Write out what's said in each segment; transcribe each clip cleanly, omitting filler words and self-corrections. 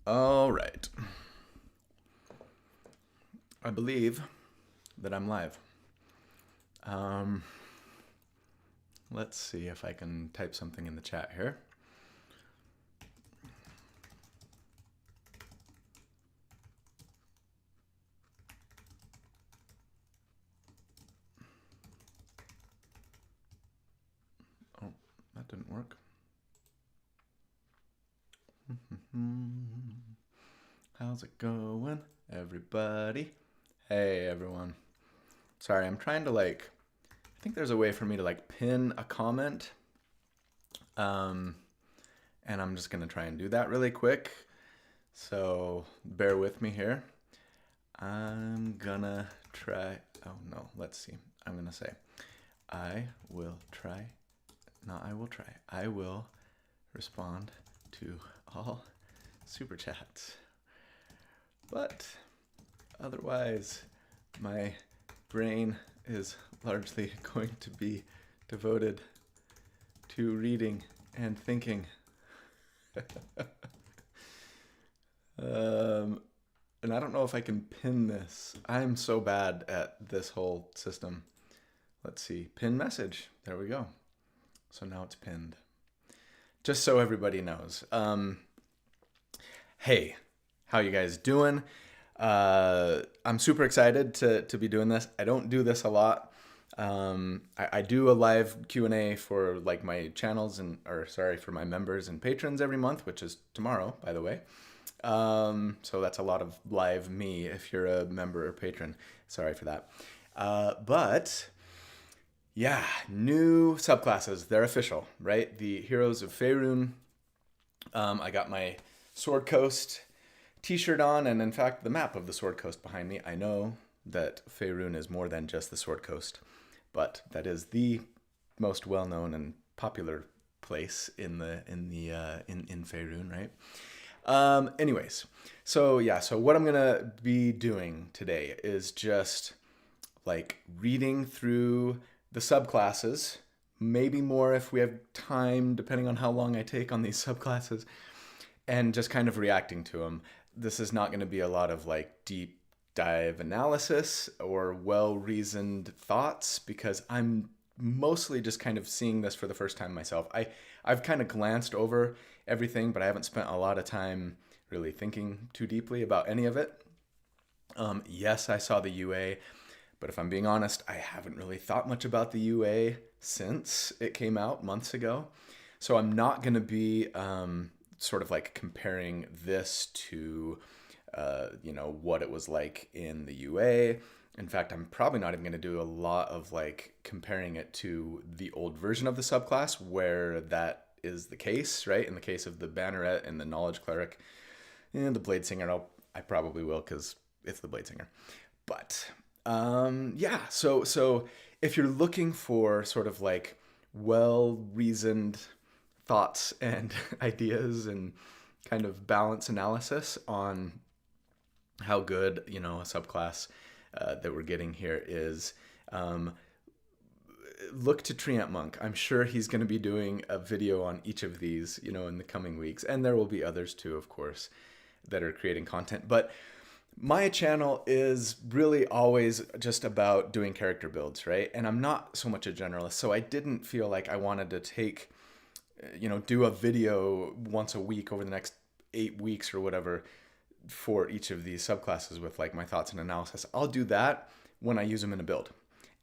All right. I believe that I'm live. Let's see if I can type something in the chat here. Oh, that didn't work. How's it going, everybody? Hey, everyone. Sorry, I'm trying to I think there's a way for me to pin a comment. And I'm just gonna try and do that really quick. So bear with me here. I'm gonna try, oh no, let's see. I'm gonna say, I will try, not I will try. I will respond to all super chats. But otherwise, my brain is largely going to be devoted to reading and thinking. And I don't know if I can pin this. I'm so bad at this whole system. Let's see, pin message. There we go. So now it's pinned. Just so everybody knows. Hey, how you guys doing? I'm super excited to be doing this. I don't do this a lot. I do a live Q&A for my channels for my members and patrons every month, which is tomorrow, by the way. So that's a lot of live me if you're a member or patron. Sorry for that. But yeah, new subclasses. They're official, right? The Heroes of Faerûn. I got my Sword Coast t-shirt on, and in fact, the map of the Sword Coast behind me. I know that Faerûn is more than just the Sword Coast, but that is the most well-known and popular place in Faerûn, right? Anyways, so what I'm gonna be doing today is just reading through the subclasses, maybe more if we have time, depending on how long I take on these subclasses, and just kind of reacting to them. This is not going to be a lot of deep dive analysis or well-reasoned thoughts, because I'm mostly just kind of seeing this for the first time myself. I've kind of glanced over everything, but I haven't spent a lot of time really thinking too deeply about any of it. Yes, I saw the UA, but if I'm being honest, I haven't really thought much about the UA since it came out months ago. So I'm not going to be sort of comparing this to what it was like in the UA. In fact, I'm probably not even going to do a lot of comparing it to the old version of the subclass where that is the case, right? In the case of the Banneret and the Knowledge Cleric and the Bladesinger, I probably will because it's the Bladesinger. But yeah, so if you're looking for sort of well-reasoned thoughts and ideas and kind of balance analysis on how good, a subclass that we're getting here is, look to Treant Monk. I'm sure he's going to be doing a video on each of these, in the coming weeks. And there will be others too, of course, that are creating content. But my channel is really always just about doing character builds, right? And I'm not so much a generalist, so I didn't feel like I wanted to take, do a video once a week over the next 8 weeks or whatever for each of these subclasses with my thoughts and analysis. I'll do that when I use them in a build.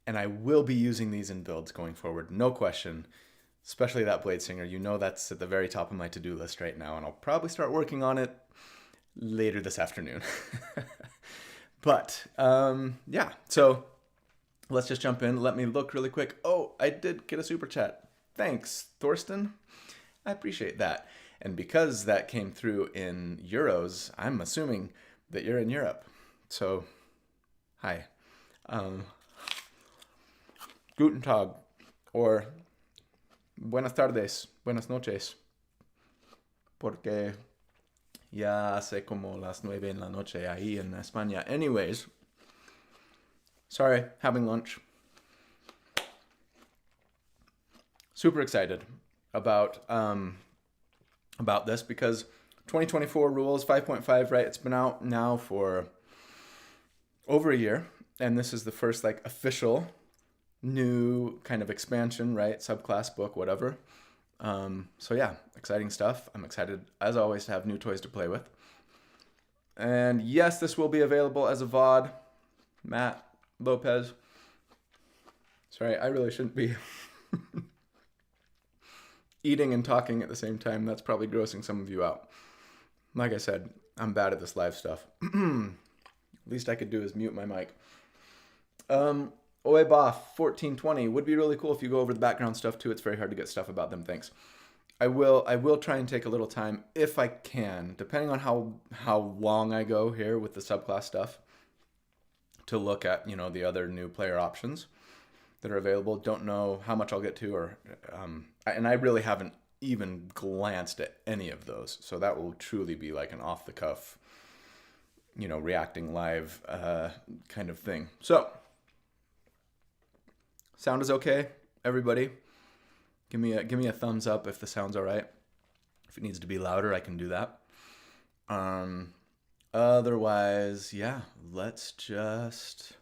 And I will be using these in builds going forward, no question, especially that Bladesinger. That's at the very top of my to-do list right now, and I'll probably start working on it later this afternoon. But yeah, so let's just jump in. Let me look really quick. Oh, I did get a super chat. Thanks, Thorsten. I appreciate that. And because that came through in euros, I'm assuming that you're in Europe. So, hi. Guten Tag, or buenas tardes, buenas noches, porque ya hace como las 9 en la noche ahí en España. Anyways, sorry, having lunch. Super excited about this because 2024 rules 5.5, right? It's been out now for over a year, and this is the first like official new kind of expansion, right? Subclass book, whatever. So yeah, exciting stuff. I'm excited as always to have new toys to play with. And yes, this will be available as a VOD. Matt Lopez. Sorry, I really shouldn't be eating and talking at the same time. That's probably grossing some of you out. Like I said, I'm bad at this live stuff. Least I could do is mute my mic. Oeboff 1420 would be really cool if you go over the background stuff too. It's very hard to get stuff about them. Thanks. I will try and take a little time if I can, depending on how long I go here with the subclass stuff, to look at, you know, the other new player options that are available. Don't know how much I'll get to, or and I really haven't even glanced at any of those. So that will truly be like an off the cuff, you know, reacting live kind of thing. So sound is okay, everybody. Give me a thumbs up if the sound's all right. If it needs to be louder, I can do that. Otherwise, yeah, let's just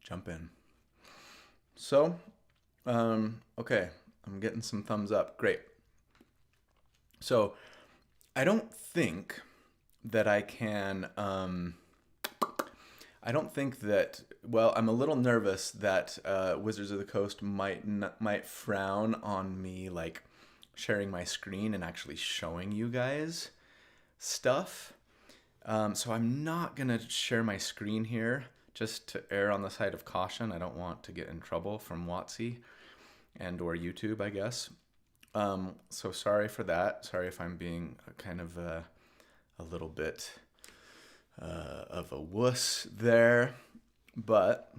jump in. So, okay, I'm getting some thumbs up. Great. So, I don't think that I can, I don't think that, well, I'm a little nervous that Wizards of the Coast might frown on me like sharing my screen and actually showing you guys stuff. So I'm not going to share my screen here, just to err on the side of caution. I don't want to get in trouble from WotC and or YouTube, I guess. So sorry for that. Sorry if I'm being kind of a little bit of a wuss there. But,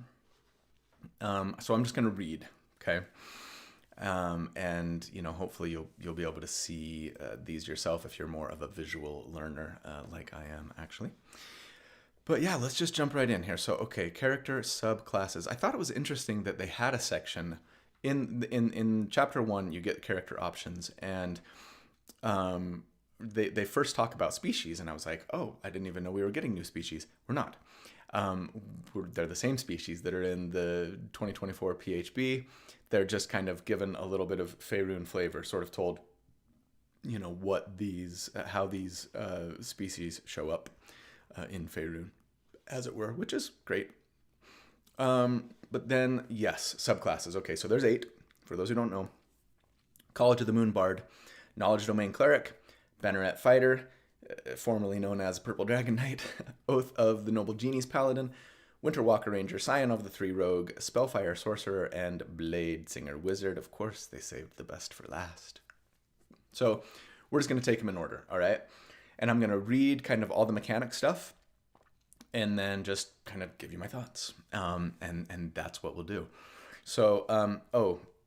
so I'm just going to read, okay? And, you know, hopefully you'll be able to see these yourself if you're more of a visual learner like I am, actually. But yeah, let's just jump right in here. So, okay, character subclasses. I thought it was interesting that they had a section in chapter 1. You get character options, and they first talk about species, and I was like, oh, I didn't even know we were getting new species. We're not. They're the same species that are in the 2024 PHB. They're just kind of given a little bit of Faerûn flavor, sort of told, you know, how these species show up in Faerûn, as it were, which is great. But then, yes, subclasses. Okay, so there's 8, for those who don't know. College of the Moon Bard, Knowledge Domain Cleric, Banneret Fighter, formerly known as Purple Dragon Knight, Oath of the Noble Genie's Paladin, Winterwalker Ranger, Scion of the Three Rogue, Spellfire Sorcerer, and Bladesinger Wizard. Of course, they saved the best for last. So we're just going to take them in order, all right? And I'm going to read kind of all the mechanic stuff and then just kind of give you my thoughts. And that's what we'll do. So,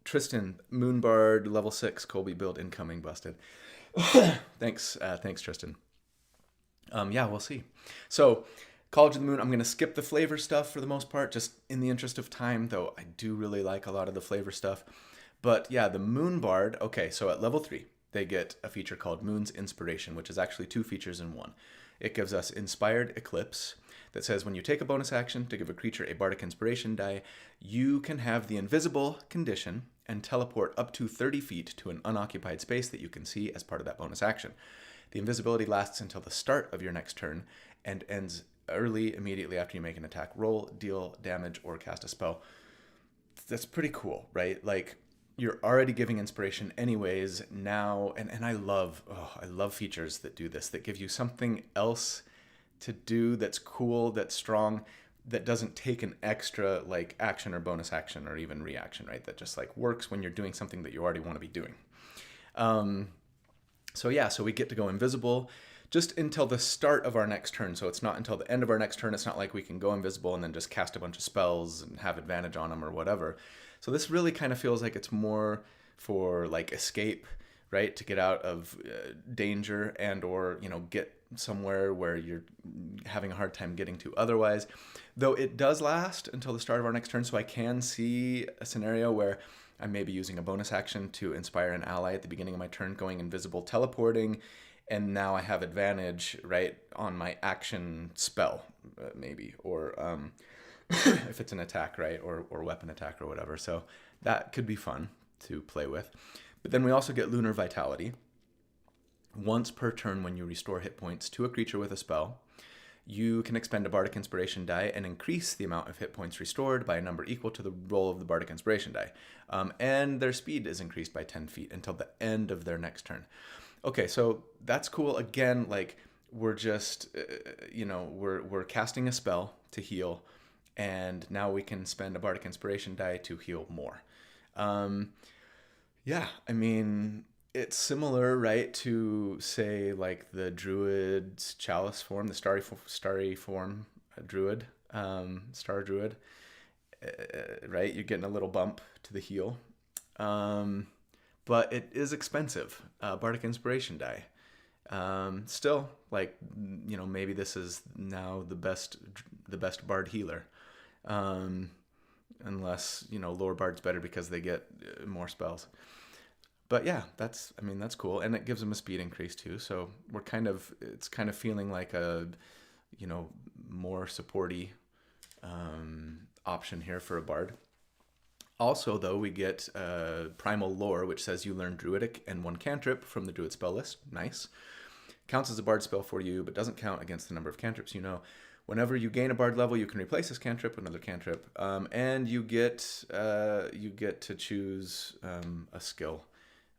Tristan, Moonbard, level 6, Colby build incoming, busted. Thanks, Tristan. Yeah, we'll see. So, College of the Moon, I'm going to skip the flavor stuff for the most part, just in the interest of time, though I do really like a lot of the flavor stuff. But yeah, the Moon Bard, okay, so at level 3, they get a feature called Moon's Inspiration, which is actually 2 features in 1. It gives us Inspired Eclipse that says when you take a bonus action to give a creature a Bardic Inspiration die, you can have the invisible condition and teleport up to 30 feet to an unoccupied space that you can see as part of that bonus action. The invisibility lasts until the start of your next turn and ends immediately after you make an attack roll, deal damage, or cast a spell. That's pretty cool, right? Like, you're already giving inspiration anyways now, and I love features that do this, that give you something else to do that's cool, that's strong, that doesn't take an extra like action or bonus action or even reaction, right? That just like works when you're doing something that you already want to be doing. So we get to go invisible just until the start of our next turn. So it's not until the end of our next turn. It's not like we can go invisible and then just cast a bunch of spells and have advantage on them or whatever. So this really kind of feels like it's more for like escape, right? To get out of danger and or, you know, get somewhere where you're having a hard time getting to otherwise. Though it does last until the start of our next turn. So I can see a scenario where I may be using a bonus action to inspire an ally at the beginning of my turn, going invisible, teleporting, and now I have advantage, right, on my action spell, maybe, or if it's an attack, right, or weapon attack or whatever. So that could be fun to play with. But then we also get Lunar Vitality. Once per turn, when you restore hit points to a creature with a spell, you can expend a Bardic Inspiration die and increase the amount of hit points restored by a number equal to the roll of the Bardic Inspiration die. And their speed is increased by 10 feet until the end of their next turn. Okay, so that's cool. Again, like, we're just, we're casting a spell to heal, and now we can spend a Bardic Inspiration die to heal more. Yeah, I mean, it's similar, right, to, say, like the Druid's Chalice form, the starry form Druid, Star Druid, right? You're getting a little bump to the heal. But it is expensive, Bardic Inspiration die. Still, like, maybe this is now the best Bard healer. Unless, lower Bard's better because they get more spells. But yeah, that's cool. And it gives them a speed increase too. So it's kind of feeling like a, more supporty option here for a Bard. Also, though, we get Primal Lore, which says you learn Druidic and 1 cantrip from the Druid spell list. Nice. Counts as a Bard spell for you, but doesn't count against the number of cantrips you know. Whenever you gain a Bard level, you can replace this cantrip with another cantrip, and you get to choose a skill.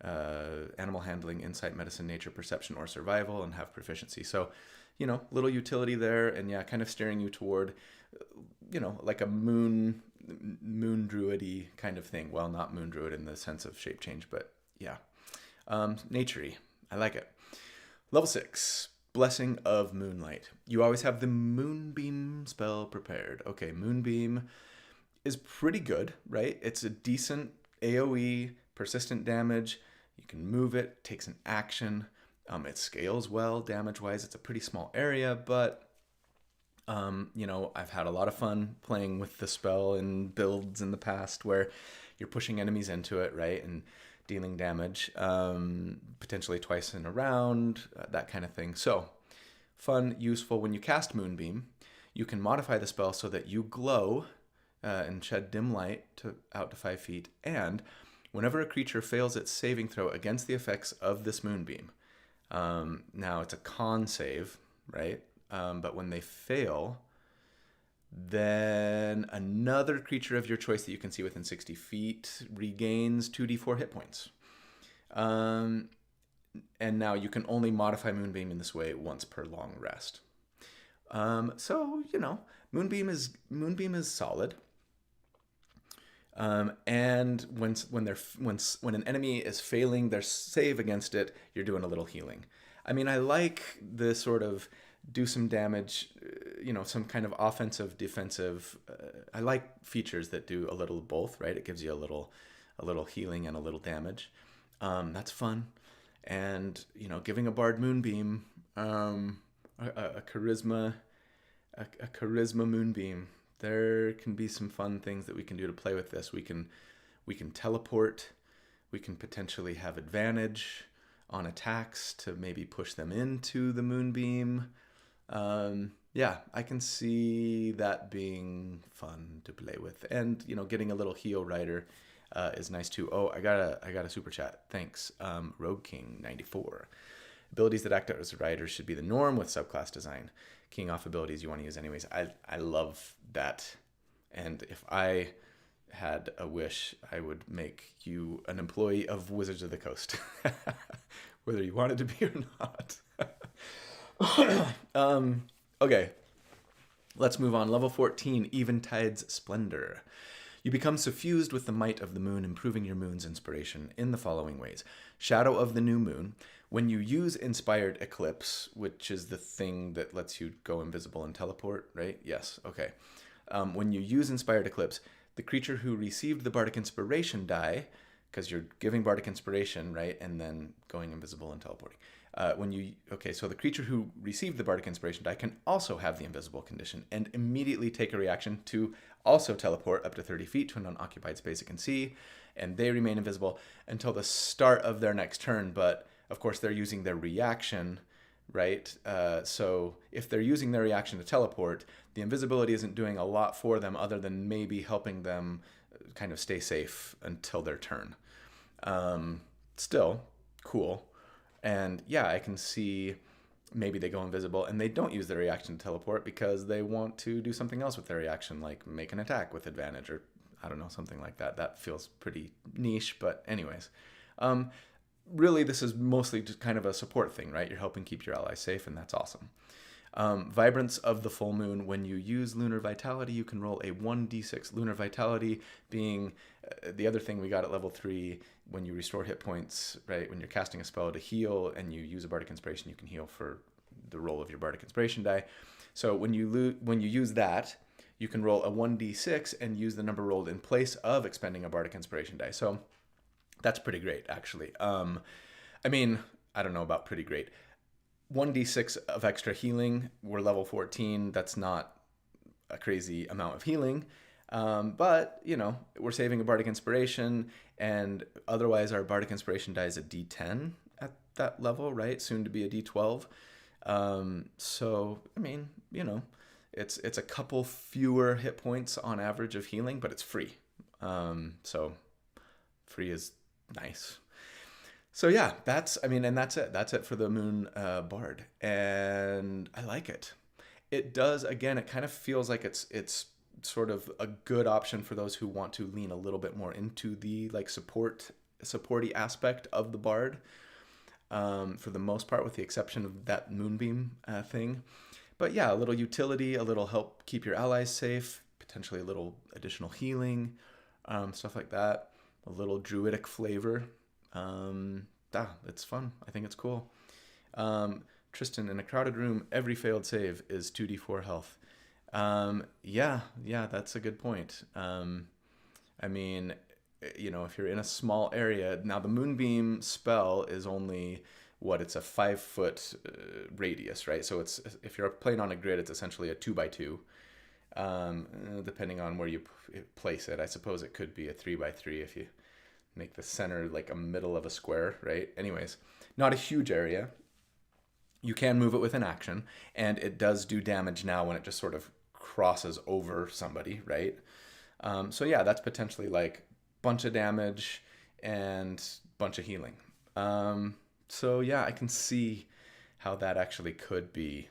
Animal handling, insight, medicine, nature, perception, or survival, and have proficiency. So, little utility there, and yeah, kind of steering you toward, like a moon druid-y kind of thing. Well, not moon druid in the sense of shape change, but yeah. Nature-y. I like it. Level 6, Blessing of Moonlight. You always have the Moonbeam spell prepared. Okay, Moonbeam is pretty good, right? It's a decent AoE, persistent damage. You can move it, takes an action. It scales well damage-wise. It's a pretty small area, but I've had a lot of fun playing with the spell in builds in the past where you're pushing enemies into it, right, and dealing damage, potentially twice in a round, that kind of thing. So, fun, useful. When you cast Moonbeam, you can modify the spell so that you glow and shed dim light out to 5 feet, and whenever a creature fails its saving throw against the effects of this Moonbeam, now it's a con save, right? But when they fail, then another creature of your choice that you can see within 60 feet regains 2d4 hit points. And now you can only modify Moonbeam in this way once per long rest. So, Moonbeam is solid. And when an enemy is failing their save against it, you're doing a little healing. I mean, I like the sort of do some damage, some kind of offensive, defensive. I like features that do a little of both, right? It gives you a little healing and a little damage. That's fun. And, giving a Bard Moonbeam, a charisma Moonbeam. There can be some fun things that we can do to play with this. We can teleport. We can potentially have advantage on attacks to maybe push them into the Moonbeam. Yeah, I can see that being fun to play with. And, getting a little heal rider is nice too. Oh, I got a super chat. Thanks. Rogue King 94. Abilities that act as riders should be the norm with subclass design. Keying off abilities you want to use anyways. I love that. And if I had a wish, I would make you an employee of Wizards of the Coast. Whether you wanted to be or not. Okay. Let's move on. Level 14, Eventide's Splendor. You become suffused with the might of the moon, improving your moon's inspiration in the following ways. Shadow of the New Moon. When you use Inspired Eclipse, which is the thing that lets you go invisible and teleport, right? Yes, okay. When you use Inspired Eclipse, the creature who received the Bardic Inspiration die, because you're giving Bardic Inspiration, right, and then going invisible and teleporting. So the creature who received the Bardic Inspiration die can also have the invisible condition and immediately take a reaction to also teleport up to 30 feet to an unoccupied space it can see, and they remain invisible until the start of their next turn, but of course, they're using their reaction, right? So if they're using their reaction to teleport, the invisibility isn't doing a lot for them other than maybe helping them kind of stay safe until their turn. Still, cool. And yeah, I can see maybe they go invisible and they don't use their reaction to teleport because they want to do something else with their reaction, like make an attack with advantage, or I don't know, something like that. That feels pretty niche, but anyways. Really, this is mostly just kind of a support thing, right? You're helping keep your allies safe, and that's awesome. Vibrance of the full moon. When you use Lunar Vitality, you can roll a 1d6. Lunar Vitality being the other thing we got at level 3, when you restore hit points, right? When you're casting a spell to heal and you use a Bardic Inspiration, you can heal for the roll of your Bardic Inspiration die. So when you use that, you can roll a 1d6 and use the number rolled in place of expending a Bardic Inspiration die. So that's pretty great, actually. I mean, I don't know about pretty great. 1d6 of extra healing. We're level 14. That's not a crazy amount of healing. But, you know, we're saving a Bardic Inspiration, and otherwise our Bardic Inspiration die is a d10 at that level, right? Soon to be a d12. So, I mean, you know, it's a couple fewer hit points on average of healing, but it's free. So free is nice. So yeah, that's it. That's it for the Moon Bard, and I like it. It does, again, it kind of feels like it's sort of a good option for those who want to lean a little bit more into the like supporty aspect of the Bard. For the most part, with the exception of that Moonbeam thing. But yeah, a little utility, a little help keep your allies safe, potentially a little additional healing, stuff like that. A little druidic flavor. It's fun. I think it's cool. Tristan, in a crowded room, every failed save is 2d4 health. Yeah, that's a good point. I mean, you know, if you're in a small area, now the Moonbeam spell is only it's a 5-foot radius, right? So it's, if you're playing on a grid, it's essentially a 2x2. Depending on where you place it, I suppose it could be a 3x3 if you make the center like a middle of a square, right? Anyways, not a huge area. You can move it with an action, and it does do damage now when it just sort of crosses over somebody, right? So yeah, that's potentially like bunch of damage and bunch of healing. So yeah, I can see how that actually could be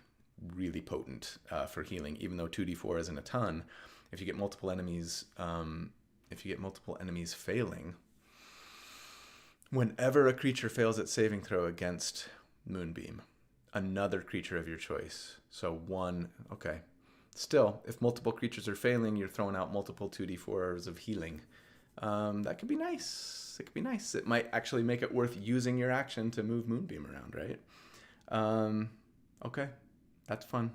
really potent for healing, even though 2d4 isn't a ton. If you get multiple enemies, failing, whenever a creature fails its saving throw against Moonbeam, another creature of your choice. So one, okay. Still, if multiple creatures are failing, you're throwing out multiple 2d4s of healing. That could be nice. It could be nice. It might actually make it worth using your action to move Moonbeam around, right? Okay. That's fun.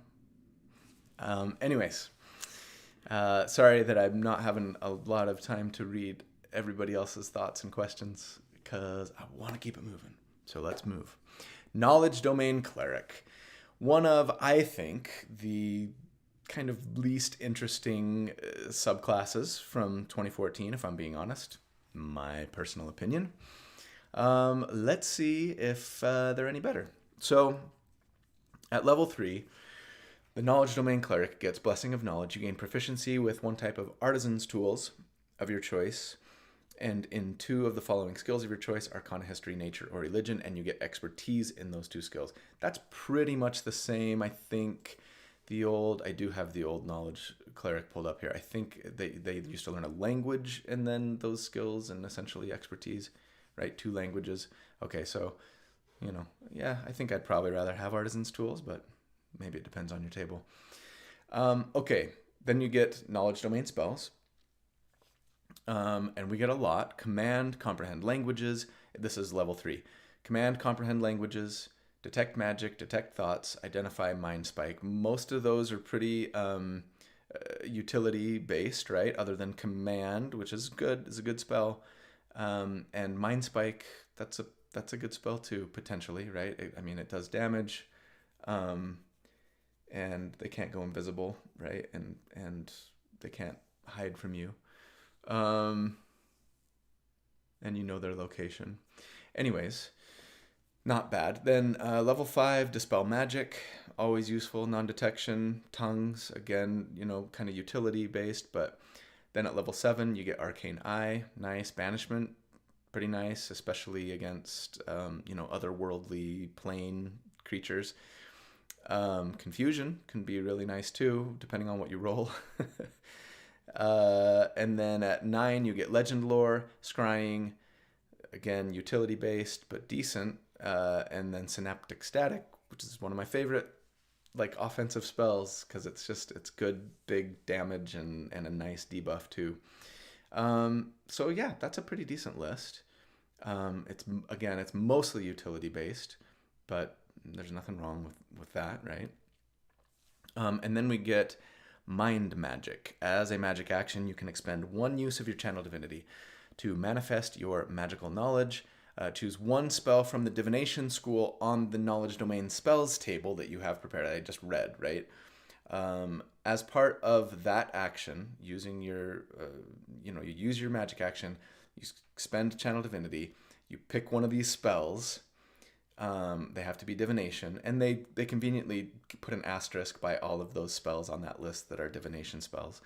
Anyways, sorry that I'm not having a lot of time to read everybody else's thoughts and questions because I want to keep it moving. So let's move. Knowledge Domain Cleric. One of, I think, the kind of least interesting subclasses from 2014, if I'm being honest. My personal opinion. Let's see if they're any better. So, at level 3, the Knowledge Domain Cleric gets Blessing of Knowledge. You gain proficiency with one type of artisan's tools of your choice, and in 2 of the following skills of your choice: Arcana, History, Nature, or Religion, and you get expertise in those 2 skills. That's pretty much the same, I think. I do have the old Knowledge Cleric pulled up here. I think they used to learn a language and then those skills and essentially expertise, right? 2 languages. Okay, so, you know, yeah, I think I'd probably rather have artisan's tools, but maybe it depends on your table. Okay, then you get Knowledge Domain spells. And we get a lot. Command, Comprehend Languages. This is level 3. Command, Comprehend Languages, Detect Magic, Detect Thoughts, Identify, Mind Spike. Most of those are pretty utility based, right? Other than Command, which is good, is a good spell. And Mind Spike, that's a good spell too, potentially, right? I mean, it does damage, and they can't go invisible, right? And they can't hide from you. And you know their location. Anyways, Not bad. Then level 5, Dispel Magic, always useful. Non-detection, Tongues, again, kind of utility based. But then at level 7, you get Arcane Eye, nice. Banishment, pretty nice, especially against, otherworldly plane creatures. Confusion can be really nice too, depending on what you roll. And then at 9, you get Legend Lore, Scrying, again, utility based, but decent. And then Synaptic Static, which is one of my favorite offensive spells because it's good big damage and a nice debuff too. So yeah, that's a pretty decent list. It's mostly utility based, but there's nothing wrong with that, right? And then we get Mind Magic. As a magic action, you can expend one use of your Channel Divinity to manifest your magical knowledge. Choose one spell from the Divination School on the Knowledge Domain Spells table that you have prepared. I just read, right? As part of that action, using your, you use your magic action, you expend Channel Divinity, you pick one of these spells. They have to be divination, and they conveniently put an asterisk by all of those spells on that list that are divination spells.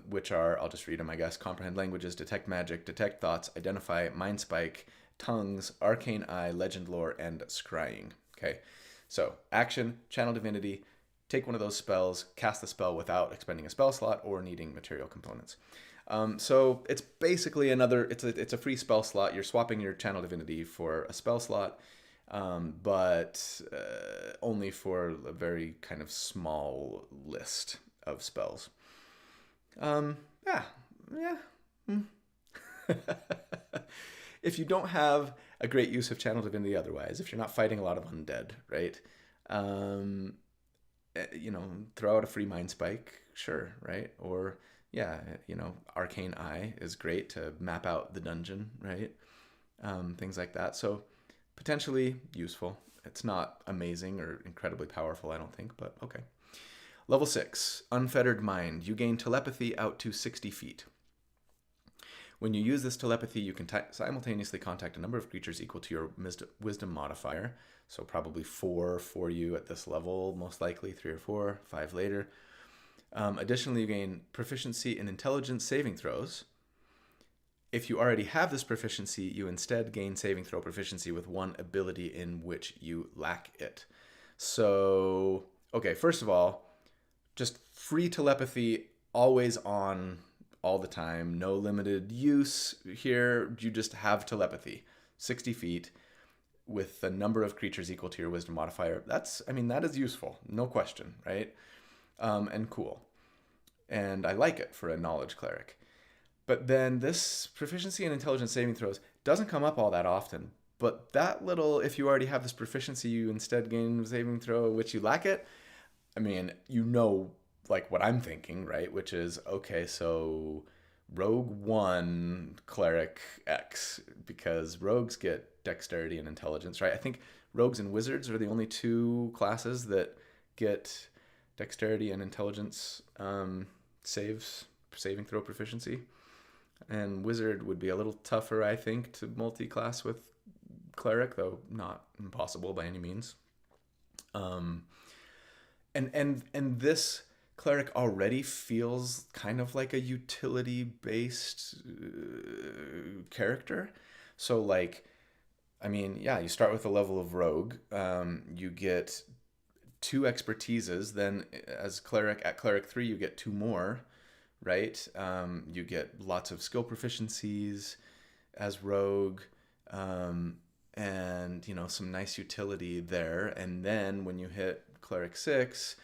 Which are, I'll just read them, I guess: Comprehend Languages, Detect Magic, Detect Thoughts, Identify, Mind Spike, Tongues, Arcane Eye, Legend Lore, and Scrying. Okay, so action, Channel Divinity, take one of those spells, cast the spell without expending a spell slot or needing material components. So it's basically it's a free spell slot. You're swapping your Channel Divinity for a spell slot, but only for a very kind of small list of spells. Yeah. If you don't have a great use of Channel Divinity otherwise, if you're not fighting a lot of undead, right? Throw out a free Mind Spike, sure, right? Or, yeah, Arcane Eye is great to map out the dungeon, right? Things like that. So, potentially useful. It's not amazing or incredibly powerful, I don't think, but okay. Level 6, Unfettered Mind. You gain telepathy out to 60 feet. When you use this telepathy, you can simultaneously contact a number of creatures equal to your wisdom modifier. So probably 4 for you at this level, most likely 3 or 4, 5 later. Additionally, you gain proficiency in intelligence saving throws. If you already have this proficiency, you instead gain saving throw proficiency with one ability in which you lack it. So, okay, first of all, just free telepathy, always on, all the time. No limited use here. You just have telepathy. 60 feet with the number of creatures equal to your wisdom modifier. That is useful. No question, right? And cool. And I like it for a knowledge cleric. But then this proficiency in intelligence saving throws doesn't come up all that often. But that little, if you already have this proficiency, you instead gain saving throw, which you lack it. What I'm thinking, right? Which is, okay, so Rogue 1, Cleric X, because rogues get dexterity and intelligence, right? I think rogues and wizards are the only two classes that get dexterity and intelligence saving throw proficiency. And wizard would be a little tougher, I think, to multi-class with cleric, though not impossible by any means. And this cleric already feels kind of like a utility-based character. So, you start with a level of rogue. You get 2 expertises. Then, as cleric, at cleric 3, you get 2 more, right? You get lots of skill proficiencies as rogue, and some nice utility there. And then when you hit cleric 6,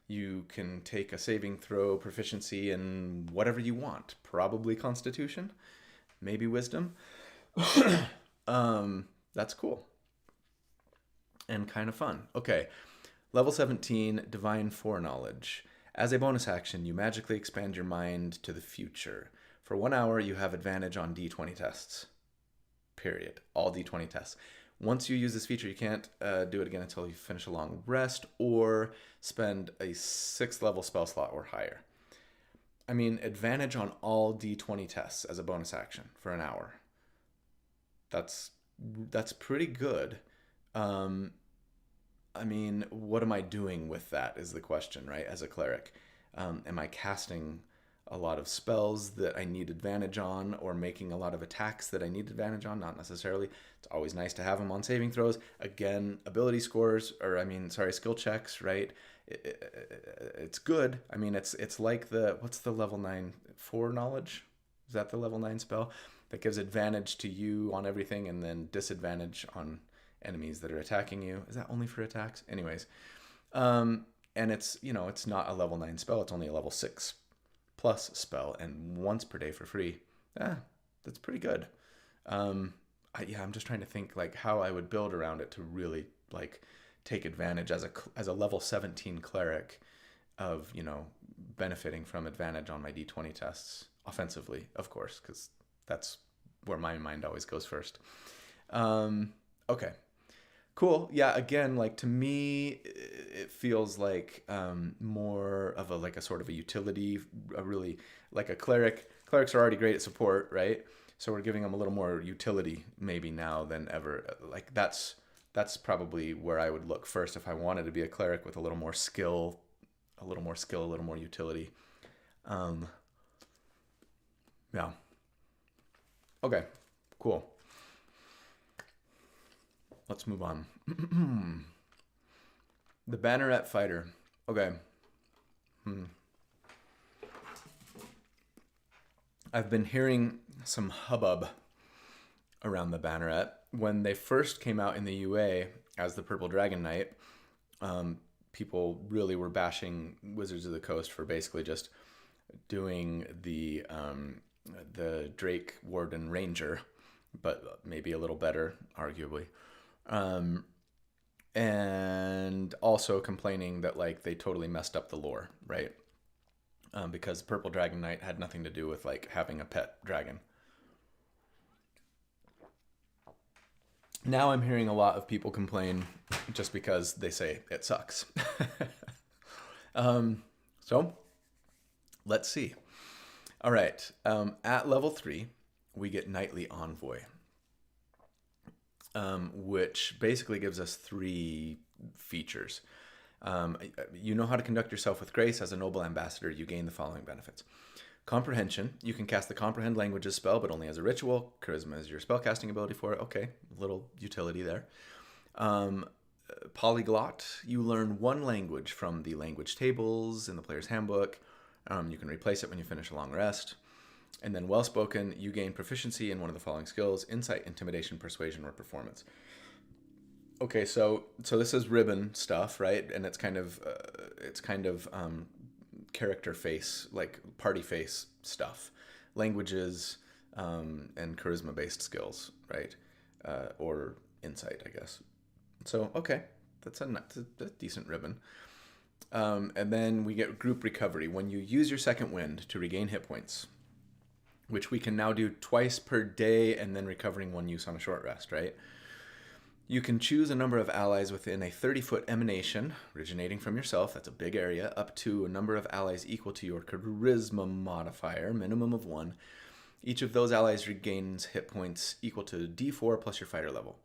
you can take a saving throw proficiency in whatever you want. Probably Constitution, maybe Wisdom. That's cool. And kind of fun. Okay, level 17, Divine Foreknowledge. As a bonus action, you magically expand your mind to the future. For 1 hour, you have advantage on D20 tests. Period. All D20 tests. Once you use this feature, you can't do it again until you finish a long rest or spend a 6th level spell slot or higher. Advantage on all D20 tests as a bonus action for an hour. That's pretty good. I mean, what am I doing with that is the question, right? As a cleric, am I casting a lot of spells that I need advantage on, or making a lot of attacks that I need advantage on? Not necessarily. It's always nice to have them on saving throws. Again, ability scores, or I mean, sorry, skill checks, right? It's good. I mean, it's like what's the level 9 foreknowledge? Is that the level 9 spell that gives advantage to you on everything and then disadvantage on enemies that are attacking you? Is that only for attacks? Anyways, and it's, it's not a level 9 spell. It's only a level 6 plus spell, and once per day for free. That's pretty good. I'm just trying to think like how I would build around it to really like take advantage as a level 17 cleric of, benefiting from advantage on my D20 tests offensively, of course, because that's where my mind always goes first. Okay. Cool. Yeah. Again, like to me, it feels like more of a sort of a utility, a really like a cleric. Clerics are already great at support, right? So we're giving them a little more utility maybe now than ever. Like that's probably where I would look first if I wanted to be a cleric with a little more skill, a little more utility. Yeah. Okay. Cool. Let's move on. The Banneret Fighter. Okay. I've been hearing some hubbub around the Banneret. When they first came out in the UA as the Purple Dragon Knight, people really were bashing Wizards of the Coast for basically just doing the Drake Warden Ranger, but maybe a little better, arguably. And also complaining that like they totally messed up the lore, right? Because Purple Dragon Knight had nothing to do with like having a pet dragon. Now I'm hearing a lot of people complain just because they say it sucks. So let's see. All right. At level 3, we get Knightly Envoy, which basically gives us 3 features. You know how to conduct yourself with grace. As a noble ambassador, you gain the following benefits. Comprehension. You can cast the Comprehend Languages spell, but only as a ritual. Charisma is your spellcasting ability for it. Okay, little utility there. Polyglot. You learn 1 language from the language tables in the player's handbook. You can replace it when you finish a long rest. And then Well-Spoken. You gain proficiency in one of the following skills: Insight, Intimidation, Persuasion, or Performance. Okay, so this is ribbon stuff, right? And it's kind of character face, like party face stuff, languages, and charisma based skills, right? Or insight, I guess. So okay, that's a decent ribbon. And then we get group recovery. When you use your second wind to regain hit points, which we can now do twice per day, and then recovering 1 use on a short rest, right? You can choose a number of allies within a 30-foot emanation, originating from yourself, that's a big area, up to a number of allies equal to your charisma modifier, minimum of 1. Each of those allies regains hit points equal to D4 plus your fighter level.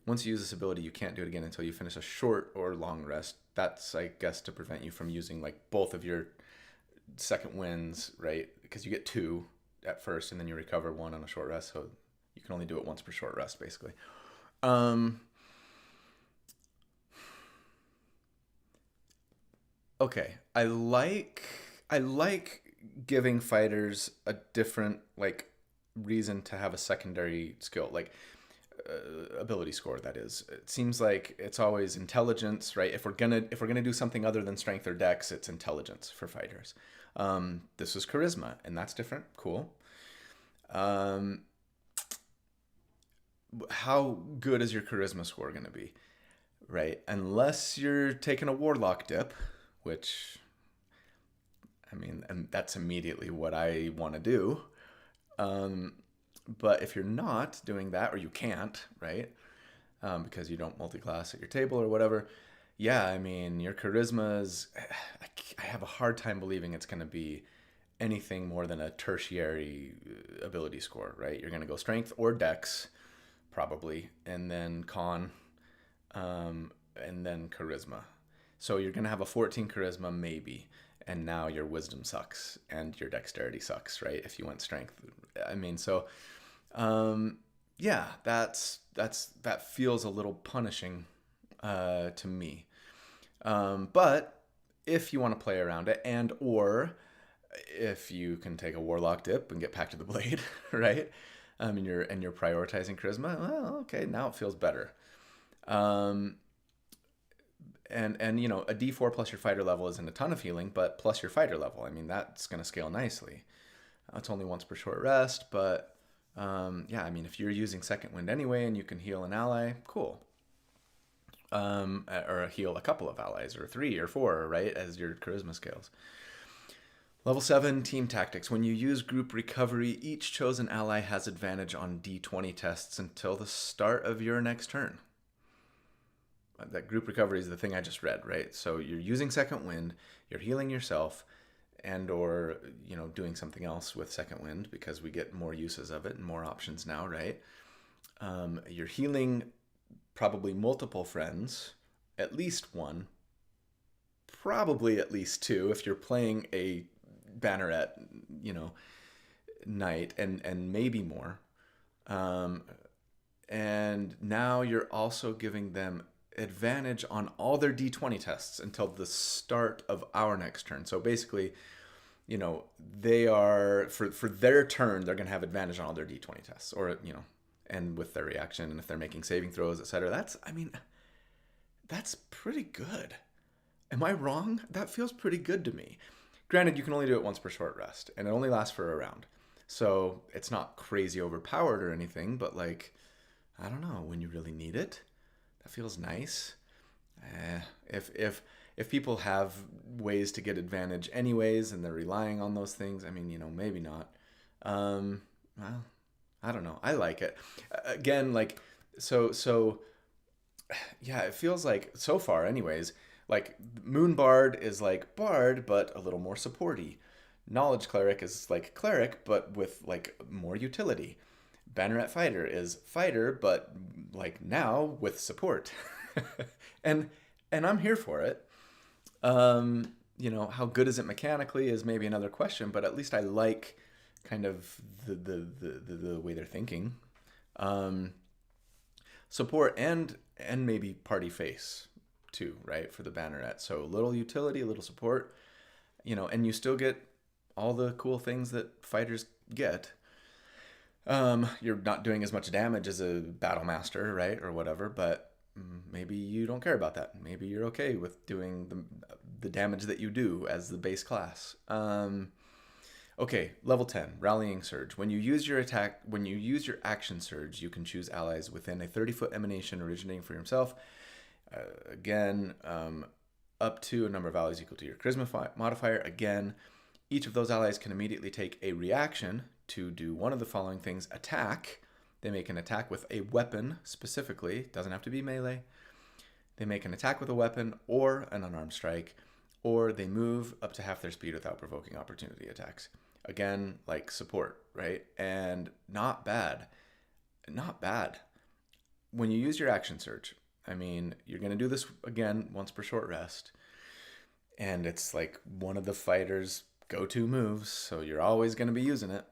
Once you use this ability, you can't do it again until you finish a short or long rest. That's, I guess, to prevent you from using like both of your second wins, right? Because you get 2 at first, and then you recover 1 on a short rest, so you can only do it once per short rest, basically. Okay, I like giving fighters a different like reason to have a secondary skill, like ability score. That is, it seems like it's always intelligence, right? If we're gonna do something other than strength or dex, it's intelligence for fighters. This is charisma, and that's different. Cool. How good is your charisma score going to be, right? Unless you're taking a warlock dip, which, I mean, and that's immediately what I want to do. But if you're not doing that, or you can't, right? Because you don't multi-class at your table or whatever, yeah, I mean, your charisma is, I have a hard time believing it's going to be anything more than a tertiary ability score, right? You're going to go strength or dex, probably, and then con, and then charisma. So you're going to have a 14 charisma maybe, and now your wisdom sucks and your dexterity sucks, right? If you went strength. I mean, so yeah, that feels a little punishing to me. But if you want to play around it, and or if you can take a warlock dip and get Pact of the Blade, right? And you're prioritizing charisma, well, okay, now it feels better. And you know, a D4 plus your fighter level isn't a ton of healing, but plus your fighter level, I mean, that's going to scale nicely. It's only once per short rest, but yeah, I mean, if you're using Second Wind anyway and you can heal an ally, cool. Or heal a couple of allies, or 3 or 4, right, as your charisma scales. Level 7, Team Tactics. When you use Group Recovery, each chosen ally has advantage on D20 tests until the start of your next turn. That Group Recovery is the thing I just read, right? So you're using Second Wind, you're healing yourself, and or, you know, doing something else with Second Wind, because we get more uses of it and more options now, right? You're healing probably multiple friends, at least one, probably at least 2 if you're playing a Banneret, you know, knight, and maybe more. And now you're also giving them advantage on all their D20 tests until the start of our next turn. So basically, you know, they are, for their turn, they're going to have advantage on all their D20 tests, or, you know, and with their reaction, and if they're making saving throws, etc. That's, I mean, that's pretty good. Am I wrong? That feels pretty good to me. Granted, you can only do it once per short rest, and it only lasts for a round. So it's not crazy overpowered or anything, but like, I don't know, when you really need it, that feels nice. If people have ways to get advantage anyways, and they're relying on those things, I mean, you know, maybe not. Well, I don't know. I like it. Again, like, so yeah, it feels like, so far anyways, like Moon Bard is like Bard, but a little more supporty. Knowledge Cleric is like Cleric, but with like more utility. Banneret Fighter is Fighter, but like now with support. and I'm here for it. You know, how good is it mechanically is maybe another question, but at least I like kind of the way they're thinking. Support and maybe party face too, right, for the Banneret. So a little utility, a little support, you know, and you still get all the cool things that fighters get. You're not doing as much damage as a battle master, right, or whatever, but maybe you don't care about that. Maybe you're okay with doing the damage that you do as the base class. Okay, level 10, Rallying Surge. When you use your action surge, you can choose allies within a 30-foot emanation originating for yourself. Again, up to a number of allies equal to your charisma modifier. Again, each of those allies can immediately take a reaction to do one of the following things. Attack. They make an attack with a weapon specifically. Doesn't have to be melee. They make an attack with a weapon or an unarmed strike, or they move up to half their speed without provoking opportunity attacks. Again, like support, right? And not bad. Not bad. When you use your action surge, I mean, you're going to do this again once per short rest. And it's like one of the fighter's go-to moves, so you're always going to be using it.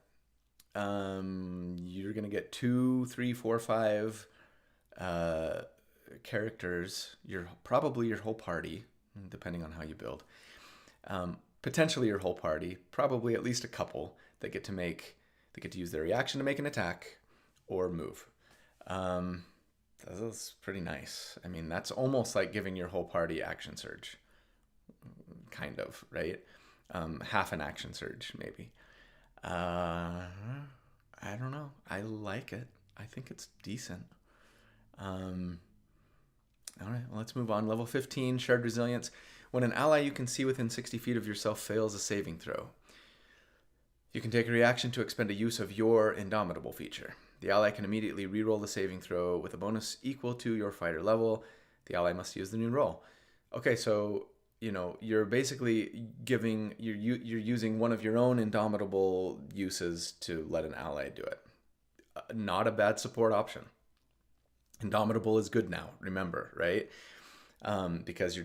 You're going to get 2, 3, 4, 5 characters, probably your whole party, depending on how you build. Potentially your whole party, probably at least a couple that get to use their reaction to make an attack or move. That's pretty nice. I mean, that's almost like giving your whole party action surge, kind of, right? Half an action surge, maybe. I don't know. I like it. I think it's decent. All right, well, let's move on. Level 15, Shared Resilience. When an ally you can see within 60 feet of yourself fails a saving throw, you can take a reaction to expend a use of your Indomitable feature. The ally can immediately reroll the saving throw with a bonus equal to your fighter level. The ally must use the new roll. Okay, so, you know, you're basically you're using one of your own Indomitable uses to let an ally do it. Not a bad support option. Indomitable is good now, remember, right? Because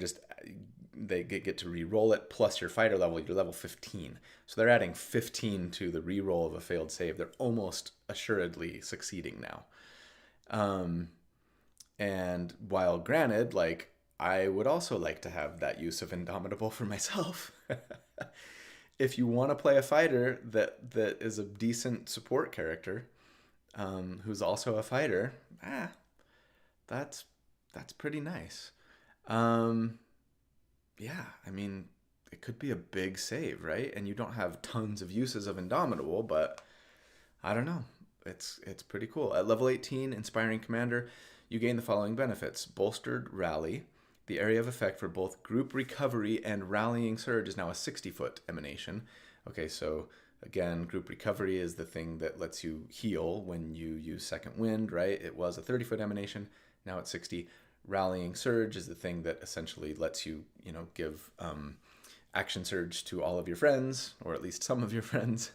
they get to re-roll it plus your fighter level. You're level 15, so they're adding 15 to the re-roll of a failed save. They're almost assuredly succeeding now. And while granted, like, I would also like to have that use of Indomitable for myself. If you want to play a fighter that is a decent support character, who's also a fighter, that's pretty nice. Yeah, I mean, it could be a big save, right? And you don't have tons of uses of Indomitable, but I don't know. It's pretty cool. At level 18, Inspiring Commander, you gain the following benefits. Bolstered Rally. The area of effect for both Group Recovery and Rallying Surge is now a 60-foot emanation. Okay, so again, Group Recovery is the thing that lets you heal when you use Second Wind, right? It was a 30-foot emanation. Now it's 60. Rallying Surge is the thing that essentially lets you, give Action Surge to all of your friends, or at least some of your friends.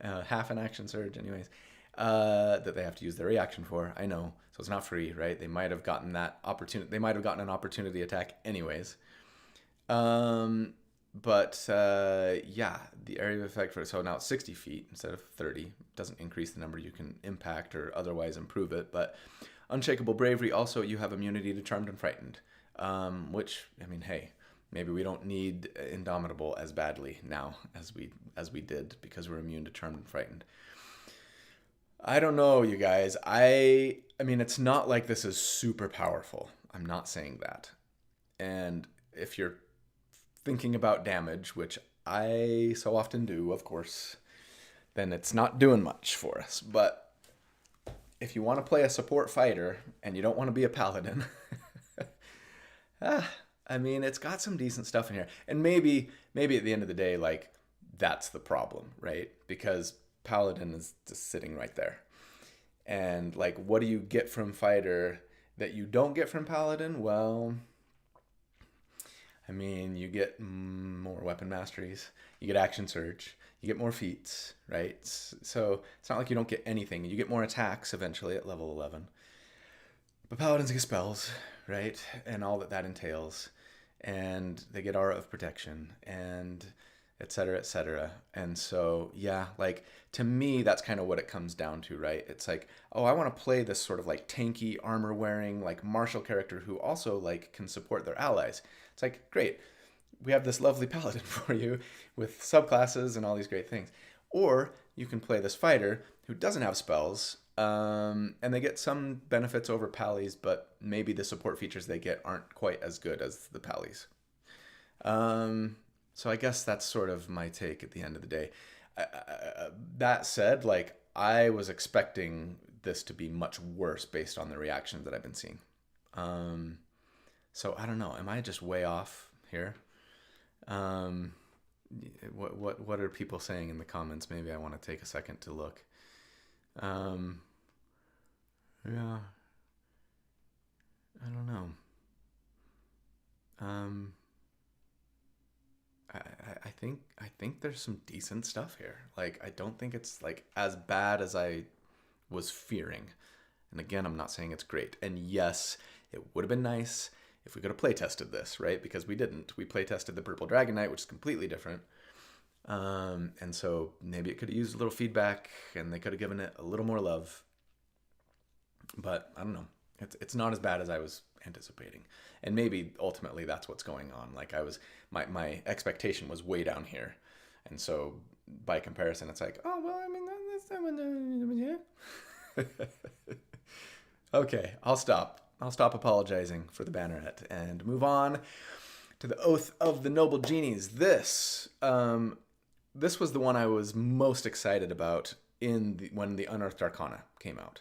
Half an Action Surge, anyways, that they have to use their reaction for. I know, so it's not free, right? They might have gotten that opportunity. They might have gotten an opportunity attack, anyways. But yeah, the area of effect so now it's 60 feet instead of 30. Doesn't increase the number you can impact or otherwise improve it, but Unshakable Bravery, also you have immunity to Charmed and Frightened, which, I mean, hey, maybe we don't need Indomitable as badly now as we did because we're immune to Charmed and Frightened. I don't know, you guys. I mean, it's not like this is super powerful. I'm not saying that. And if you're thinking about damage, which I so often do, of course, then it's not doing much for us. But if you want to play a support fighter and you don't want to be a paladin, I mean, it's got some decent stuff in here. And maybe at the end of the day, like, that's the problem, right? Because paladin is just sitting right there. And, like, what do you get from fighter that you don't get from paladin? Well, I mean, you get more weapon masteries, you get action surge, you get more feats, right? So it's not like you don't get anything. You get more attacks eventually at level 11. But paladins get spells, right? And all that entails. And they get Aura of Protection and et cetera, et cetera. And so, yeah, like, to me, that's kind of what it comes down to, right? It's like, oh, I want to play this sort of like tanky, armor-wearing, like martial character who also like can support their allies. It's like, great, we have this lovely paladin for you with subclasses and all these great things. Or you can play this fighter who doesn't have spells, and they get some benefits over pallies, but maybe the support features they get aren't quite as good as the pallies. So I guess that's sort of my take at the end of the day. That said, like, I was expecting this to be much worse based on the reactions that I've been seeing. So I don't know. Am I just way off here? What are people saying in the comments? Maybe I want to take a second to look. Yeah, I don't know. I think there's some decent stuff here. Like, I don't think it's like as bad as I was fearing. And again, I'm not saying it's great. And yes, it would have been nice if we could have play tested this, right? Because we didn't. We play tested the Purple Dragon Knight, which is completely different. And so maybe it could have used a little feedback and they could have given it a little more love. But I don't know. It's not as bad as I was anticipating. And maybe ultimately that's what's going on. Like, my expectation was way down here. And so by comparison, it's like, oh, well, I mean, that's okay, I'll stop apologizing for the Banneret and move on to the Oath of the Noble Genies. This was the one I was most excited about when the Unearthed Arcana came out.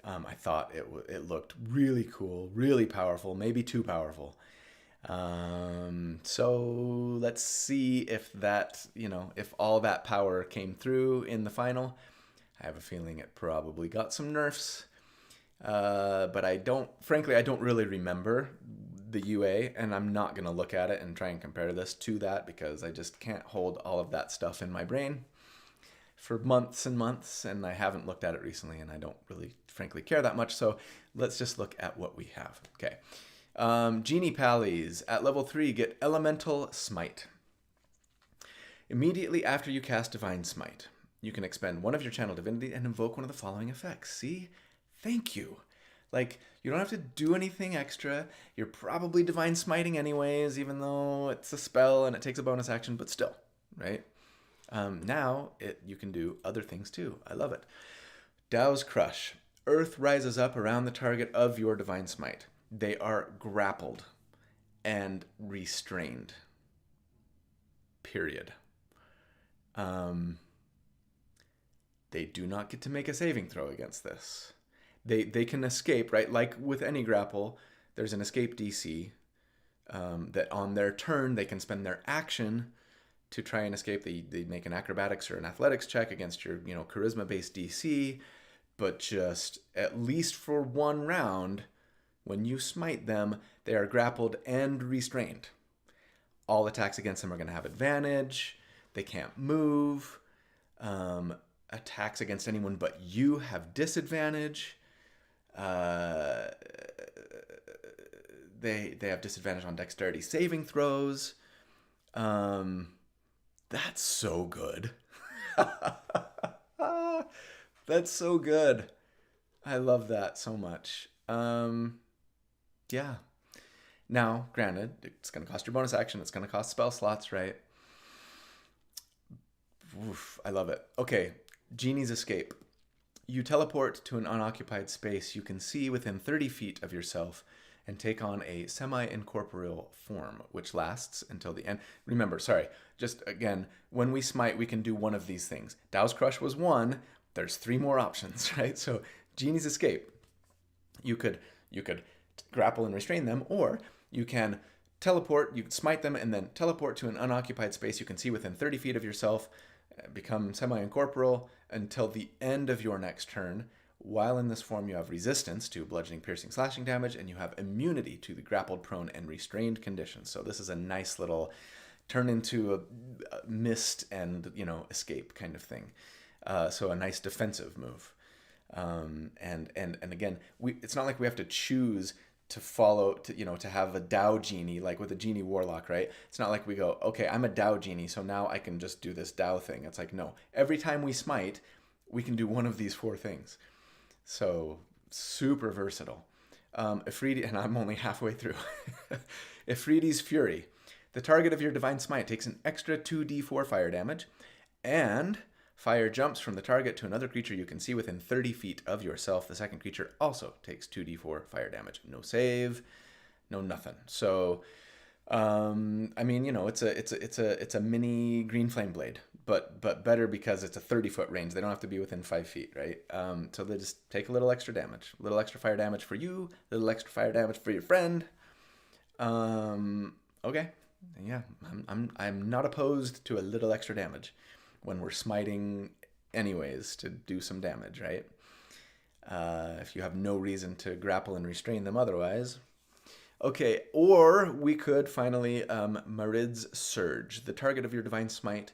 I thought it looked really cool, really powerful, maybe too powerful. So let's see if that, if all that power came through in the final. I have a feeling it probably got some nerfs. But frankly, I don't really remember the UA, and I'm not going to look at it and try and compare this to that because I just can't hold all of that stuff in my brain. for months and months, and I haven't looked at it recently, and I don't really, frankly, care that much. So let's just look at what we have. Okay. Genie Pallies. At level 3, get Elemental Smite. Immediately after you cast Divine Smite, you can expend one of your Channel Divinity and invoke one of the following effects. See? Thank you. Like, you don't have to do anything extra. You're probably Divine Smiting anyways, even though it's a spell and it takes a bonus action, but still, right? Now, you can do other things too. I love it. Dow's Crush. Earth rises up around the target of your Divine Smite. They are grappled and restrained. Period. They do not get to make a saving throw against this. They can escape, right? Like with any grapple, there's an escape DC that on their turn, they can spend their action to try and escape. They make an acrobatics or an athletics check against your, charisma-based DC. But just at least for one round, when you smite them, they are grappled and restrained. All attacks against them are going to have advantage. They can't move. Attacks against anyone but you have disadvantage. They have disadvantage on dexterity saving throws. That's so good. That's so good. I love that so much. Yeah. Now, granted, it's going to cost your bonus action. It's going to cost spell slots, right? Oof, I love it. Okay, Genie's Escape. You teleport to an unoccupied space you can see within 30 feet of yourself and take on a semi-incorporeal form, which lasts until the end. Remember, just again, when we smite, we can do one of these things. Dow's Crush was one. There's 3 more options, right? So Genie's Escape. You could grapple and restrain them, or you can teleport, you can smite them, and then teleport to an unoccupied space you can see within 30 feet of yourself, become semi-incorporeal until the end of your next turn. While in this form, you have resistance to bludgeoning, piercing, slashing damage, and you have immunity to the grappled, prone, and restrained conditions. So this is a nice little turn into a mist and, escape kind of thing. So a nice defensive move. And again, it's not like we have to choose to follow, to have a Dow Genie, like with a Genie Warlock, right? It's not like we go, okay, I'm a Dow Genie, so now I can just do this Dow thing. It's like, no. Every time we smite, we can do one of these 4 things. So, super versatile. Ifriti, and I'm only halfway through. Ifriti's Fury. The target of your Divine Smite takes an extra 2d4 fire damage, and fire jumps from the target to another creature you can see within 30 feet of yourself. The second creature also takes 2d4 fire damage. No save, no nothing. So, it's a mini green flame blade, but better because it's a 30-foot range. They don't have to be within 5 feet, right? So they just take a little extra damage, a little extra fire damage for you, a little extra fire damage for your friend. Okay, yeah, I'm not opposed to a little extra damage when we're smiting anyways to do some damage, right? If you have no reason to grapple and restrain them otherwise. Okay, or we could finally Marid's Surge. The target of your Divine Smite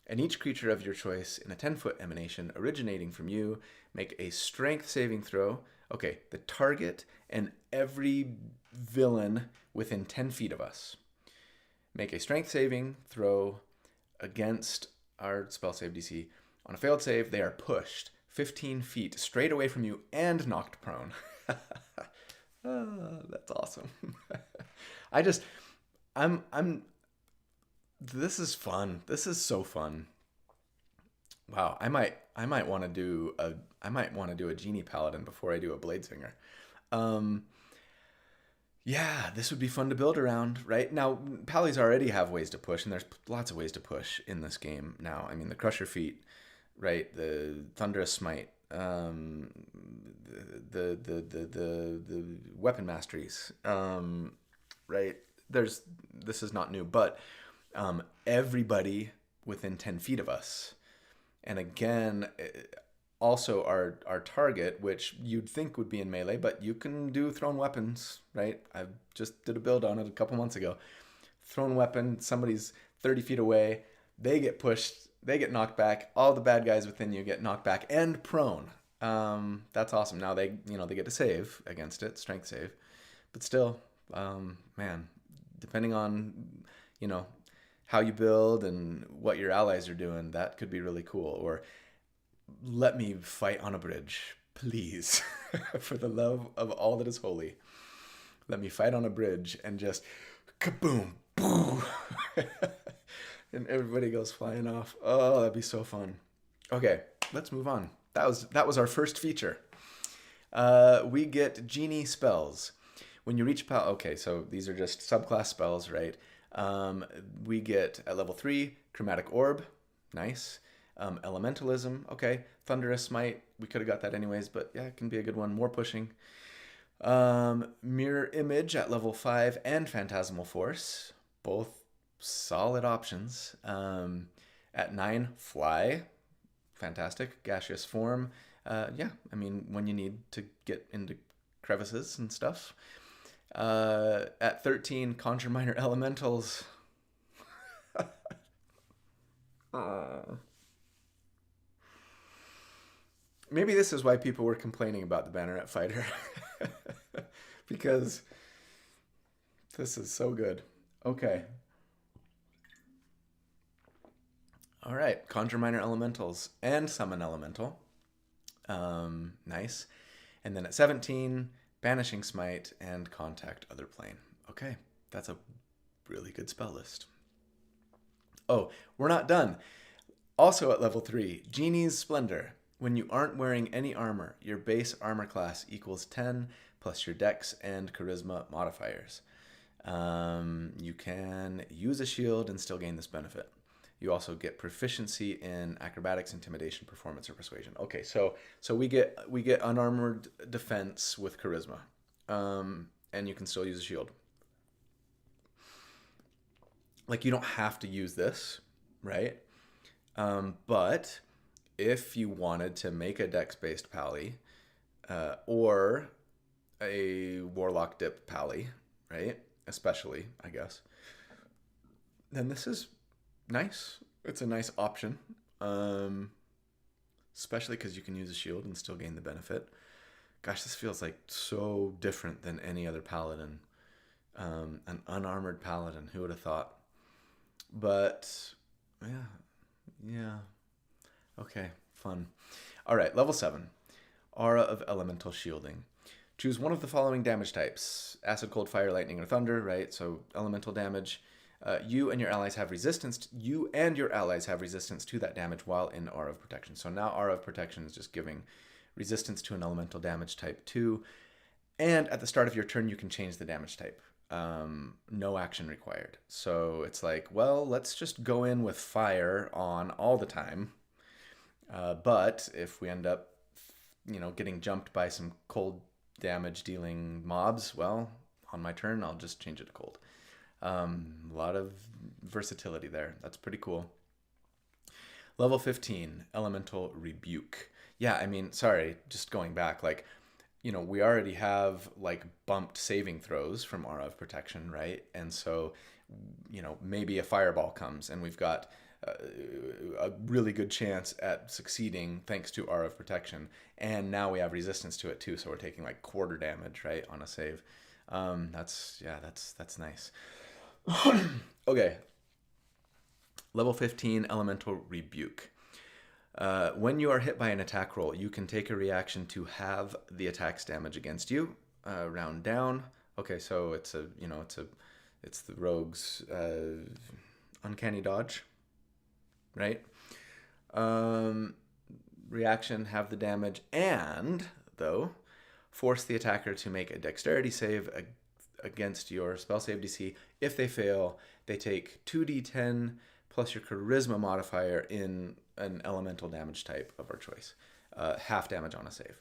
and each creature of your choice in a 10-foot emanation originating from you make a strength saving throw. Okay, the target and every villain within 10 feet of us make a strength saving throw against our spell save DC. On a failed save, they are pushed 15 feet straight away from you and knocked prone. Oh, that's awesome. This is fun. This is so fun. Wow, I might want to do a Genie Paladin before I do a Bladesinger. Yeah, this would be fun to build around, right? Now, Pallies already have ways to push, and there's lots of ways to push in this game now. I mean, the Crusher Feat, right? The Thunderous Smite, the Weapon Masteries, right? This is not new, but everybody within 10 feet of us. And again, also our target, which you'd think would be in melee, but you can do thrown weapons, right? I just did a build on it a couple months ago. Thrown weapon, somebody's 30 feet away, they get pushed, they get knocked back. All the bad guys within you get knocked back and prone. That's awesome. Now they get to save against it, strength save, but still, man, depending on you know how you build and what your allies are doing, that could be really cool. Or let me fight on a bridge, please, for the love of all that is holy. Let me fight on a bridge and just kaboom, boom, and everybody goes flying off. Oh, that'd be so fun. Okay, let's move on. That was our first feature. We get Genie spells. When you reach okay, so these are just subclass spells, right? We get at level 3 Chromatic Orb, nice. Elementalism, okay. Thunderous Smite, we could have got that anyways, but yeah, it can be a good one. More pushing. Mirror Image at level 5 and Phantasmal Force, both solid options. At 9, Fly, fantastic. Gaseous Form, yeah, I mean, when you need to get into crevices and stuff. At 13, Conjure Minor Elementals. Maybe this is why people were complaining about the Banneret Fighter. Because this is so good. Okay. All right. Conjure Minor Elementals and Summon Elemental. Nice. And then at 17, Banishing Smite and Contact Other Plane. Okay. That's a really good spell list. Oh, we're not done. Also at level 3, Genie's Splendor. When you aren't wearing any armor, your base armor class equals 10 plus your dex and charisma modifiers. You can use a shield and still gain this benefit. You also get proficiency in acrobatics, intimidation, performance, or persuasion. Okay, so we get unarmored defense with charisma, and you can still use a shield. Like, you don't have to use this, right? But if you wanted to make a dex-based pally, or a warlock dip pally, right? Especially, I guess. Then this is nice. It's a nice option. Especially because you can use a shield and still gain the benefit. Gosh, this feels like so different than any other paladin. An unarmored paladin, who would have thought? But, yeah. Okay, fun. All right, level 7. Aura of Elemental Shielding. Choose one of the following damage types. Acid, cold, fire, lightning, or thunder, right? So elemental damage. You and your allies have resistance to that damage while in Aura of Protection. So now Aura of Protection is just giving resistance to an elemental damage type 2. And at the start of your turn, you can change the damage type. No action required. So it's like, well, let's just go in with fire on all the time. But if we end up, getting jumped by some cold damage dealing mobs, well, on my turn, I'll just change it to cold. A lot of versatility there. That's pretty cool. Level 15, Elemental Rebuke. Yeah, I mean, sorry, just going back, we already have bumped saving throws from Aura of Protection, right? And so, maybe a fireball comes and we've got a really good chance at succeeding thanks to Aura of Protection, and now we have resistance to it too, so we're taking quarter damage, right, on a save. That's nice. Okay, level 15, Elemental Rebuke. When you are hit by an attack roll, you can take a reaction to halve the attack's damage against you. Round down. Okay, so it's the rogue's uncanny dodge. Right? Reaction, have the damage, and, though, force the attacker to make a dexterity save against your spell save DC. If they fail, they take 2d10 plus your charisma modifier in an elemental damage type of our choice. Half damage on a save.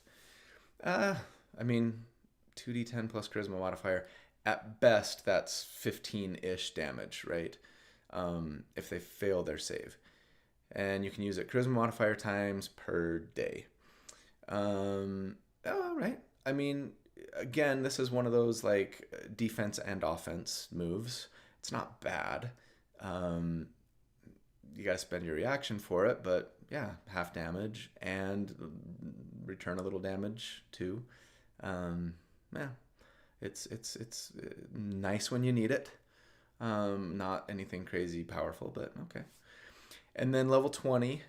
2d10 plus charisma modifier. At best, that's 15-ish damage, right? If they fail their save. And you can use it charisma modifier times per day. All right. I mean, again, this is one of those defense and offense moves. It's not bad. you got to spend your reaction for it, but yeah, half damage and return a little damage too. Yeah, it's nice when you need it. Not anything crazy powerful, but okay. And then level 20,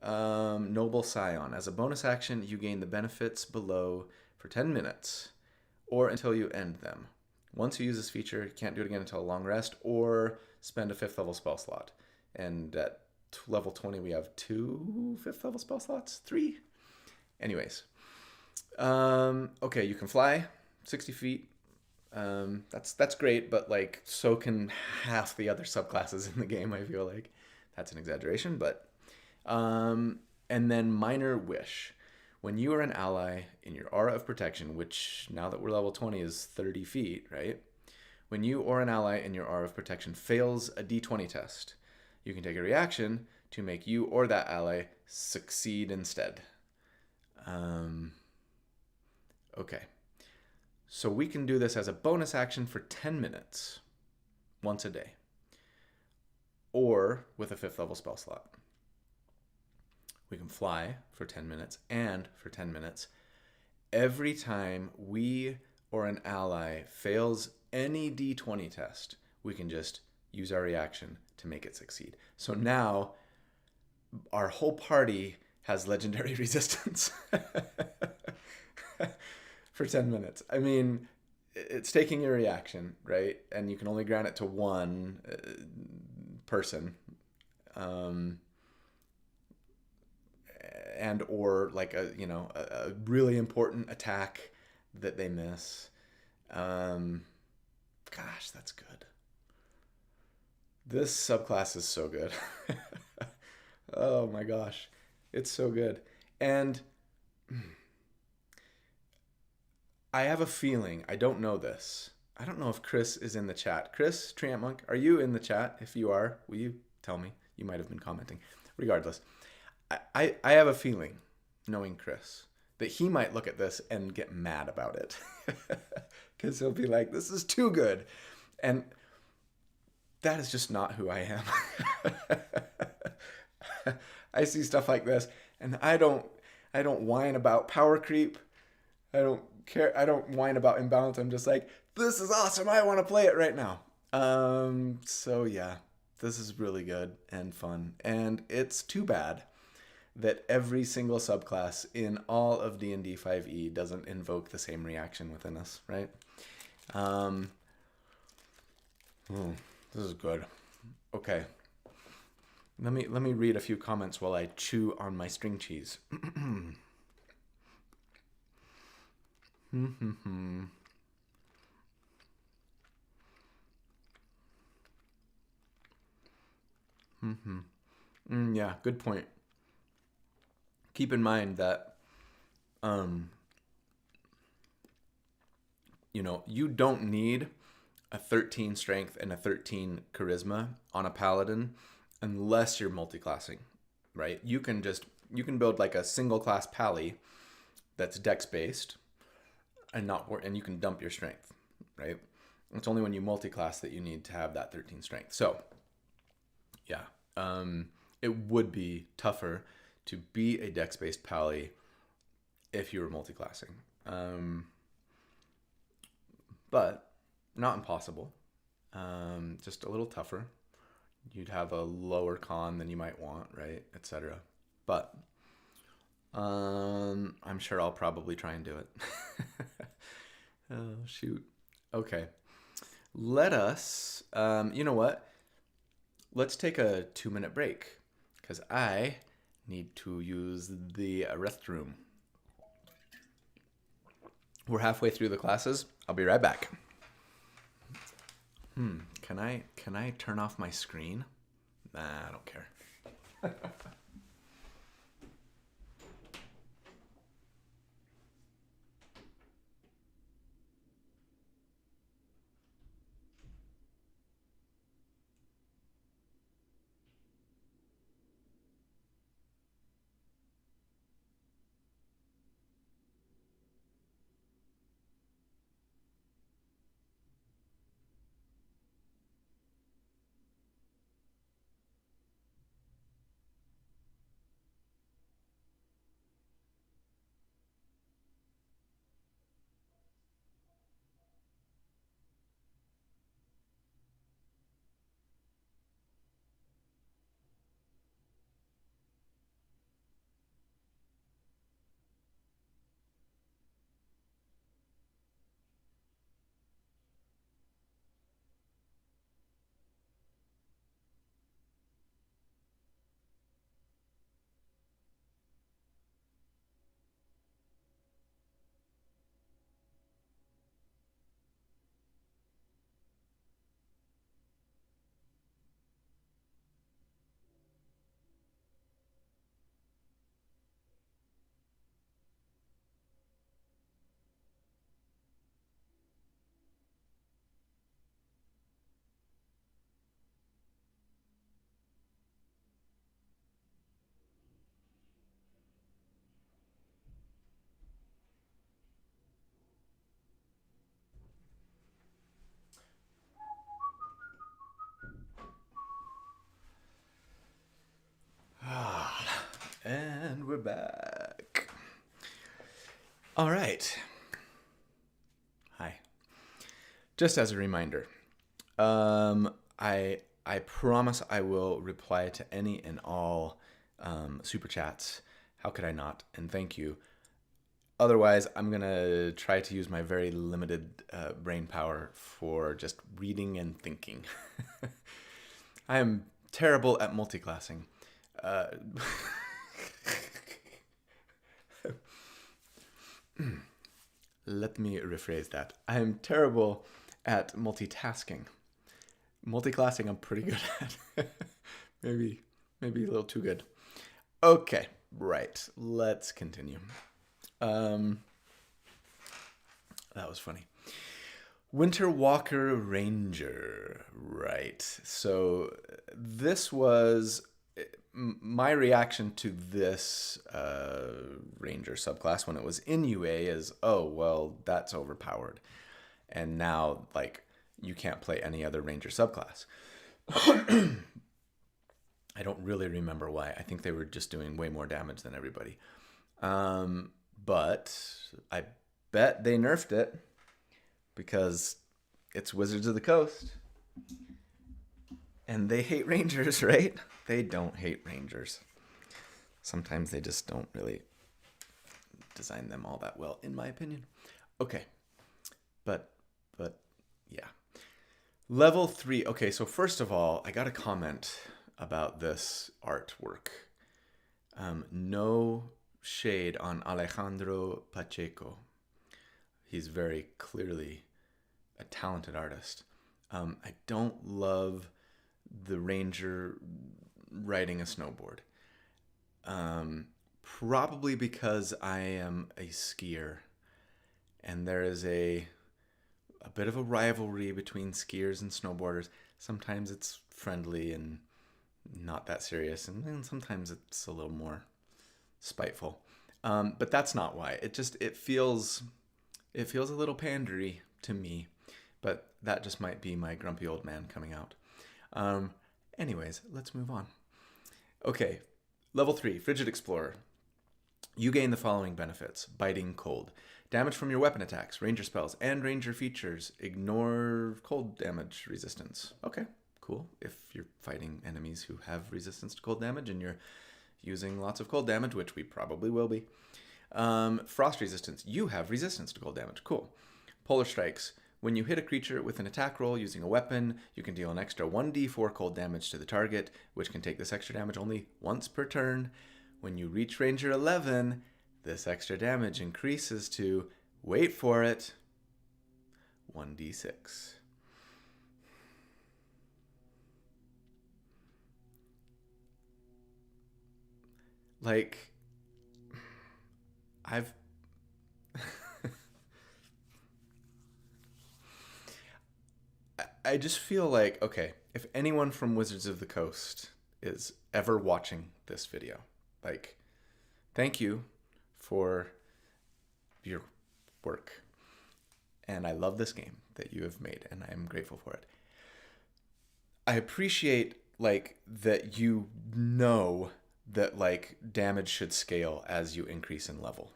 Noble Scion. As a bonus action, you gain the benefits below for 10 minutes or until you end them. Once you use this feature, you can't do it again until a long rest or spend a 5th level spell slot. And at level 20, we have 2 5th level spell slots? 3? Anyways. Okay, you can fly 60 feet. That's great, but like so can half the other subclasses in the game, I feel like. That's an exaggeration, but and then Minor Wish. When you are an ally in your aura of protection, which now that we're level 20 is 30 feet, right? When you or an ally in your aura of protection fails a d20 test, you can take a reaction to make you or that ally succeed instead. Okay. So we can do this as a bonus action for 10 minutes, once a day, or with a 5th level spell slot. We can fly for 10 minutes, and for 10 minutes, every time we or an ally fails any d20 test, we can just use our reaction to make it succeed. So now our whole party has legendary resistance for 10 minutes. I mean, it's taking your reaction, right? And you can only grant it to one person. And or like a really important attack that they miss. Gosh, that's good. This subclass is so good. Oh my gosh, it's so good. And I have a feeling, I don't know this. I don't know if Chris is in the chat. Chris, Treant Monk, are you in the chat? If you are, will you tell me? You might have been commenting. Regardless, I have a feeling, knowing Chris, that he might look at this and get mad about it. Because he'll be like, this is too good. And that is just not who I am. I see stuff like this, and I don't whine about power creep. I don't care. I don't whine about imbalance. I'm just like, this is awesome. I want to play it right now. So yeah, this is really good and fun. And it's too bad that every single subclass in all of D&D 5e doesn't invoke the same reaction within us, right? This is good. Okay. Let me read a few comments while I chew on my string cheese. Yeah, good point. Keep in mind that you don't need a 13 strength and a 13 charisma on a paladin unless you're multiclassing, right? You can build like a single class pally that's dex based and you can dump your strength, right? It's only when you multiclass that you need to have that 13 strength. So yeah, it would be tougher to be a dex based pally if you were multiclassing. But not impossible. Just a little tougher. You'd have a lower con than you might want, right? Etc. But I'm sure I'll probably try and do it. Oh, shoot. Okay. Let us, you know what? Let's take a 2-minute break because I need to use the restroom. We're halfway through the classes. I'll be right back. Can I turn off my screen? Nah, I don't care. back. All right. Hi. Just as a reminder, I promise I will reply to any and all super chats. How could I not? And thank you. Otherwise, I'm going to try to use my very limited brain power for just reading and thinking. I am terrible at multiclassing. Let me rephrase that. I am terrible at multitasking. Multiclassing I'm pretty good at. maybe a little too good. Okay, right. Let's continue. That was funny. Winter Walker Ranger. Right. So this was my reaction to this Ranger subclass when it was in UA is, oh, well, that's overpowered. And now, like, you can't play any other Ranger subclass. I don't really remember why. I think they were just doing way more damage than everybody. But I bet they nerfed it because it's Wizards of the Coast. And they hate Rangers, right? They don't hate Rangers. Sometimes they just don't really design them all that well, in my opinion. Okay. But yeah. Level 3. Okay, so first of all, I got a comment about this artwork. No shade on Alejandro Pacheco. He's very clearly a talented artist. I don't love the Ranger riding a snowboard. Probably because I am a skier, and there is a bit of a rivalry between skiers and snowboarders. Sometimes it's friendly and not that serious, and then sometimes it's a little more spiteful. But that's not why. It feels a little pandery to me, but that just might be my grumpy old man coming out. Anyways, let's move on. Okay, level 3, Frigid Explorer. You gain the following benefits: Biting Cold. Damage from your weapon attacks, ranger spells, and ranger features. Ignore cold damage resistance. Okay, cool. If you're fighting enemies who have resistance to cold damage and you're using lots of cold damage, which we probably will be. Frost resistance. You have resistance to cold damage. Cool. Polar Strikes. When you hit a creature with an attack roll using a weapon, you can deal an extra 1d4 cold damage to the target, which can take this extra damage only once per turn. When you reach Ranger 11, this extra damage increases to, wait for it, 1d6. Like, I just feel like, okay, if anyone from Wizards of the Coast is ever watching this video, like, thank you for your work. And I love this game that you have made, and I am grateful for it. I appreciate, like, that you know that, like, damage should scale as you increase in level.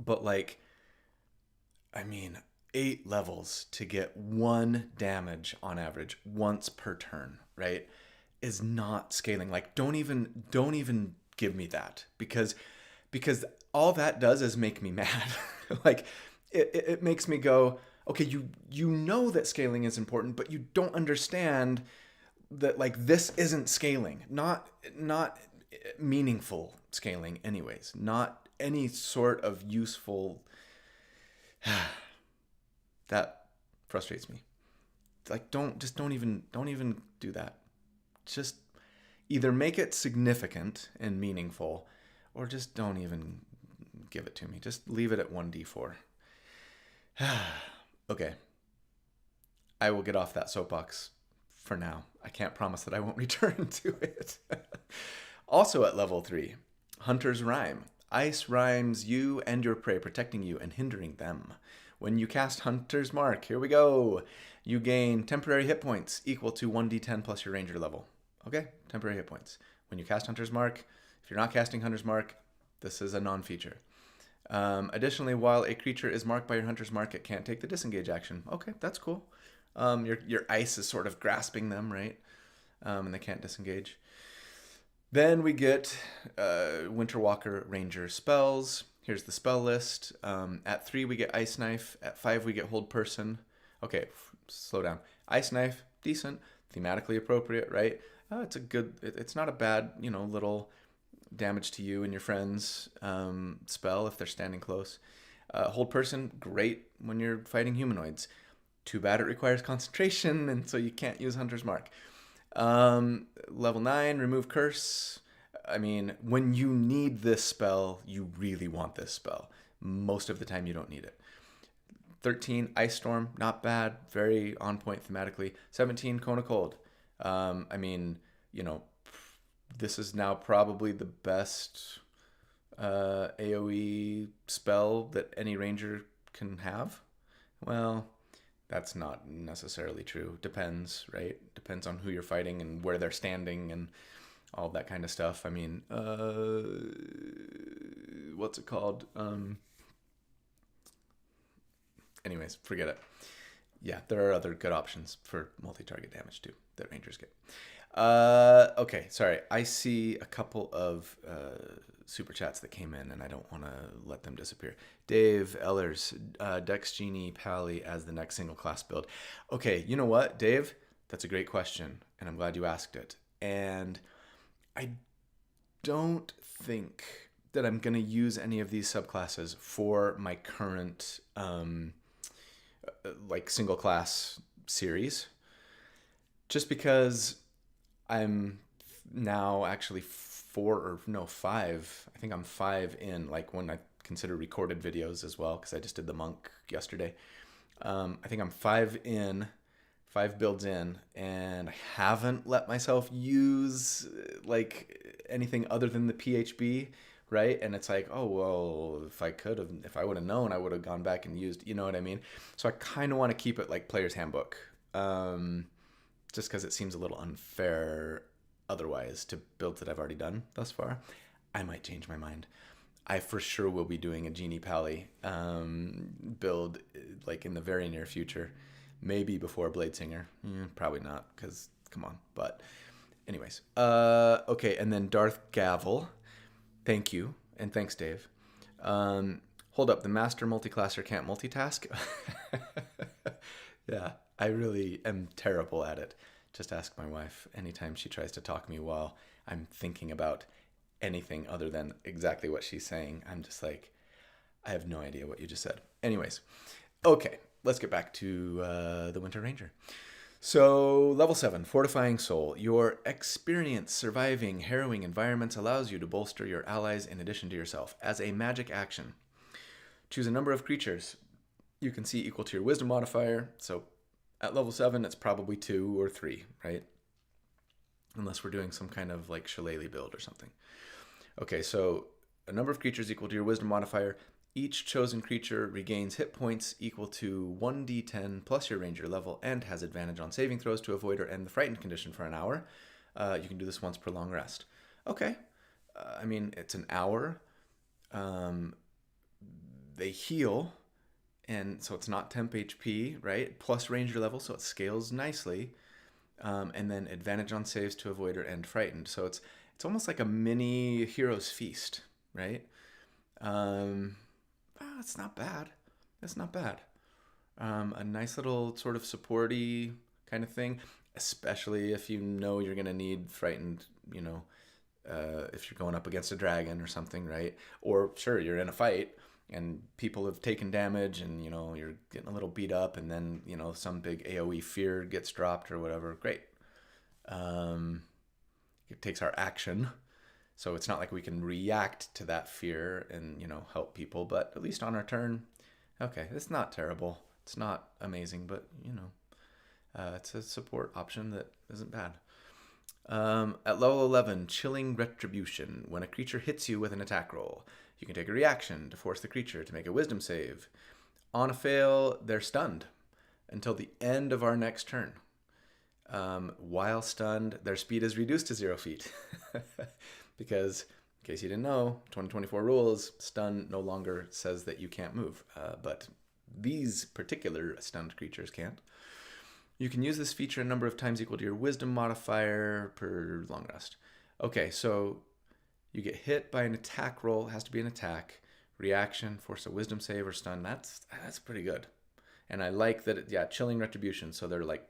But, like, I mean, 8 levels to get 1 damage on average once per turn, right, is not scaling. Like, don't even give me that, because all that does is make me mad. Like, it makes me go, okay, you know that scaling is important, but you don't understand that, like, this isn't scaling, not meaningful scaling anyways, not any sort of useful. That frustrates me. Like, don't even do that. Just either make it significant and meaningful, or just don't even give it to me. Just leave it at 1d4. Okay. I will get off that soapbox for now. I can't promise that I won't return to it. Also at level 3, Hunter's Rhyme. Ice rhymes you and your prey, protecting you and hindering them. When you cast Hunter's Mark, here we go, you gain temporary hit points equal to 1d10 plus your ranger level. Okay, temporary hit points. When you cast Hunter's Mark, If you're not casting Hunter's Mark, this is a non-feature. Additionally, while a creature is marked by your Hunter's Mark, it can't take the disengage action. Okay, that's cool. Your ice is sort of grasping them, right? And they can't disengage. Then we get Winterwalker Ranger spells. Here's the spell list. At 3, we get Ice Knife. At 5, we get Hold Person. Okay, slow down. Ice Knife, decent, thematically appropriate, right? It's a good. It's not a bad, little damage to you and your friends spell if they're standing close. Hold Person, great when you're fighting humanoids. Too bad it requires concentration, and so you can't use Hunter's Mark. Level 9, Remove Curse. I mean, when you need this spell, you really want this spell. Most of the time, you don't need it. 13, Ice Storm, not bad, very on point thematically. 17, Cone of Cold. I mean, this is now probably the best AoE spell that any ranger can have. Well, that's not necessarily true. Depends, right? Depends on who you're fighting and where they're standing and all that kind of stuff. I mean, what's it called? Anyways, forget it. Yeah, there are other good options for multi-target damage too that rangers get. Okay, sorry. I see a couple of super chats that came in, and I don't want to let them disappear. Dave Ellers, Dex Genie Pally as the next single class build. Okay, you know what, Dave? That's a great question, and I'm glad you asked it. And I don't think that I'm going to use any of these subclasses for my current single class series, just because I'm now actually 5. I think I'm 5 in, when I consider recorded videos as well, because I just did the monk yesterday. I think I'm 5 builds in, and I haven't let myself use anything other than the PHB, right? And it's like, oh, well, if I would have known, I would have gone back and used, you know what I mean? So I kind of want to keep it like Player's Handbook, just because it seems a little unfair otherwise to builds that I've already done thus far. I might change my mind. I for sure will be doing a Genie Pally build in the very near future. Maybe before Bladesinger. Probably not, because come on. But anyways. Okay, and then Darth Gavel. Thank you. And thanks, Dave. Hold up. The master multiclasser can't multitask? Yeah, I really am terrible at it. Just ask my wife. Anytime she tries to talk to me while I'm thinking about anything other than exactly what she's saying, I'm just like, I have no idea what you just said. Anyways. Okay. Let's get back to the Winter Ranger. So, level 7, Fortifying Soul. Your experience surviving harrowing environments allows you to bolster your allies in addition to yourself. As a magic action, choose a number of creatures you can see equal to your Wisdom modifier. So, at level 7, it's probably 2 or 3, right? Unless we're doing some kind of shillelagh build or something. Okay, so a number of creatures equal to your Wisdom modifier. Each chosen creature regains hit points equal to 1d10 plus your ranger level and has advantage on saving throws to avoid or end the frightened condition for an hour. You can do this once per long rest. Okay. I mean, it's an hour. They heal, and so it's not temp HP, right? Plus ranger level, so it scales nicely. And then advantage on saves to avoid or end frightened. So it's almost like a mini Hero's Feast, right? It's not bad. It's not bad. A nice little sort of supporty kind of thing, especially if you know you're going to need frightened, if you're going up against a dragon or something, right? Or sure, you're in a fight and people have taken damage and, you're getting a little beat up and then, some big AoE fear gets dropped or whatever. Great. It takes our action. So it's not like we can react to that fear and, help people, but at least on our turn, okay, it's not terrible. It's not amazing, but, it's a support option that isn't bad. At level 11, Chilling Retribution. When a creature hits you with an attack roll, you can take a reaction to force the creature to make a wisdom save. On a fail, they're stunned until the end of our next turn. While stunned, their speed is reduced to 0 feet. Because case you didn't know, 2024 rules, stun no longer says that you can't move, but these particular stunned creatures can't. You can use this feature a number of times equal to your wisdom modifier per long rest. Okay, so you get hit by an attack roll. It has to be an attack. Reaction, force a wisdom save or stun. That's pretty good. And I like that, chilling retribution. So they're like,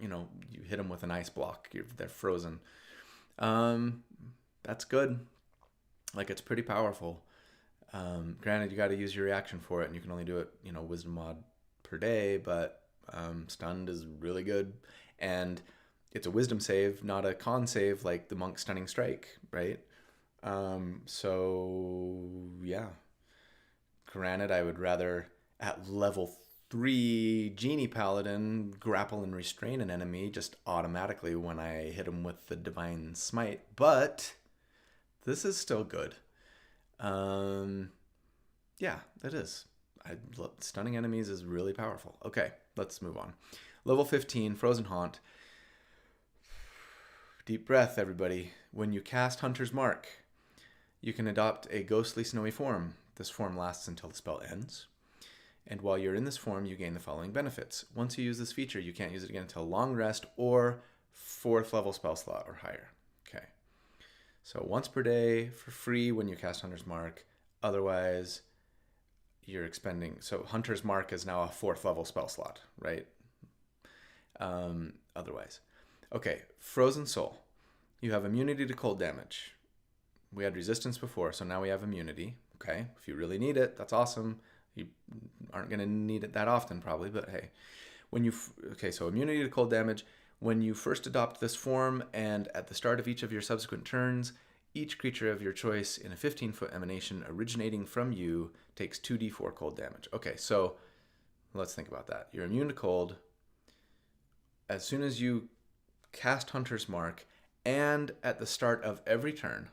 you hit them with an ice block. They're frozen. That's good. Like, it's pretty powerful. Granted, you got to use your reaction for it, and you can only do it, wisdom mod per day, but stunned is really good. And it's a wisdom save, not a con save like the monk stunning strike, right? So yeah. Granted, I would rather at level 3 Genie Paladin grapple and restrain an enemy just automatically when I hit him with the Divine Smite, but this is still good. Yeah, it is. Stunning enemies is really powerful. Okay, let's move on. Level 15, Frozen Haunt. Deep breath, everybody. When you cast Hunter's Mark, you can adopt a ghostly snowy form. This form lasts until the spell ends. And while you're in this form, you gain the following benefits. Once you use this feature, you can't use it again until long rest or 4th level spell slot or higher. Okay. So once per day for free when you cast Hunter's Mark. Otherwise, you're expending. So Hunter's Mark is now a 4th level spell slot, right? Otherwise. Okay, Frozen Soul. You have immunity to cold damage. We had resistance before, so now we have immunity. Okay, if you really need it, that's awesome. You aren't going to need it that often probably, but hey. So immunity to cold damage. When you first adopt this form and at the start of each of your subsequent turns, each creature of your choice in a 15-foot emanation originating from you takes 2d4 cold damage. Okay, so let's think about that. You're immune to cold. As soon as you cast Hunter's Mark and at the start of every turn,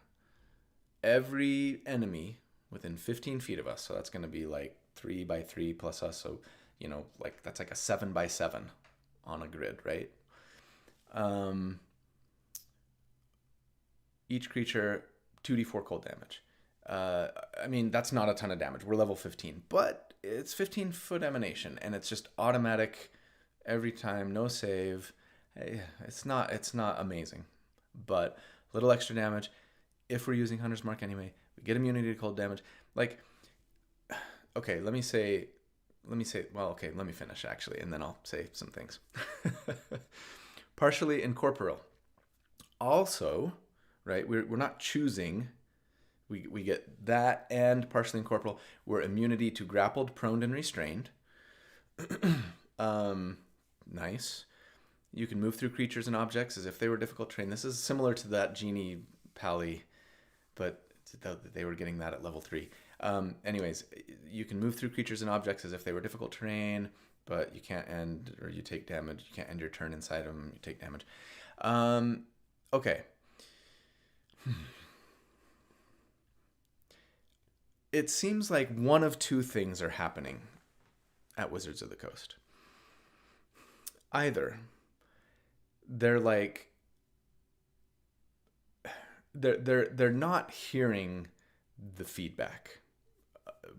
every enemy within 15 feet of us, so that's going to be like 3 by 3 plus us, so that's like a 7 by 7 on a grid, right? Each creature 2d4 cold damage. That's not a ton of damage. We're level 15, but it's 15-foot emanation, and it's just automatic every time, no save. It's not amazing, but a little extra damage. If we're using Hunter's Mark anyway, we get immunity to cold damage. Like, okay, let me finish actually, and then I'll say some things. Partially incorporeal. Also, right, we're not choosing. We get that and partially incorporeal. We're immunity to grappled, prone, and restrained. Nice. You can move through creatures and objects as if they were difficult terrain. This is similar to that Genie Pally, but they were getting that at level 3. Anyways, you can move through creatures and objects as if they were difficult terrain, but you can't end, or you take damage. You can't end your turn inside them. You take damage. Okay. It seems like one of two things are happening at Wizards of the Coast. Either they're like they're not hearing the feedback,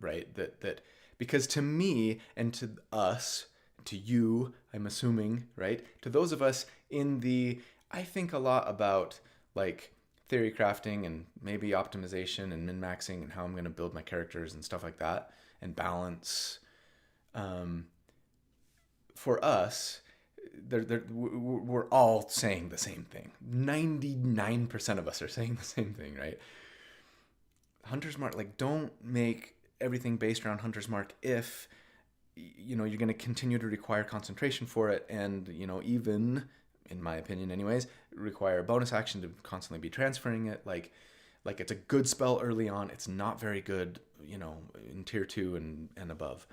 right? That because to me and to us, to you, I'm assuming, right? To those of us I think a lot about like theory crafting and maybe optimization and min-maxing and how I'm going to build my characters and stuff like that and balance. For us, we're all saying the same thing. 99% of us are saying the same thing, right? Hunter's Mark, like, don't make everything based around Hunter's Mark if, you're going to continue to require concentration for it and, even, in my opinion anyways, require a bonus action to constantly be transferring it. Like it's a good spell early on. It's not very good, in tier 2 and above.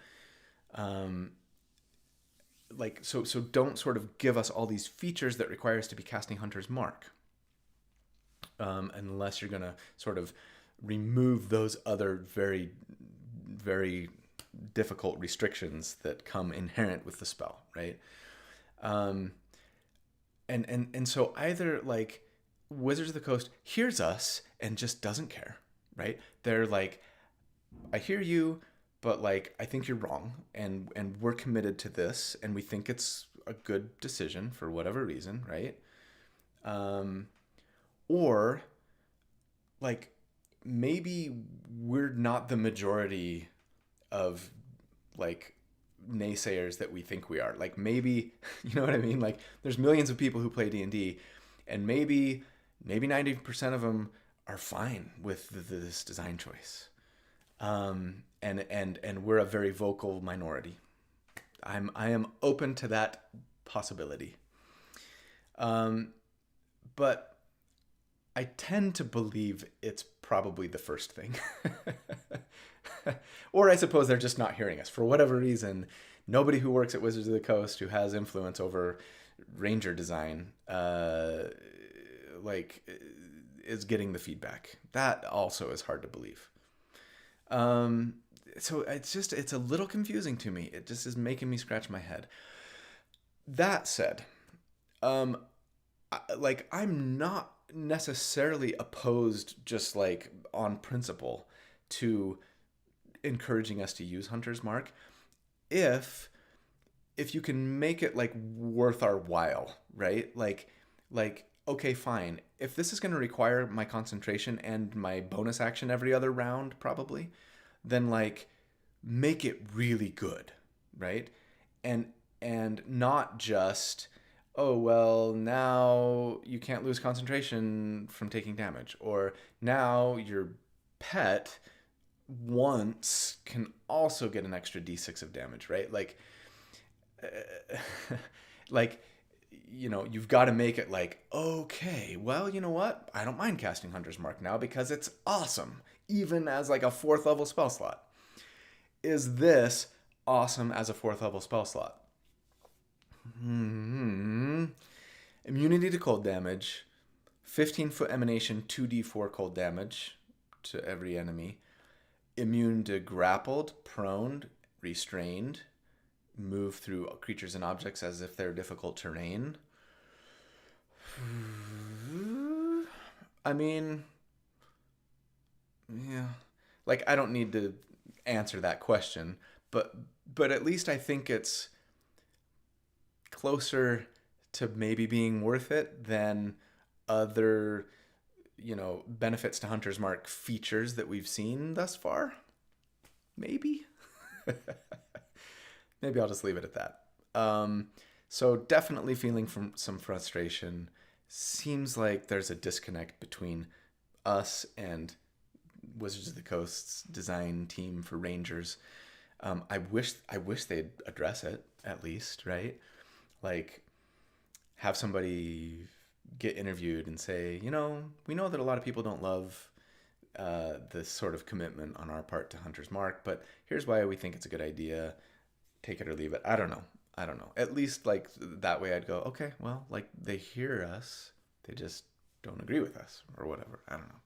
So don't sort of give us all these features that require us to be casting Hunter's Mark, unless you're going to sort of remove those other very, very difficult restrictions that come inherent with the spell, right? And so either like Wizards of the Coast hears us and just doesn't care, right? They're like, I hear you, but like I think you're wrong, and we're committed to this, and we think it's a good decision for whatever reason, right? Um, or like maybe we're not the majority of like naysayers that we think we are. Like maybe you know what I mean? Like there's millions of people who play D&D, and maybe 90% of them are fine with this design choice. And we're a very vocal minority. I am open to that possibility. But I tend to believe it's probably the first thing. Or I suppose they're just not hearing us. For whatever reason, nobody who works at Wizards of the Coast who has influence over Ranger design like is getting the feedback. That also is hard to believe. So it's a little confusing to me. It just is making me scratch my head. That said, I'm not necessarily opposed just like on principle to encouraging us to use Hunter's Mark if you can make it like worth our while, right? Like okay, fine. If this is going to require my concentration and my bonus action every other round probably, then like make it really good, right? And not just, oh well, now you can't lose concentration from taking damage, or now your pet once can also get an extra d6 of damage, right? Like like you've got to make it like, okay, well, you know what, I don't mind casting Hunter's Mark now because it's awesome, even as like a 4th level spell slot. Is this awesome as a 4th level spell slot? Immunity to cold damage, 15-foot emanation, 2d4 cold damage to every enemy, immune to grappled, prone, restrained, move through creatures and objects as if they're difficult terrain. I mean, yeah, like I don't need to answer that question, but at least I think it's closer to maybe being worth it than other benefits to Hunter's Mark features that we've seen thus far. Maybe. Maybe I'll just leave it at that. So definitely feeling some frustration. Seems like there's a disconnect between us and Wizards of the Coast's design team for Rangers. I wish they'd address it at least, right? Like have somebody get interviewed and say, we know that a lot of people don't love this sort of commitment on our part to Hunter's Mark, but here's why we think it's a good idea. Take it or leave it. I don't know. At least like that way I'd go, okay, well, like they hear us, they just don't agree with us or whatever. I don't know.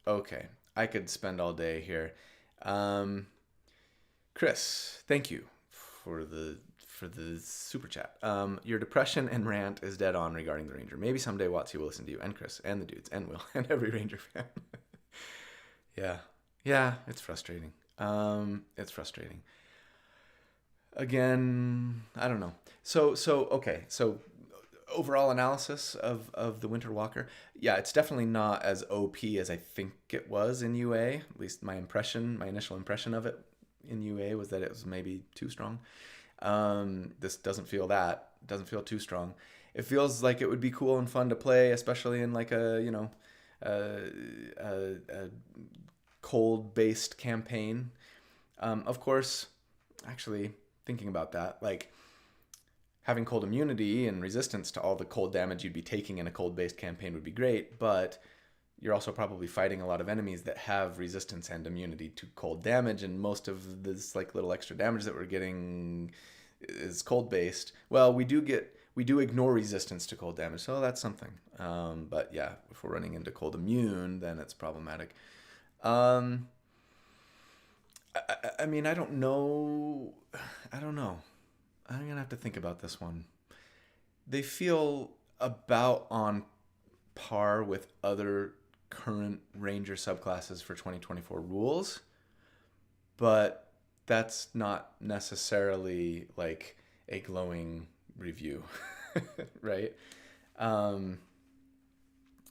Okay. I could spend all day here. Chris, thank you for the super chat. Your depression and rant is dead on regarding the Ranger. Maybe someday Watsy will listen to you and Chris and the dudes and Will and every Ranger fan. Yeah, it's frustrating. It's frustrating. Again, I don't know. So okay. So overall analysis of the Winter Walker. Yeah, it's definitely not as OP as I think it was in UA. At least my initial impression of it in UA was that it was maybe too strong. This doesn't feel too strong. It feels like it would be cool and fun to play, especially in like a cold based campaign. Of course, actually thinking about that, like having cold immunity and resistance to all the cold damage you'd be taking in a cold based campaign would be great, but you're also probably fighting a lot of enemies that have resistance and immunity to cold damage, and most of this like little extra damage that we're getting is cold based. Well, we do ignore resistance to cold damage, so that's something. But yeah, if we're running into cold immune, then it's problematic. I mean, I don't know. I'm gonna have to think about this one. They feel about on par with other current Ranger subclasses for 2024 rules, but that's not necessarily like a glowing review, right?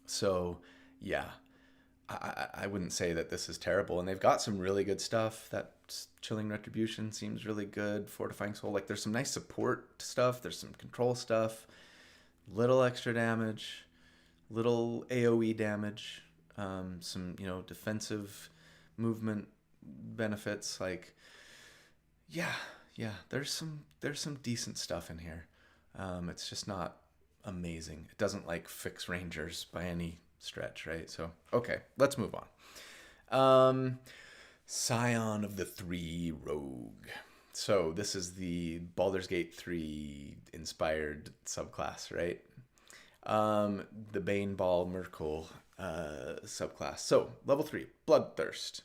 So yeah, I wouldn't say that this is terrible, and they've got some really good stuff. That Chilling Retribution seems really good. Fortifying Soul, like there's some nice support stuff. There's some control stuff, little extra damage, little AOE damage, some defensive movement benefits. Like yeah, there's some decent stuff in here. It's just not amazing. It doesn't like fix Rangers by any stretch, right? So okay, let's move on. Scion of the Three Rogue. So this is the Baldur's Gate 3 inspired subclass, right? The Bane Ball Merkle subclass. So level 3, Bloodthirst.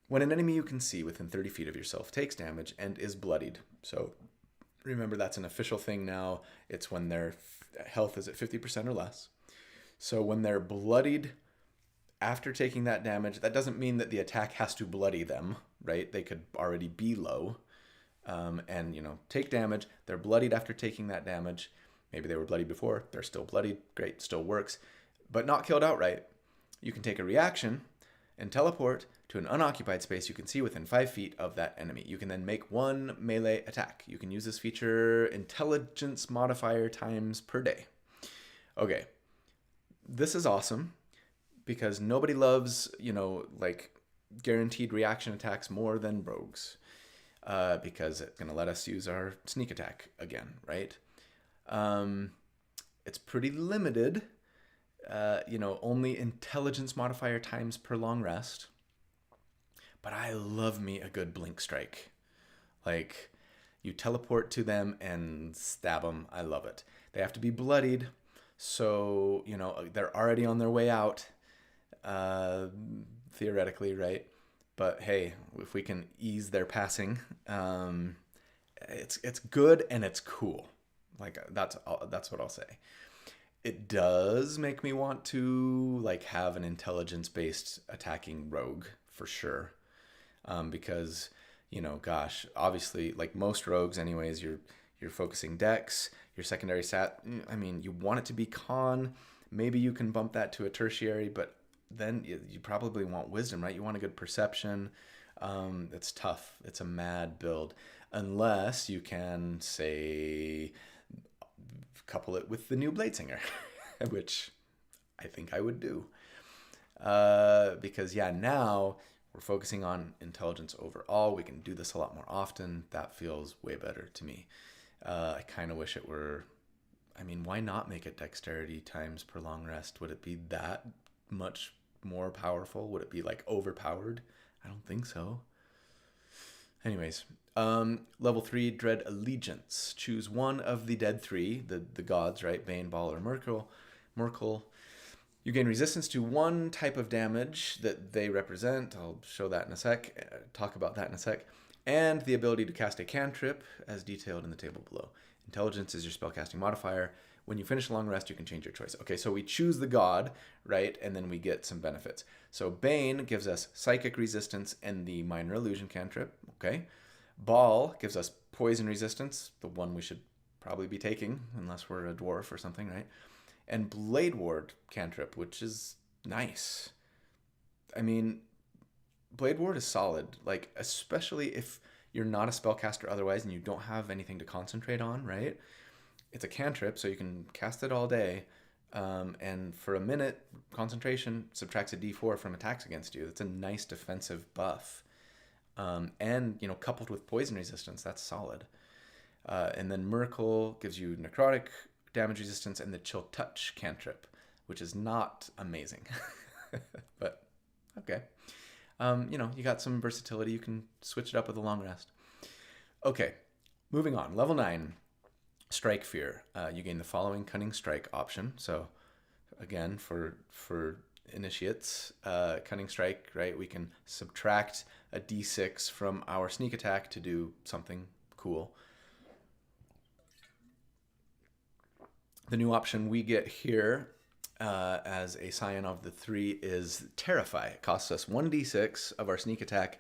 When an enemy you can see within 30 feet of yourself takes damage and is bloodied. So remember, that's an official thing now. It's when their health is at 50% or less. So when they're bloodied after taking that damage, that doesn't mean that the attack has to bloody them, right? They could already be low and take damage. They're bloodied after taking that damage. Maybe they were bloodied before. They're still bloodied. Great, still works. But not killed outright. You can take a reaction and teleport to an unoccupied space you can see within 5 feet of that enemy. You can then make one melee attack. You can use this feature intelligence modifier times per day. Okay, this is awesome because nobody loves, like guaranteed reaction attacks more than rogues because it's going to let us use our sneak attack again, right? It's pretty limited. Only intelligence modifier times per long rest. But I love me a good blink strike. Like, you teleport to them and stab them. I love it. They have to be bloodied. So, they're already on their way out, theoretically, right? But hey, if we can ease their passing, it's good and it's cool. Like, that's what I'll say. It does make me want to have an intelligence-based attacking rogue for sure, because gosh, obviously, like most rogues, anyways, you're focusing dex, your secondary stat. I mean, you want it to be con. Maybe you can bump that to a tertiary, but then you probably want wisdom, right? You want a good perception. It's tough. It's a mad build, unless you can say couple it with the new Bladesinger, which I think I would do. Because now we're focusing on intelligence overall. We can do this a lot more often. That feels way better to me. I kind of wish it were, why not make it dexterity times per long rest? Would it be that much more powerful? Would it be overpowered? I don't think so. Anyways, level 3, Dread Allegiance. Choose one of the dead three, the gods, right? Bane, Ball, or Merkle. You gain resistance to one type of damage that they represent. I'll show that in a sec. Talk about that in a sec. And the ability to cast a cantrip, as detailed in the table below. Intelligence is your spellcasting modifier. When you finish a long rest, you can change your choice. Okay, so we choose the god, right? And then we get some benefits. So Bane gives us psychic resistance and the minor illusion cantrip, okay? Ball gives us poison resistance, the one we should probably be taking, unless we're a dwarf or something, right? And Blade Ward cantrip, which is nice. Blade Ward is solid, especially if you're not a spellcaster otherwise and you don't have anything to concentrate on, right? It's a cantrip, so you can cast it all day, and for a minute, concentration subtracts a d4 from attacks against you. That's a nice defensive buff. And, coupled with poison resistance, that's solid. And then Merkle gives you necrotic damage resistance and the Chill Touch cantrip, which is not amazing. But, okay. You got some versatility. You can switch it up with a long rest. Okay, moving on. Level 9. Strike Fear. You gain the following Cunning Strike option. So, again, for initiates, Cunning Strike, right? We can subtract a d6 from our sneak attack to do something cool. The new option we get here as a Scion of the 3 is Terrify. It costs us 1d6 of our sneak attack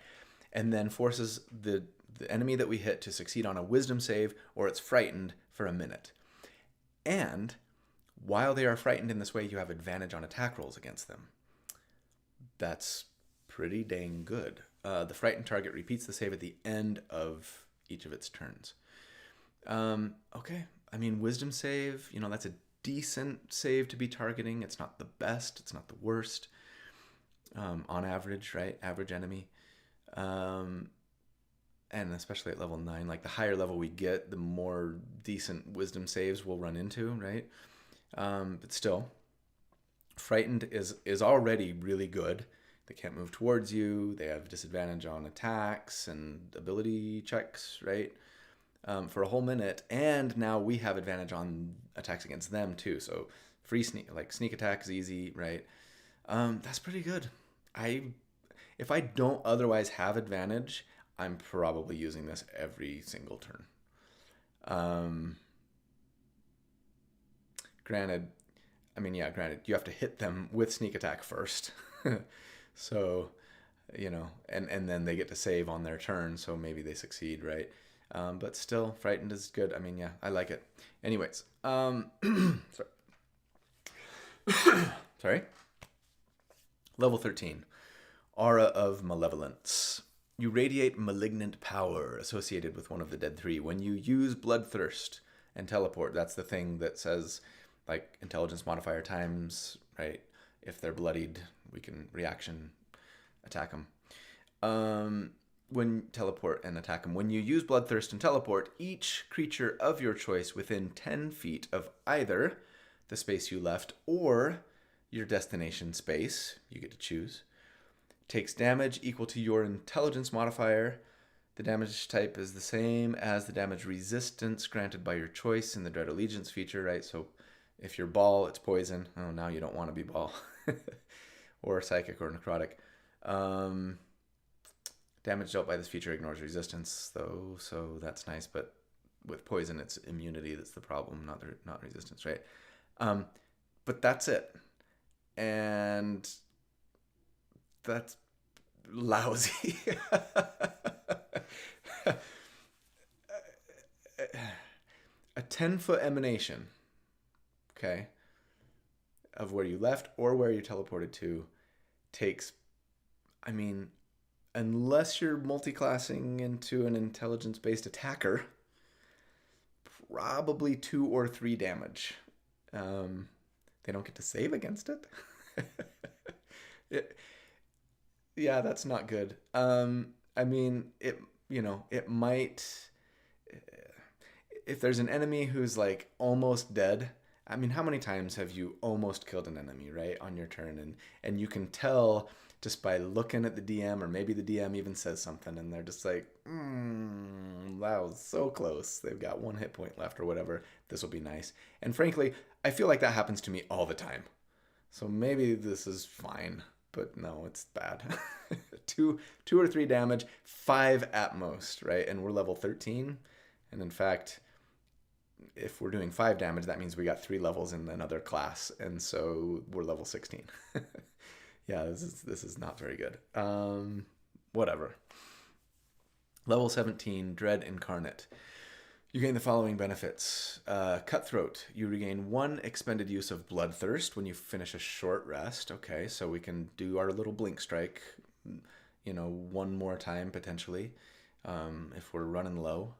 and then forces the enemy that we hit to succeed on a wisdom save or it's frightened for a minute. And while they are frightened in this way, you have advantage on attack rolls against them. That's pretty dang good. The frightened target repeats the save at the end of each of its turns. Okay, I mean, wisdom save, that's a decent save to be targeting. It's not the best, it's not the worst. On average, right? Average enemy. And especially at level 9, like the higher level we get, the more decent wisdom saves we'll run into, right? But still, frightened is already really good. They can't move towards you. They have disadvantage on attacks and ability checks, right? For a whole minute. And now we have advantage on attacks against them too. So free sneak attack is easy, right? That's pretty good. If I don't otherwise have advantage, I'm probably using this every single turn. Granted, you have to hit them with sneak attack first. So, and then they get to save on their turn, so maybe they succeed, right? But still, frightened is good. I like it. Anyways, sorry. Sorry. Level 13, Aura of Malevolence. You radiate malignant power associated with one of the dead 3. When you use Bloodthirst and Teleport, that's the thing that says, like, intelligence modifier times, right? If they're bloodied, we can reaction attack them. When teleport and attack them. When you use Bloodthirst and Teleport, each creature of your choice within 10 feet of either the space you left or your destination space, you get to choose, takes damage equal to your intelligence modifier. The damage type is the same as the damage resistance granted by your choice in the Dread Allegiance feature, right? So if you're ball, it's poison. Oh, now you don't want to be ball. Or psychic or necrotic. Damage dealt by this feature ignores resistance, though, so that's nice. But with poison, it's immunity that's the problem, not resistance, right? But that's it. And that's lousy. A 10-foot emanation, okay, of where you left or where you teleported to takes, unless you're multi-classing into an intelligence-based attacker, probably 2 or 3 damage. They don't get to save against it. Yeah, that's not good. It might, if there's an enemy who's like almost dead. How many times have you almost killed an enemy, right, on your turn? And you can tell just by looking at the DM, or maybe the DM even says something, and they're just like, that was so close. They've got 1 hit point left or whatever. This will be nice. And frankly, I feel like that happens to me all the time. So maybe this is fine, but no, it's bad. 2 or 3 damage, 5 at most, right? And we're level 13. And in fact, if we're doing 5 damage, that means we got 3 levels in another class. And so we're level 16. Yeah, this is not very good. Whatever. Level 17, Dread Incarnate. You gain the following benefits. Cutthroat. You regain 1 expended use of Bloodthirst when you finish a short rest. Okay, so we can do our little blink strike, 1 more time potentially, if we're running low.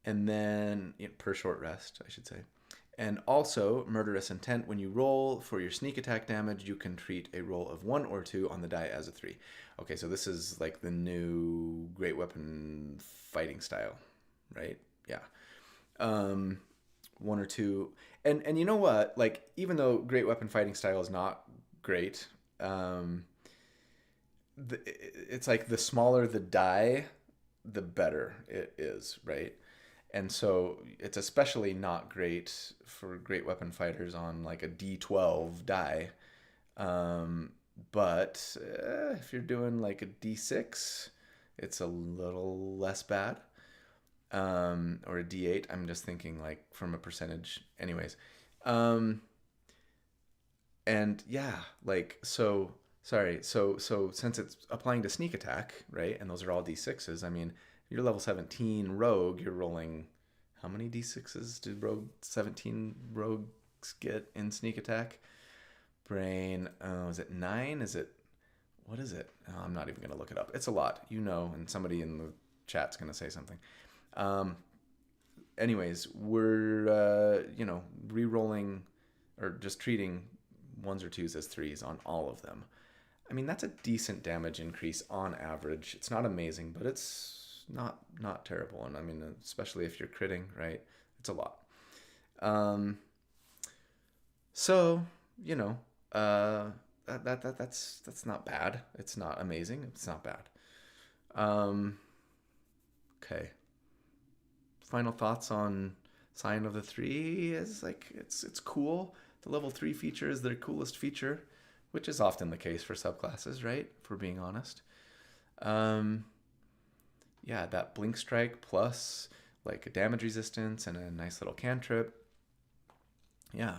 And then, per short rest, I should say. And also, Murderous Intent. When you roll for your sneak attack damage, you can treat a roll of 1 or 2 on the die as a 3. Okay, so this is like the new Great Weapon fighting style, right? Yeah. 1 or 2. And you know what? Like, even though Great Weapon fighting style is not great, it's like the smaller the die, the better it is, right? And so it's especially not great for Great Weapon fighters on like a D12 die. But if you're doing like a D6, it's a little less bad. Or a D8. I'm just thinking like from a percentage. Anyways. And yeah, like, so sorry. So since it's applying to sneak attack, right? And those are all d6s. I mean, you're level 17 rogue, you're rolling how many d6s did rogue 17 rogues get in sneak attack? Brain, oh, is it 9? Is it what is it? Oh, I'm not even going to look it up. It's a lot, and somebody in the chat's going to say something. Anyways, we're re-rolling or just treating ones or twos as threes on all of them. I mean, that's a decent damage increase on average. It's not amazing, but it's not terrible. And I mean, especially if you're critting, right? It's a lot. So, that's not bad. It's not amazing. It's not bad. Okay. Final thoughts on Scion of the Three is like it's cool. The level 3 feature is their coolest feature, which is often the case for subclasses, right? If we're being honest. Yeah, that blink strike plus like a damage resistance and a nice little cantrip. Yeah.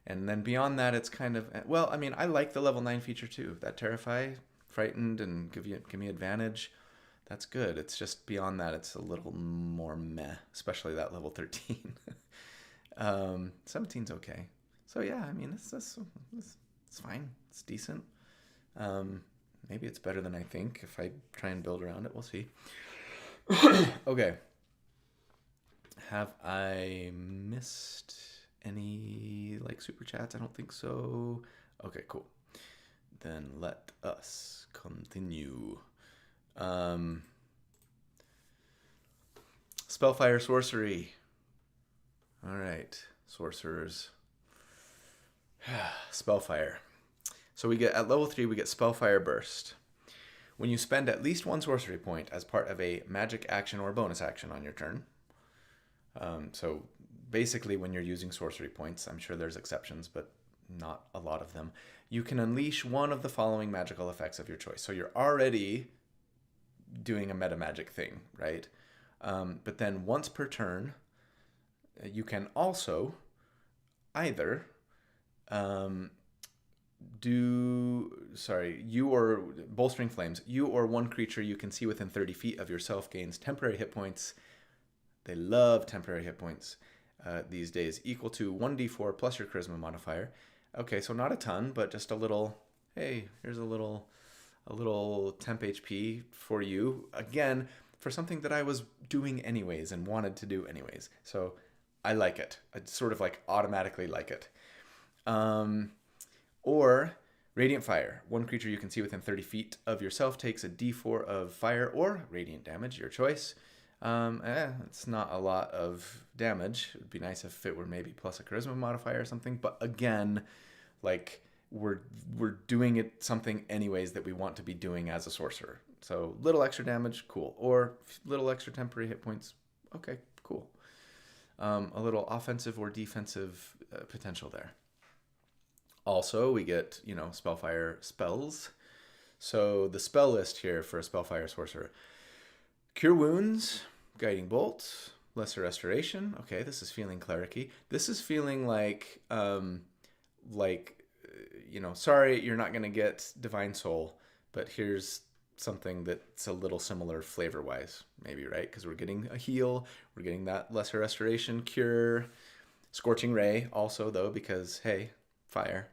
And then beyond that, it's kind of, well, I mean, I like the level 9 feature too. That Terrify, Frightened, and give me advantage. That's good. It's just beyond that, it's a little more meh, especially that level 13. 17's okay. So yeah, I mean, it's fine. It's decent. Maybe it's better than I think. If I try and build around it, we'll see. Okay. Have I missed any like super chats? I don't think so. Okay, cool. Then let us continue. Spellfire Sorcery. All right, sorcerers. Spellfire. So we get at level 3, we get Spellfire Burst. When you spend at least one sorcery point as part of a magic action or bonus action on your turn. So basically when you're using sorcery points, I'm sure there's exceptions, but not a lot of them, you can unleash one of the following magical effects of your choice. So you're already doing a meta magic thing, right? But then once per turn, you can also either you or Bolstering Flames, you or one creature you can see within 30 feet of yourself gains temporary hit points. They love temporary hit points these days, equal to 1d4 plus your charisma modifier. Okay, so not a ton, but just a little, hey, here's a little temp HP for you. Again, for something that I was doing anyways and wanted to do anyways. So I like it. I sort of like automatically like it. Or Radiant Fire. One creature you can see within 30 feet of yourself takes a d4 of fire or radiant damage, your choice. It's not a lot of damage. It'd be nice if it were maybe plus a charisma modifier or something. But again, like we're doing it something anyways that we want to be doing as a sorcerer. So little extra damage, cool. Or little extra temporary hit points, okay, cool. A little offensive or defensive potential there. Also, we get, Spellfire spells. So the spell list here for a Spellfire Sorcerer. Cure Wounds, Guiding Bolt, Lesser Restoration. Okay, this is feeling cleric-y. This is feeling like, sorry, you're not going to get Divine Soul, but here's something that's a little similar flavor-wise, maybe, right? Because we're getting a heal, we're getting that Lesser Restoration, Cure, Scorching Ray also, though, because, hey, fire.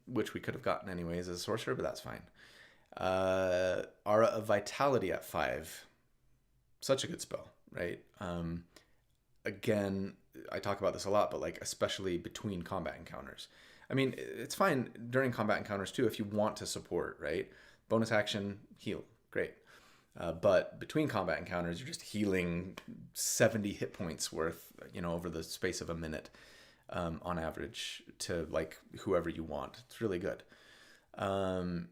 Which we could have gotten anyways as a sorcerer, but that's fine. Aura of Vitality at 5. Such a good spell, right? Again, I talk about this a lot, but like especially between combat encounters. I mean, it's fine during combat encounters too if you want to support, right? Bonus action, heal, great. But between combat encounters, you're just healing 70 hit points worth, over the space of a minute on average to like whoever you want. It's really good. And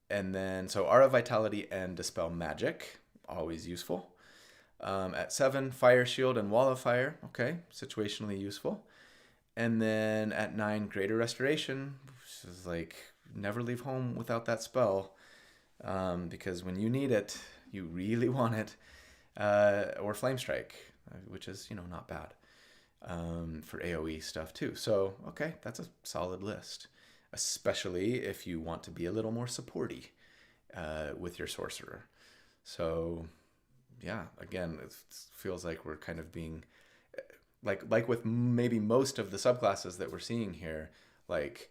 then, so Aura of Vitality and Dispel Magic, always useful. At 7, Fire Shield and Wall of Fire, okay, situationally useful. And then at 9, Greater Restoration, which is like never leave home without that spell, because when you need it, you really want it. Or Flame Strike, which is, not bad. for AoE stuff too. So, okay, that's a solid list, especially if you want to be a little more supporty with your sorcerer. So, yeah, again, it feels like we're kind of being like with maybe most of the subclasses that we're seeing here, like,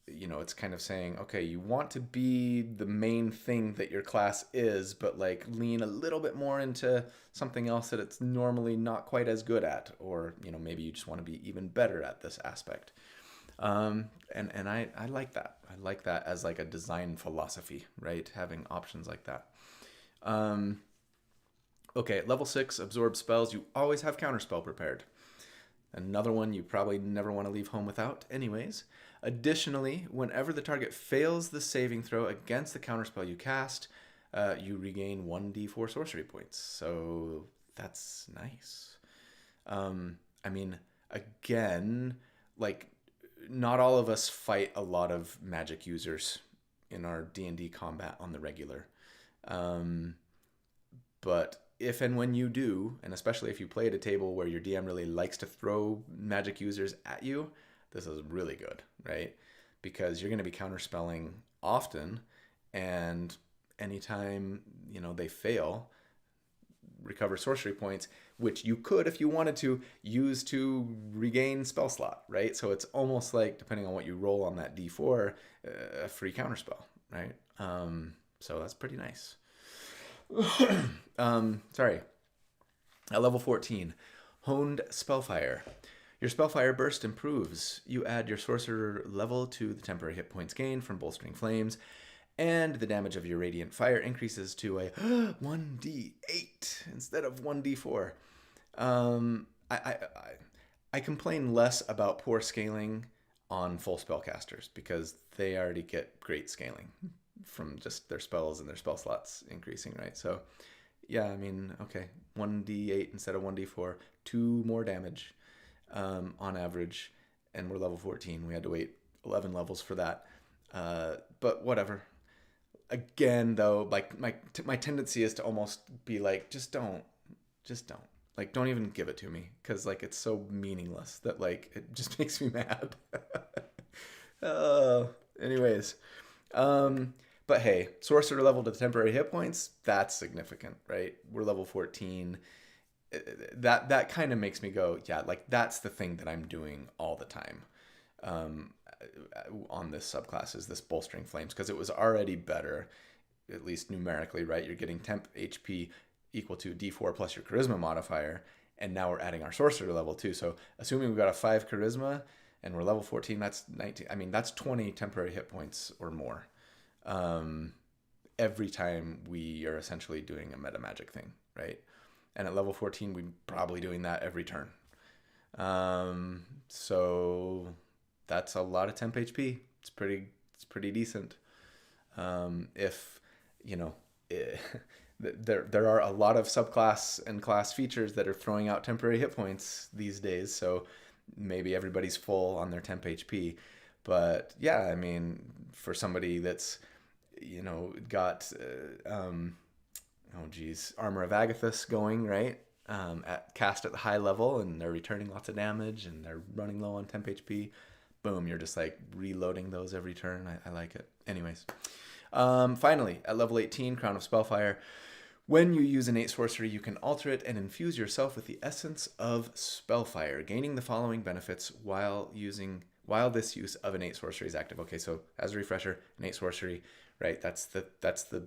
you know, it's kind of saying, okay, you want to be the main thing that your class is, but like lean a little bit more into something else that it's normally not quite as good at, or, you know, maybe you just want to be even better at this aspect. And I like that. I like that as like a design philosophy, right? Having options like that. Okay, at level 6, absorb spells. You always have counterspell prepared. Another one you probably never want to leave home without anyways. Additionally, whenever the target fails the saving throw against the counterspell you cast, you regain 1d4 sorcery points. So that's nice. I mean, again, like, not all of us fight a lot of magic users in our D&D combat on the regular. But if and when you do, and especially if you play at a table where your DM really likes to throw magic users at you, this is really good, right? Because you're going to be counterspelling often, and anytime, you know, they fail, recover sorcery points, which you could, if you wanted to, use to regain spell slot, right? So it's almost like, depending on what you roll on that D4, a free counterspell, right? So that's pretty nice. Sorry. At level 14, Honed Spellfire. Your Spellfire burst improves. You add your sorcerer level to the temporary hit points gained from bolstering flames, and the damage of your radiant fire increases to a 1d8 instead of 1d4. I complain less about poor scaling on full spellcasters because they already get great scaling from just their spells and their spell slots increasing, right? So, yeah, I mean, okay, 1d8 instead of 1d4, 2 more damage on average, and we're level 14. We had to wait 11 levels for that, but whatever. Again, though, like my tendency is to almost be like, just don't, like, don't even give it to me, because like it's so meaningless that like it just makes me mad. Anyways, but hey, sorcerer level to temporary hit points, that's significant, right? We're level 14. That kind of makes me go, yeah, like that's the thing that I'm doing all the time on this subclass, is this bolstering flames, because it was already better, at least numerically, right? You're getting temp HP equal to D4 plus your charisma modifier, and now we're adding our sorcerer level too. So assuming we've got a 5 charisma and we're level 14, that's 19. I mean, that's 20 temporary hit points or more every time we are essentially doing a meta magic thing, right? And at level 14, we're probably doing that every turn. So that's a lot of temp HP. It's pretty decent. If, you know, there are a lot of subclass and class features that are throwing out temporary hit points these days, so maybe everybody's full on their temp HP. But yeah, I mean, for somebody that's, you know, got Armor of Agathis going, right? Cast at the high level, and they're returning lots of damage, and they're running low on temp HP. Boom, you're just like reloading those every turn. I like it. Anyways, finally, at level 18, Crown of Spellfire. When you use innate sorcery, you can alter it and infuse yourself with the essence of Spellfire, gaining the following benefits while this use of innate sorcery is active. Okay, so as a refresher, innate sorcery, right? That's the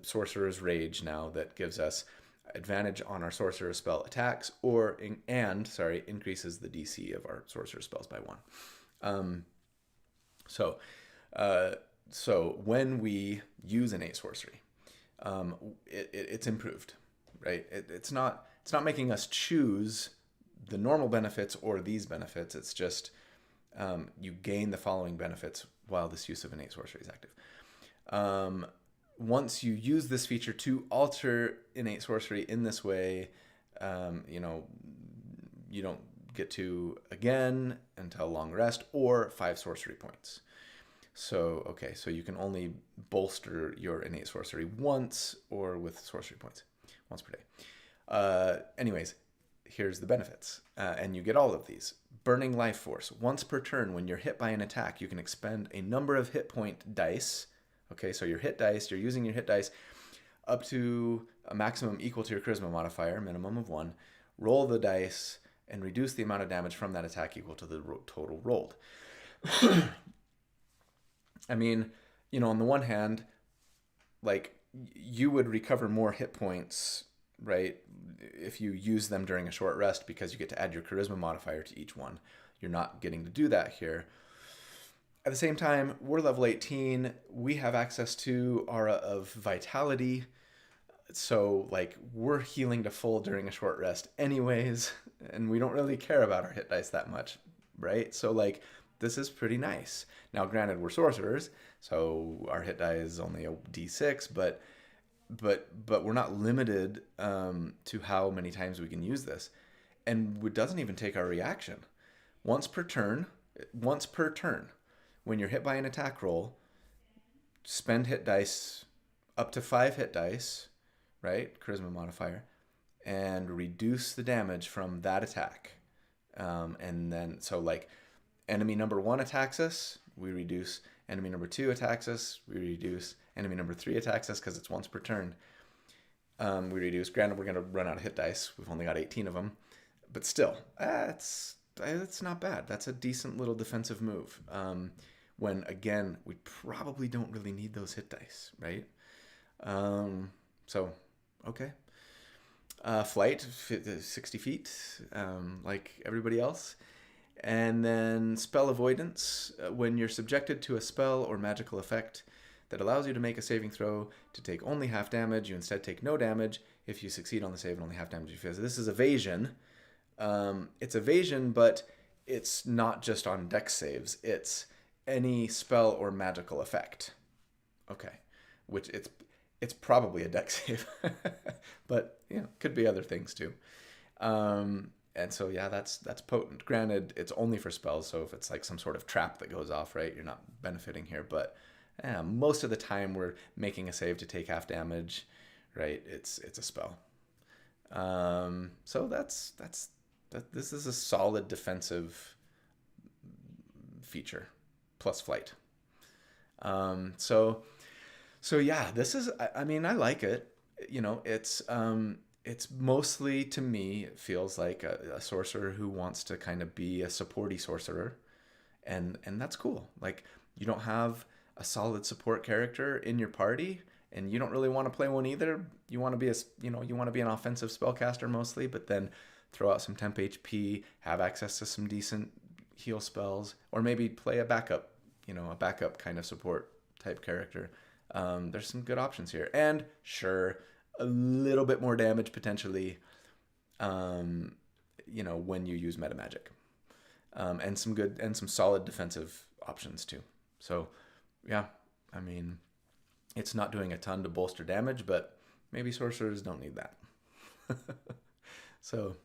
sorcerer's rage now that gives us advantage on our sorcerer spell attacks, increases the DC of our sorcerer spells by 1. So when we use innate sorcery, it's improved, right? It's not making us choose the normal benefits or these benefits. It's just you gain the following benefits while this use of innate sorcery is active. Once you use this feature to alter innate sorcery in this way, you don't get to again until long rest or 5 sorcery points. So, okay, so you can only bolster your innate sorcery once, or with sorcery points, once per day. Anyways, here's the benefits. And you get all of these. Burning Life Force. Once per turn, when you're hit by an attack, you can expend a number of hit point dice. Okay, so your hit dice, you're using your hit dice up to a maximum equal to your charisma modifier, minimum of 1. Roll the dice and reduce the amount of damage from that attack equal to the total rolled. I mean, you know, on the one hand, like, you would recover more hit points, right, if you use them during a short rest, because you get to add your charisma modifier to each one. You're not getting to do that here. At the same time, we're level 18. We have access to Aura of Vitality. So, like, we're healing to full during a short rest anyways, and we don't really care about our hit dice that much, right? So, like, this is pretty nice. Now, granted, we're sorcerers, so our hit die is only a d6, but we're not limited to how many times we can use this. And it doesn't even take our reaction. Once per turn, when you're hit by an attack roll, spend hit dice up to 5 hit dice, right? Charisma modifier, and reduce the damage from that attack. And then, so like, enemy number 1 attacks us, we reduce. Enemy number 2 attacks us, we reduce. Enemy number 3 attacks us because it's once per turn. We reduce. Granted, we're going to run out of hit dice. We've only got 18 of them. But still, it's not bad. That's a decent little defensive move. When, again, we probably don't really need those hit dice, right? So, okay. Flight, 60 feet, like everybody else. And then spell avoidance. When you're subjected to a spell or magical effect that allows you to make a saving throw to take only half damage, you instead take no damage. If you succeed on the save and only half damage you feel. So this is evasion. It's evasion, but it's not just on dex saves. It's any spell or magical effect. Okay. Which it's probably a dex save. But, you know, could be other things too. And so, yeah, that's potent. Granted, it's only for spells, so if it's like some sort of trap that goes off, right, you're not benefiting here. But most of the time we're making a save to take half damage, right? It's a spell. So this is a solid defensive feature plus flight. So yeah, this is, I mean, I like it. You know, it's mostly, to me, it feels like a sorcerer who wants to kind of be a supporty sorcerer, and that's cool. Like, you don't have a solid support character in your party, and you don't really want to play one either. You want to be an offensive spellcaster mostly, but then throw out some temp HP, have access to some decent heal spells, or maybe play a backup kind of support type character. There's some good options here, and sure, a little bit more damage potentially, when you use meta magic, and some solid defensive options too. So, yeah, I mean, it's not doing a ton to bolster damage, but maybe sorcerers don't need that. So,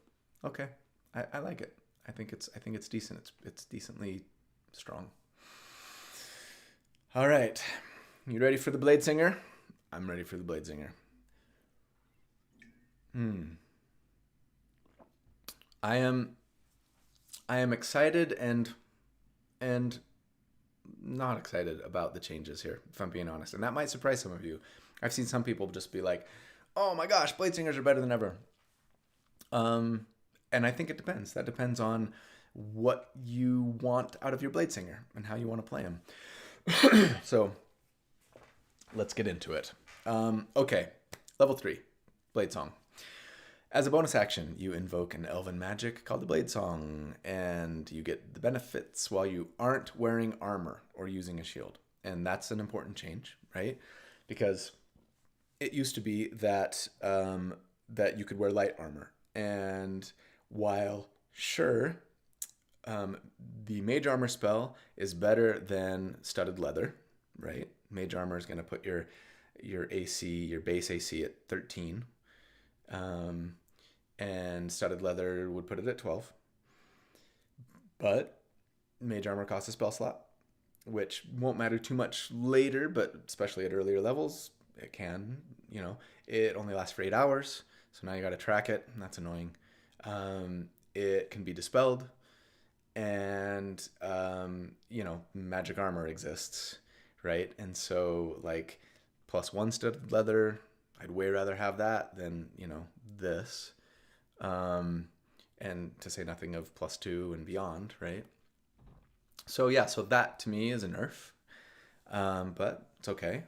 okay, I like it. I think it's decent. It's decently strong. All right, you ready for the Bladesinger? I'm ready for the Bladesinger. I am excited and not excited about the changes here, if I'm being honest. And that might surprise some of you. I've seen some people just be like, "Oh my gosh, Bladesingers are better than ever." And I think it depends. That depends on what you want out of your Bladesinger and how you want to play him. So let's get into it. Okay, level 3, Blade Song. As a bonus action, you invoke an elven magic called the Blade Song, and you get the benefits while you aren't wearing armor or using a shield. And that's an important change, right? Because it used to be that that you could wear light armor. And while, sure, the mage armor spell is better than studded leather, right? Mage armor is going to put your AC, your base AC at 13. And studded leather would put it at 12. But mage armor costs a spell slot, which won't matter too much later, but especially at earlier levels, it can. It only lasts for 8 hours, so now you got to track it, and that's annoying. It can be dispelled, and magic armor exists, right? And so like +1 studded leather, I'd way rather have that than this, and to say nothing of +2 and beyond, right? So yeah, so that to me is a nerf, but it's okay.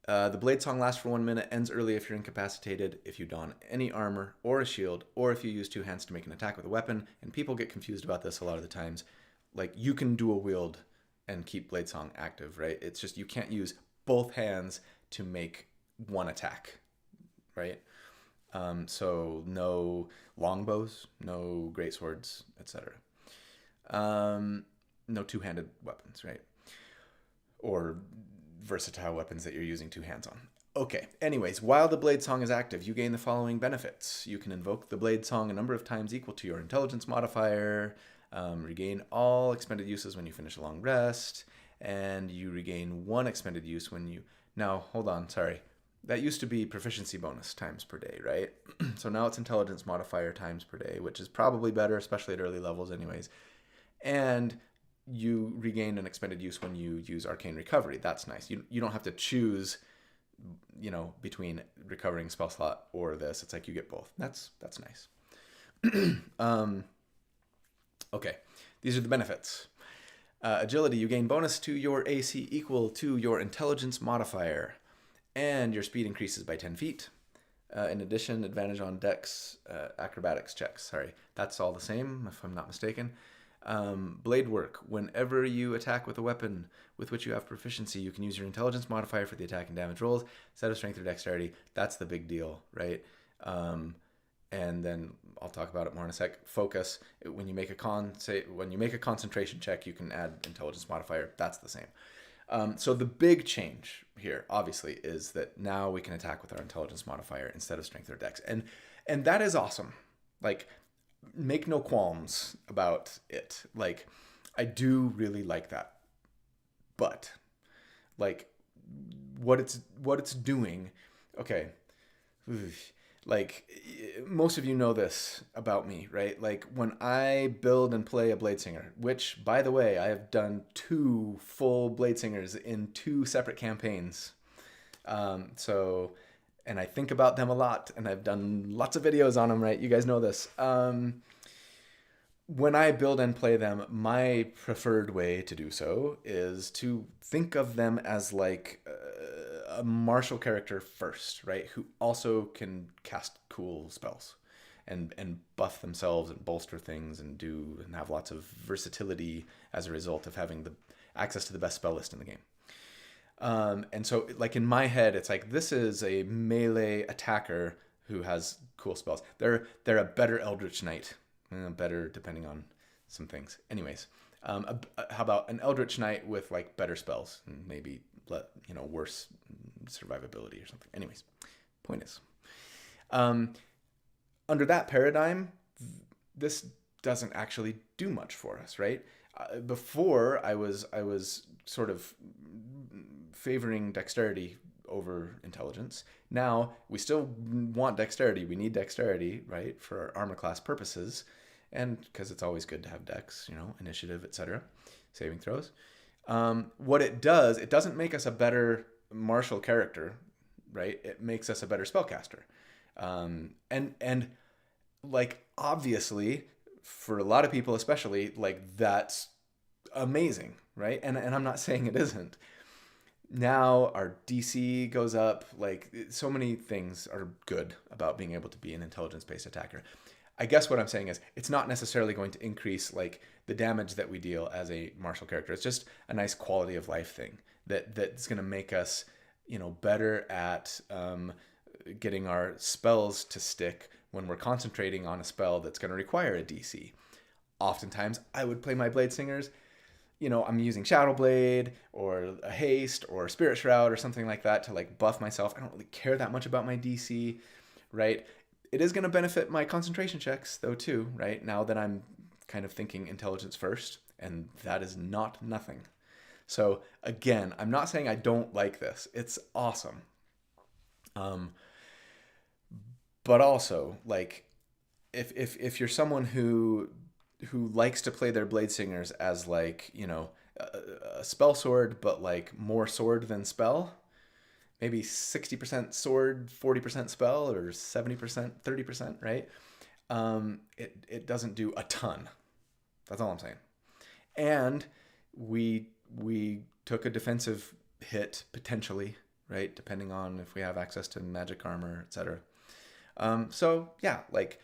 The blade song lasts for 1 minute, ends early if you're incapacitated, if you don any armor or a shield, or if you use 2 hands to make an attack with a weapon. And people get confused about this a lot of the times. Like, you can dual wield and keep blade song active, right? It's just you can't use both hands to make one attack, right? So no longbows, no greatswords, etc. No two-handed weapons, right? Or versatile weapons that you're using 2 hands on. Okay, anyways, while the blade song is active, you gain the following benefits. You can invoke the blade song a number of times equal to your intelligence modifier, regain all expended uses when you finish a long rest, and you regain 1 expended use when you... Now, hold on, sorry. That used to be proficiency bonus times per day, right? So now it's intelligence modifier times per day, which is probably better, especially at early levels anyways. And you regain an expended use when you use arcane recovery. That's nice. You don't have to choose, between recovering spell slot or this. It's like you get both. That's nice. Okay, these are the benefits. Agility, you gain bonus to your AC equal to your intelligence modifier, and your speed increases by 10 feet. In addition, advantage on dex acrobatics checks. Sorry, that's all the same if I'm not mistaken. Blade work. Whenever you attack with a weapon with which you have proficiency, you can use your intelligence modifier for the attack and damage rolls instead of strength or dexterity. That's the big deal, right? And then I'll talk about it more in a sec. Focus. When you make a concentration check, you can add intelligence modifier. That's the same. So the big change here, obviously, is that now we can attack with our intelligence modifier instead of strength or dex, and that is awesome. Like, make no qualms about it. Like, I do really like that, but like what it's doing. Okay, like most of you know this about me, right? Like when I build and play a Bladesinger, which by the way, I have done 2 full Bladesingers in 2 separate campaigns. And I think about them a lot, and I've done lots of videos on them, right? You guys know this. When I build and play them, my preferred way to do so is to think of them as like a martial character first, right? Who also can cast cool spells and buff themselves and bolster things and have lots of versatility as a result of having the access to the best spell list in the game. And so, like, in my head, it's like, this is a melee attacker who has cool spells. They're a better Eldritch Knight. Better depending on some things. Anyways, how about an Eldritch Knight with, like, better spells and maybe, worse survivability or something. Anyways, point is, under that paradigm, this doesn't actually do much for us, right? Before, I was sort of favoring dexterity over intelligence. Now, we still want dexterity. We need dexterity, right, for armor class purposes, and because it's always good to have dex, initiative, etc., saving throws. What it doesn't make us a better martial character, right? It makes us a better spellcaster. And like, obviously, for a lot of people especially, like, that's amazing, right? And I'm not saying it isn't. Now our DC goes up. Like, so many things are good about being able to be an intelligence-based attacker. I guess what I'm saying is it's not necessarily going to increase, like, the damage that we deal as a martial character. It's just a nice quality of life thing that's going to make us, better at getting our spells to stick when we're concentrating on a spell that's going to require a DC. Oftentimes, I would play my Bladesingers. I'm using Shadow Blade or a Haste or Spirit Shroud or something like that to, like, buff myself. I don't really care that much about my DC, right? It is going to benefit my concentration checks, though, too, right? Now that I'm kind of thinking intelligence first, and that is not nothing. So, again, I'm not saying I don't like this. It's awesome. But also, like, if you're someone who who likes to play their Bladesingers as like, a spell sword, but like more sword than spell. Maybe 60% sword, 40% spell, or 70%, 30%, right? It doesn't do a ton. That's all I'm saying. And we took a defensive hit potentially, right? Depending on if we have access to magic armor, etc. So yeah, like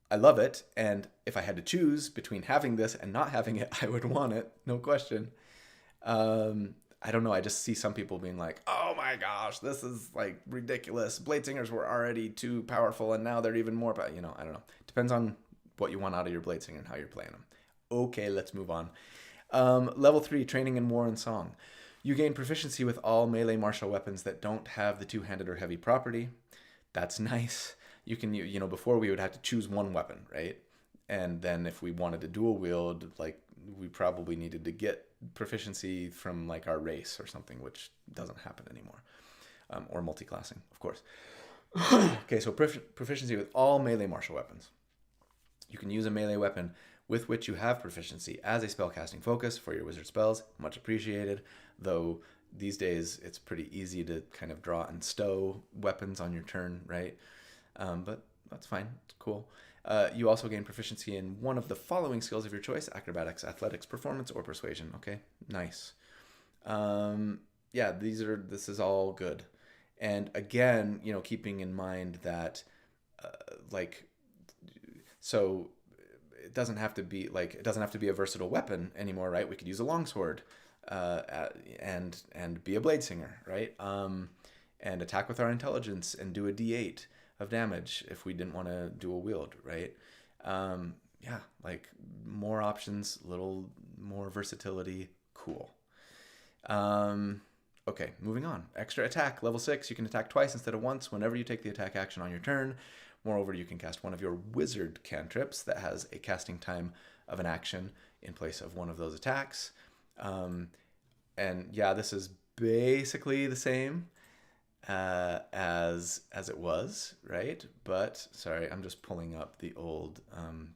I love it, and if I had to choose between having this and not having it, I would want it, no question. I don't know. I just see some people being like, "Oh my gosh, this is like ridiculous. Bladesingers were already too powerful, and now they're even more." But I don't know. Depends on what you want out of your Bladesinger and how you're playing them. Okay, let's move on. Level 3, Training in War and Song. You gain proficiency with all melee martial weapons that don't have the two-handed or heavy property. That's nice. You can, before we would have to choose one weapon, right? And then if we wanted to dual wield, like we probably needed to get proficiency from like our race or something, which doesn't happen anymore. Or multi-classing, of course. Okay, so proficiency with all melee martial weapons. You can use a melee weapon with which you have proficiency as a spellcasting focus for your wizard spells. Much appreciated, though these days it's pretty easy to kind of draw and stow weapons on your turn, right? But that's fine. It's cool. You also gain proficiency in one of the following skills of your choice: acrobatics, athletics, performance, or persuasion. Okay, nice. Yeah, this is all good. And again, keeping in mind that, so it doesn't have to be a versatile weapon anymore, right? We could use a longsword, and be a Bladesinger, right? And attack with our intelligence and do a D8 of damage if we didn't want to dual wield, right? Yeah, like more options, little more versatility, cool. Okay, moving on. Extra attack, level 6. You can attack twice instead of once whenever you take the attack action on your turn. Moreover, you can cast one of your wizard cantrips that has a casting time of an action in place of one of those attacks. And yeah, this is basically the same as it was, right? But sorry, I'm just pulling up the old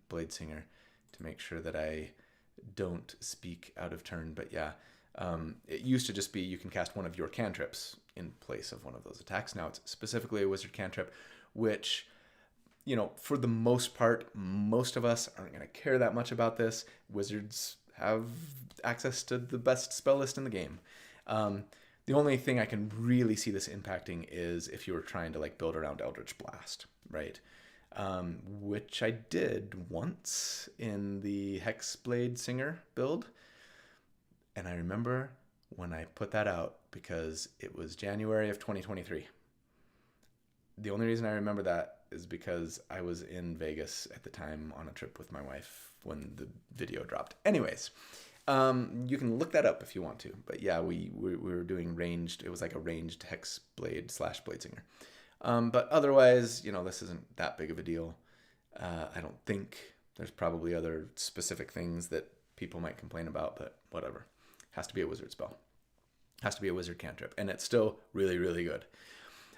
Bladesinger to make sure that I don't speak out of turn. But yeah, it used to just be you can cast one of your cantrips in place of one of those attacks. Now it's specifically a wizard cantrip, which, for the most part, most of us aren't going to care that much about this. Wizards have access to the best spell list in the game. The only thing I can really see this impacting is if you were trying to like build around Eldritch Blast, right? Which I did once in the Bladesinger build. And I remember when I put that out because it was January of 2023. The only reason I remember that is because I was in Vegas at the time on a trip with my wife when the video dropped. Anyways, you can look that up if you want to. But yeah, we were doing ranged. It was like a ranged Hexblade / Bladesinger. But otherwise, this isn't that big of a deal. I don't think. There's probably other specific things that people might complain about, but whatever. Has to be a wizard spell. Has to be a wizard cantrip. And it's still really, really good.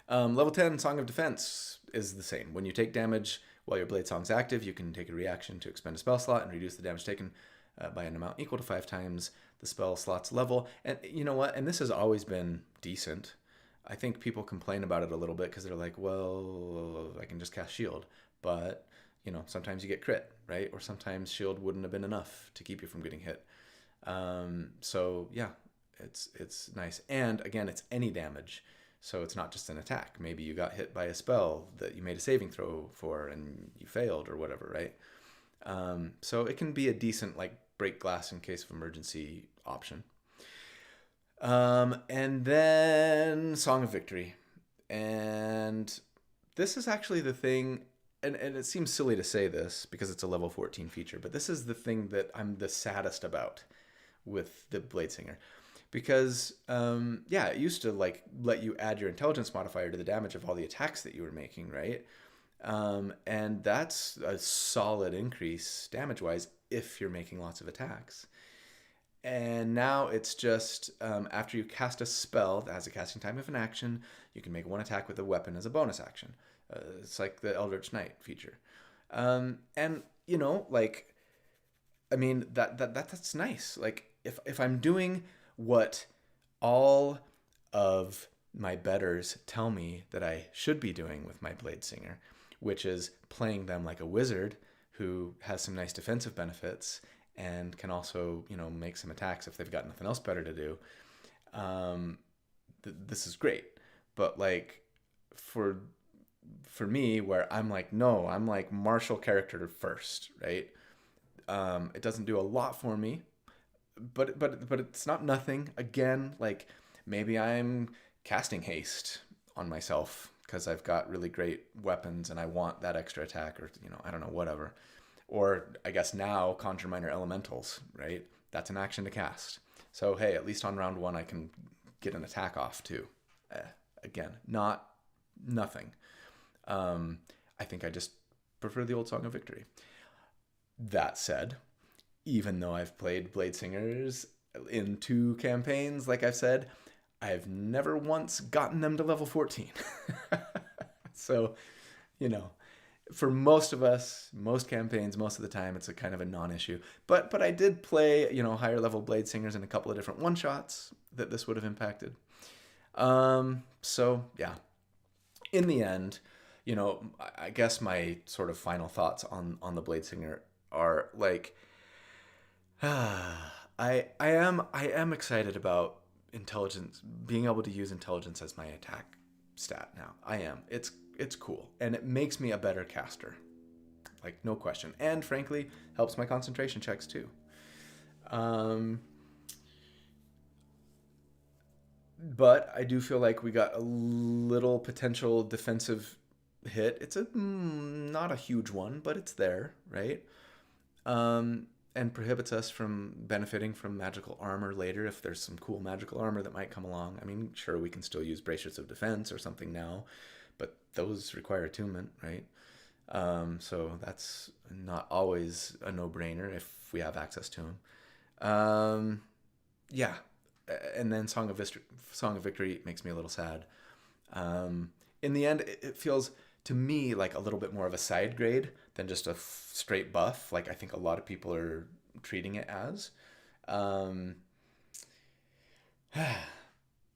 Level 10, Song of Defense is the same. When you take damage while your Blade Song's active, you can take a reaction to expend a spell slot and reduce the damage taken by an amount equal to 5 times the spell slot's level. And you know what? And this has always been decent. I think people complain about it a little bit because they're like, well, I can just cast shield. But, sometimes you get crit, right? Or sometimes shield wouldn't have been enough to keep you from getting hit. So yeah, it's nice. And again, it's any damage. So it's not just an attack. Maybe you got hit by a spell that you made a saving throw for and you failed or whatever, right? So it can be a decent like break glass in case of emergency option. And then Song of Victory. And this is actually the thing, and it seems silly to say this because it's a level 14 feature, but this is the thing that I'm the saddest about with the Bladesinger. Because, it used to like let you add your intelligence modifier to the damage of all the attacks that you were making, right? And that's a solid increase damage-wise if you're making lots of attacks. And now it's just after you cast a spell that has a casting time of an action, you can make one attack with a weapon as a bonus action. It's like the Eldritch Knight feature. And, I mean, that's nice. Like, if I'm doing what all of my betters tell me that I should be doing with my Bladesinger, which is playing them like a wizard who has some nice defensive benefits and can also, make some attacks if they've got nothing else better to do. This is great. But like, for me, where I'm like, no, I'm like martial character first, right? It doesn't do a lot for me, but it's not nothing. Again, like, maybe I'm casting haste on myself because I've got really great weapons and I want that extra attack, or I don't know, whatever. Or I guess now conjure minor elementals, right? That's an action to cast. So hey, at least on round one I can get an attack off too. Again, not nothing. I think I just prefer the old Song of Victory. That said, even though I've played Bladesingers in 2 campaigns, like I've said, I've never once gotten them to level 14. So, for most of us, most campaigns, most of the time, it's a kind of a non-issue. But I did play, higher level Bladesingers in a couple of different one-shots that this would have impacted. So, yeah. In the end, I guess my sort of final thoughts on the Bladesinger are like, I am excited about intelligence, being able to use intelligence as my attack stat now. I am. It's cool, and it makes me a better caster, like, no question. And frankly, helps my concentration checks too. But I do feel like we got a little potential defensive hit. It's not a huge one, but it's there, right? And prohibits us from benefiting from magical armor later if there's some cool magical armor that might come along. I mean, sure, we can still use Bracers of Defense or something now, but those require attunement, right? So that's not always a no-brainer if we have access to them. Yeah. And then Song of Victory makes me a little sad. In the end, it feels to me like a little bit more of a side grade than just a straight buff. Like, I think a lot of people are treating it as.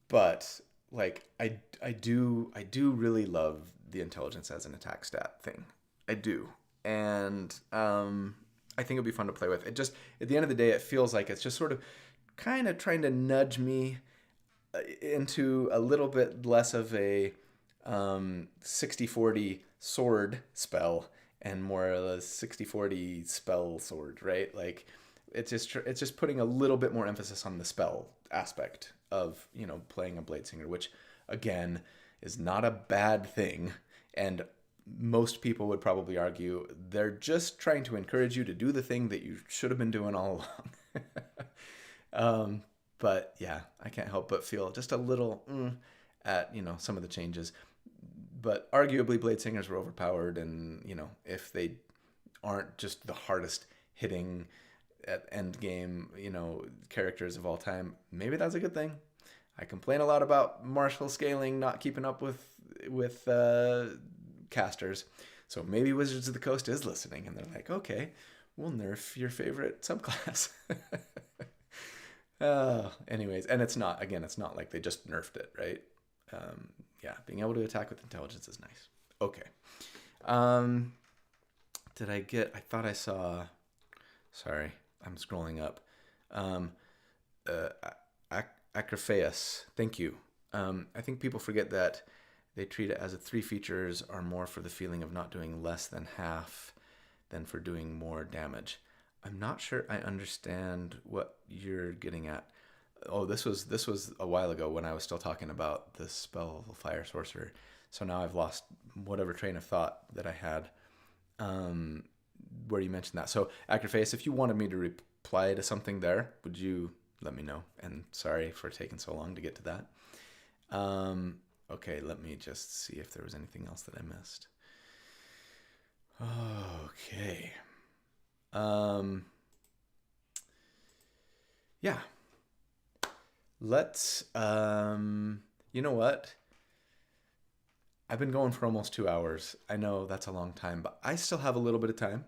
But like, I do really love the intelligence as an attack stat thing. I do. And I think it'd be fun to play with. It just, at the end of the day, it feels like it's just sort of kind of trying to nudge me into a little bit less of a 60-40 sword spell and more of a 60-40 spell sword, right? Like, it's just putting a little bit more emphasis on the spell aspect of, playing a Bladesinger, which again is not a bad thing. And most people would probably argue they're just trying to encourage you to do the thing that you should have been doing all along. But yeah, I can't help but feel just a little at, some of the changes. But arguably Bladesingers were overpowered, and, if they aren't just the hardest hitting at end game, characters of all time, maybe that's a good thing. I complain a lot about martial scaling not keeping up with casters. So maybe Wizards of the Coast is listening, and they're like, okay, we'll nerf your favorite subclass. Anyways, and it's not like they just nerfed it, right? Yeah, being able to attack with intelligence is nice. Okay. I thought I saw, sorry, I'm scrolling up. Acrophaeus, thank you. I think people forget that they treat it as 3 features are more for the feeling of not doing less than half than for doing more damage. I'm not sure I understand what you're getting at. Oh, this was a while ago when I was still talking about the Spellfire Sorcerer. So now I've lost whatever train of thought that I had where you mentioned that. So, Acrophaeus, if you wanted me to reply to something there, would you let me know? And sorry for taking so long to get to that. Okay, let me just see if there was anything else that I missed. Okay. Yeah. Let's, you know what? I've been going for almost 2 hours. I know that's a long time, but I still have a little bit of time.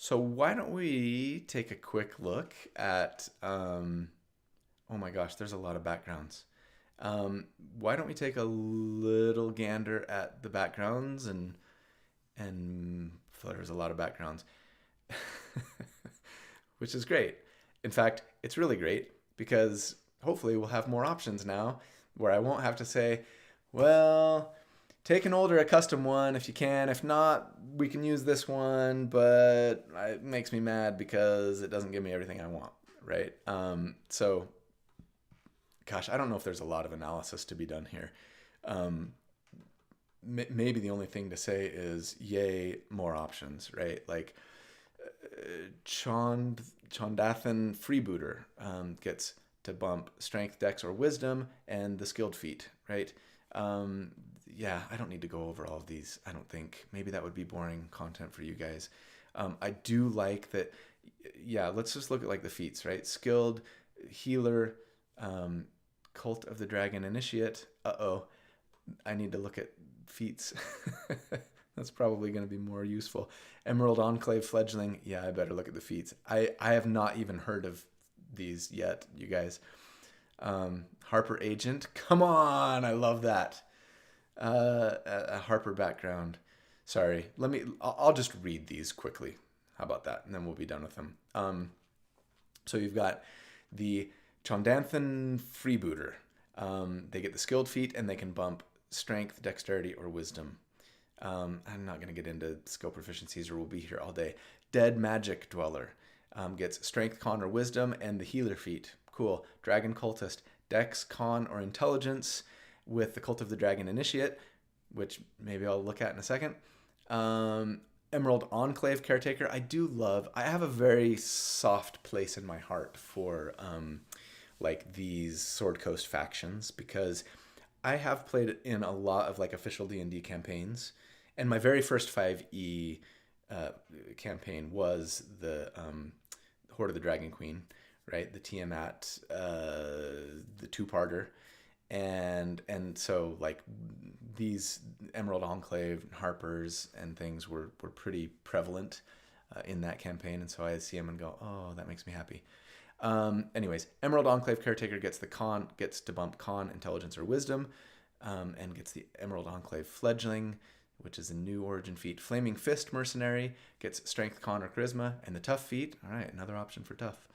So why don't we take a quick look at, oh my gosh, there's a lot of backgrounds. Why don't we take a little gander at the backgrounds and there's a lot of backgrounds, which is great. In fact, it's really great because hopefully we'll have more options now where I won't have to say, well, take an older, a custom one if you can. If not, we can use this one, but it makes me mad because it doesn't give me everything I want, right? So, gosh, I don't know if there's a lot of analysis to be done here. Maybe the only thing to say is, yay, more options, right? Like, Chondathan Freebooter gets to bump Strength, Dex, or Wisdom, and the Skilled Feat, right? Yeah, I don't need to go over all of these, I don't think. Maybe that would be boring content for you guys. I do like that, yeah, let's just look at like the feats, right? Skilled, Healer, Cult of the Dragon Initiate. Uh-oh, I need to look at feats. That's probably going to be more useful. Emerald Enclave Fledgling. Yeah, I better look at the feats. I have not even heard of these yet, you guys. Harper Agent. Come on, I love that. A Harper background. Sorry, I'll just read these quickly. How about that? And then we'll be done with them. So you've got the Chondanthan Freebooter. They get the Skilled Feat and they can bump Strength, Dexterity, or Wisdom. I'm not going to get into skill proficiencies or we'll be here all day. Dead Magic Dweller gets Strength, Con, or Wisdom and the Healer Feat. Cool. Dragon Cultist, Dex, Con, or Intelligence with the Cult of the Dragon Initiate, which maybe I'll look at in a second. Emerald Enclave Caretaker. I have a very soft place in my heart for like these Sword Coast factions because I have played in a lot of like official D&D campaigns, and my very first 5e campaign was the Horde of the Dragon Queen, right? The Tiamat, the two-parter, and so like these Emerald Enclave, Harpers, and things were pretty prevalent in that campaign, and so I see them and go, oh, that makes me happy. Anyways, Emerald Enclave Caretaker gets to bump Con, Intelligence, or Wisdom, and gets the Emerald Enclave Fledgling, which is a new origin feat. Flaming Fist Mercenary gets Strength, Con, or Charisma, and the Tough feat. All right, another option for Tough.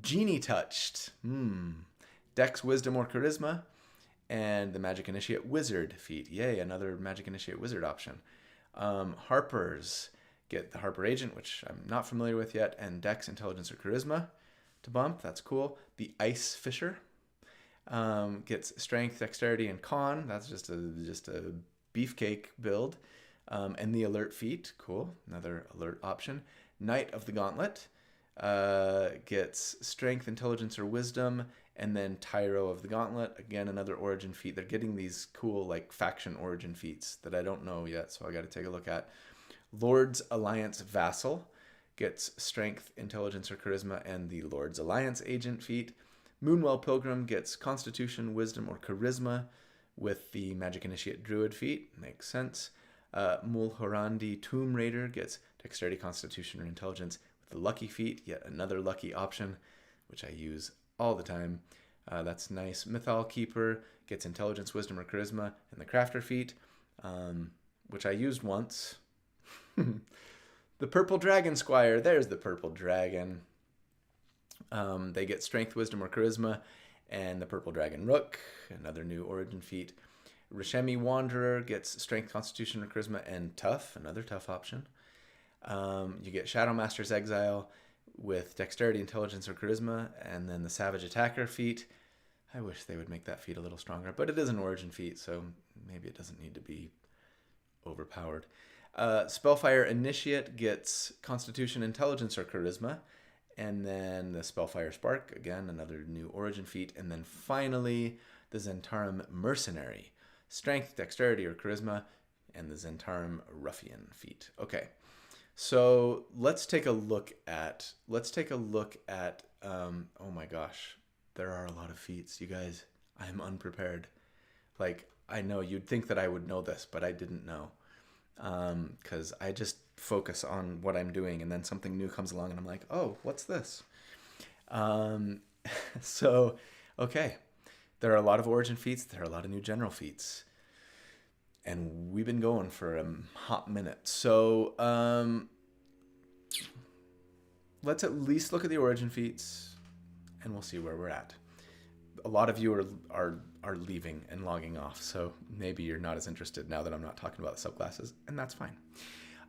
Genie Touched. Dex, Wisdom, or Charisma, and the Magic Initiate Wizard feat. Yay, another Magic Initiate Wizard option. Harpers get the Harper Agent, which I'm not familiar with yet, and Dex, Intelligence, or Charisma to bump. That's cool. The Ice Fisher gets Strength, Dexterity, and Con. That's just a beefcake build. And the Alert feat. Cool. Another alert option. Knight of the Gauntlet gets Strength, Intelligence, or Wisdom, and then Tyro of the Gauntlet. Again, another origin feat. They're getting these cool like faction origin feats that I don't know yet, so I got to take a look at. Lord's Alliance Vassal gets Strength, Intelligence, or Charisma, and the Lord's Alliance Agent feat. Moonwell Pilgrim gets Constitution, Wisdom, or Charisma with the Magic Initiate Druid feat. Makes sense. Mulhorandi Tomb Raider gets Dexterity, Constitution, or Intelligence with the Lucky feat. Yet another lucky option, which I use all the time. That's nice. Mythal Keeper gets Intelligence, Wisdom, or Charisma, and the Crafter feat, which I used once. The Purple Dragon Squire. There's the Purple Dragon. They get Strength, Wisdom, or Charisma, and the Purple Dragon Rook, another new origin feat. Rishemi Wanderer gets Strength, Constitution, or Charisma, and Tough, another tough option. You get Shadow Master's Exile with Dexterity, Intelligence, or Charisma, and then the Savage Attacker feat. I wish they would make that feat a little stronger, but it is an origin feat, so maybe it doesn't need to be overpowered. Spellfire Initiate gets Constitution, Intelligence, or Charisma, and then the Spellfire Spark, again, another new origin feat, and then finally the Zentarum Mercenary, Strength, Dexterity, or Charisma, and the Zentarum Ruffian feat. Okay, so let's take a look at, oh my gosh, there are a lot of feats, you guys. I'm unprepared. Like, I know you'd think that I would know this, but I didn't know. Because I just focus on what I'm doing, and then something new comes along and I'm like, oh, what's this? Um, so, okay. There are a lot of origin feats. There are a lot of new general feats. And we've been going for a hot minute. So, let's at least look at the origin feats, and we'll see where we're at. A lot of you are leaving and logging off, so maybe you're not as interested now that I'm not talking about the subclasses, and that's fine.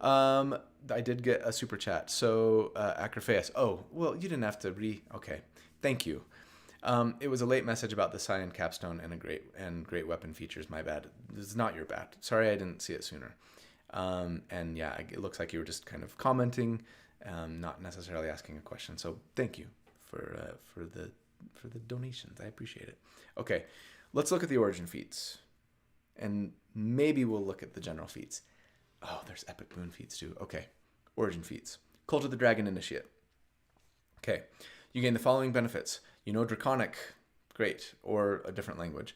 I did get a super chat. So, Acrophaeus. Oh, well, you didn't have to okay. Thank you. It was a late message about the Scion capstone and great weapon features. My bad. This is not your bad. Sorry, I didn't see it sooner. And yeah, it looks like you were just kind of commenting, not necessarily asking a question. So thank you for the donations. I appreciate it. Okay, let's look at the origin feats, and maybe we'll look at the general feats. Oh, there's epic boon feats too. Okay, origin feats. Cult of the Dragon Initiate. Okay, you gain the following benefits. You know Draconic, great, or a different language.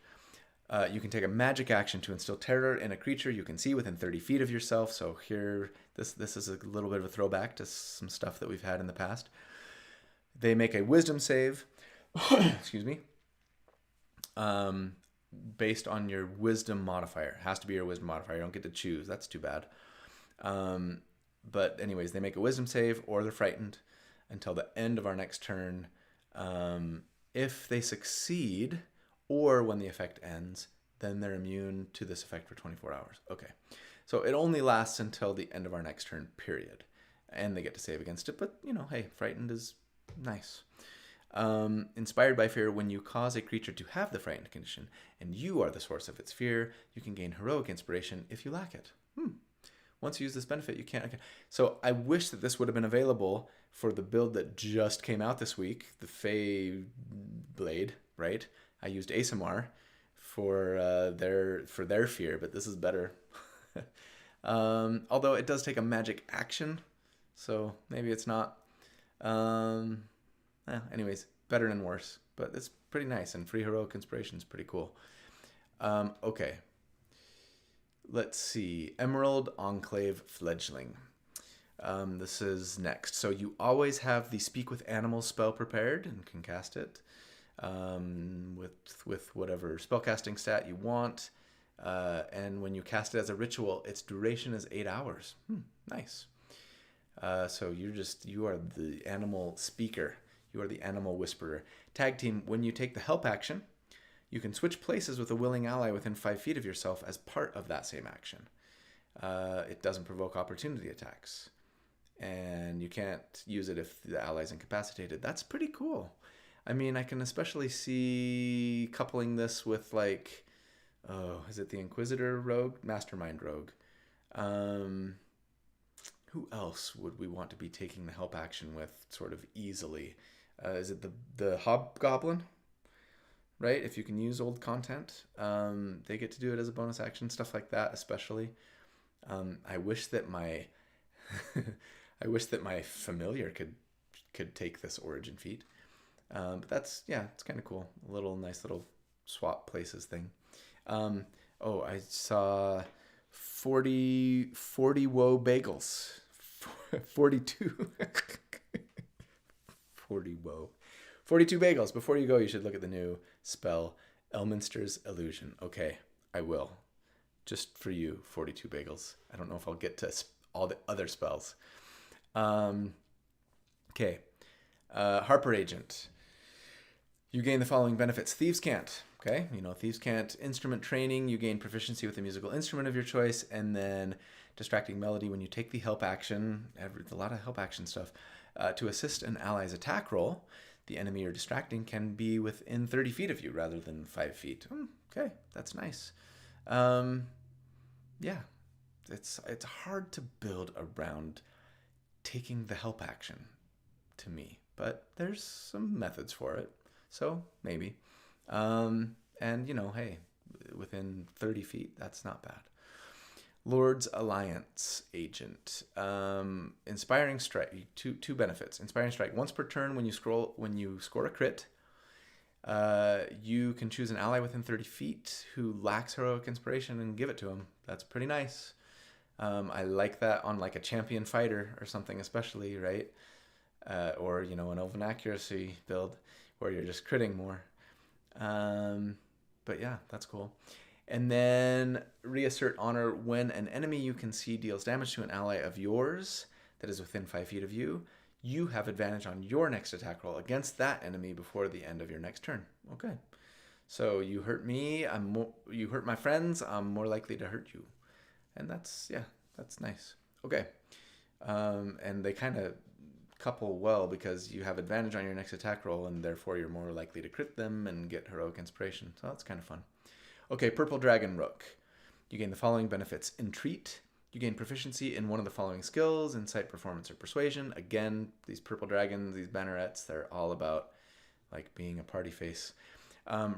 You can take a magic action to instill terror in a creature you can see within 30 feet of yourself. So here, this is a little bit of a throwback to some stuff that we've had in the past. They make a wisdom save, excuse me, based on your wisdom modifier. It has to be your wisdom modifier. You don't get to choose. That's too bad. But anyways, they make a wisdom save, or they're frightened until the end of our next turn. If they succeed, or when the effect ends, then they're immune to this effect for 24 hours. Okay, so it only lasts until the end of our next turn, period. And they get to save against it, but, you know, hey, frightened is nice. Inspired by fear, when you cause a creature to have the frightened condition, and you are the source of its fear, you can gain heroic inspiration if you lack it. Once you use this benefit, you can't... Okay. So I wish that this would have been available for the build that just came out this week, the Fey Blade, right? I used ASMR for their fear, but this is better. Although it does take a magic action, so maybe it's not. Anyways, better and worse, but it's pretty nice, and free heroic inspiration is pretty cool. Okay. Let's see. Emerald Enclave Fledgling. This is next. So you always have the Speak with Animals spell prepared and can cast it with whatever spellcasting stat you want. And when you cast it as a ritual, its duration is 8 hours. Nice. So you are the animal speaker. You are the animal whisperer. Tag team, when you take the help action, you can switch places with a willing ally within 5 feet of yourself as part of that same action. It doesn't provoke opportunity attacks. And you can't use it if the ally's incapacitated. That's pretty cool. I mean, I can especially see coupling this with, like, is it the Inquisitor rogue? Mastermind rogue. Who else would we want to be taking the help action with sort of easily? Is it the Hobgoblin? Right? If you can use old content, they get to do it as a bonus action, stuff like that, especially. I wish that my familiar could take this origin feat. But that's, yeah, it's kind of cool. A nice little swap places thing. I saw 40 woe bagels. 42. 40 woe. 42 bagels. Before you go, you should look at the new spell, Elminster's Illusion. Okay, I will. Just for you, 42 bagels. I don't know if I'll get to all the other spells. Okay. Harper Agent. You gain the following benefits. Thieves Can't. Okay, Thieves Can't. Instrument training. You gain proficiency with a musical instrument of your choice. And then Distracting Melody. When you take the help action, a lot of help action stuff, to assist an ally's attack roll, the enemy you're distracting can be within 30 feet of you rather than 5 feet. Okay, that's nice. Yeah, it's hard to build around taking the help action to me, but there's some methods for it. So maybe. Hey, within 30 feet, that's not bad. Lord's Alliance Agent. Inspiring Strike. Two benefits. Inspiring Strike. Once per turn, when you score a crit, you can choose an ally within 30 feet who lacks heroic inspiration and give it to him. That's pretty nice. I like that on like a champion fighter or something, especially, right? Or, you know, an elven accuracy build where you're just critting more. But yeah, that's cool. And then reassert honor when an enemy you can see deals damage to an ally of yours that is within 5 feet of you. You have advantage on your next attack roll against that enemy before the end of your next turn. Okay. So you hurt me, you hurt my friends, I'm more likely to hurt you. And that's, yeah, that's nice. Okay. And they kind of couple well because you have advantage on your next attack roll and therefore you're more likely to crit them and get heroic inspiration. So that's kind of fun. Okay, Purple Dragon Rook. You gain the following benefits. Entreat. You gain proficiency in one of the following skills: Insight, Performance, or Persuasion. Again, these purple dragons, these bannerets, they're all about like being a party face.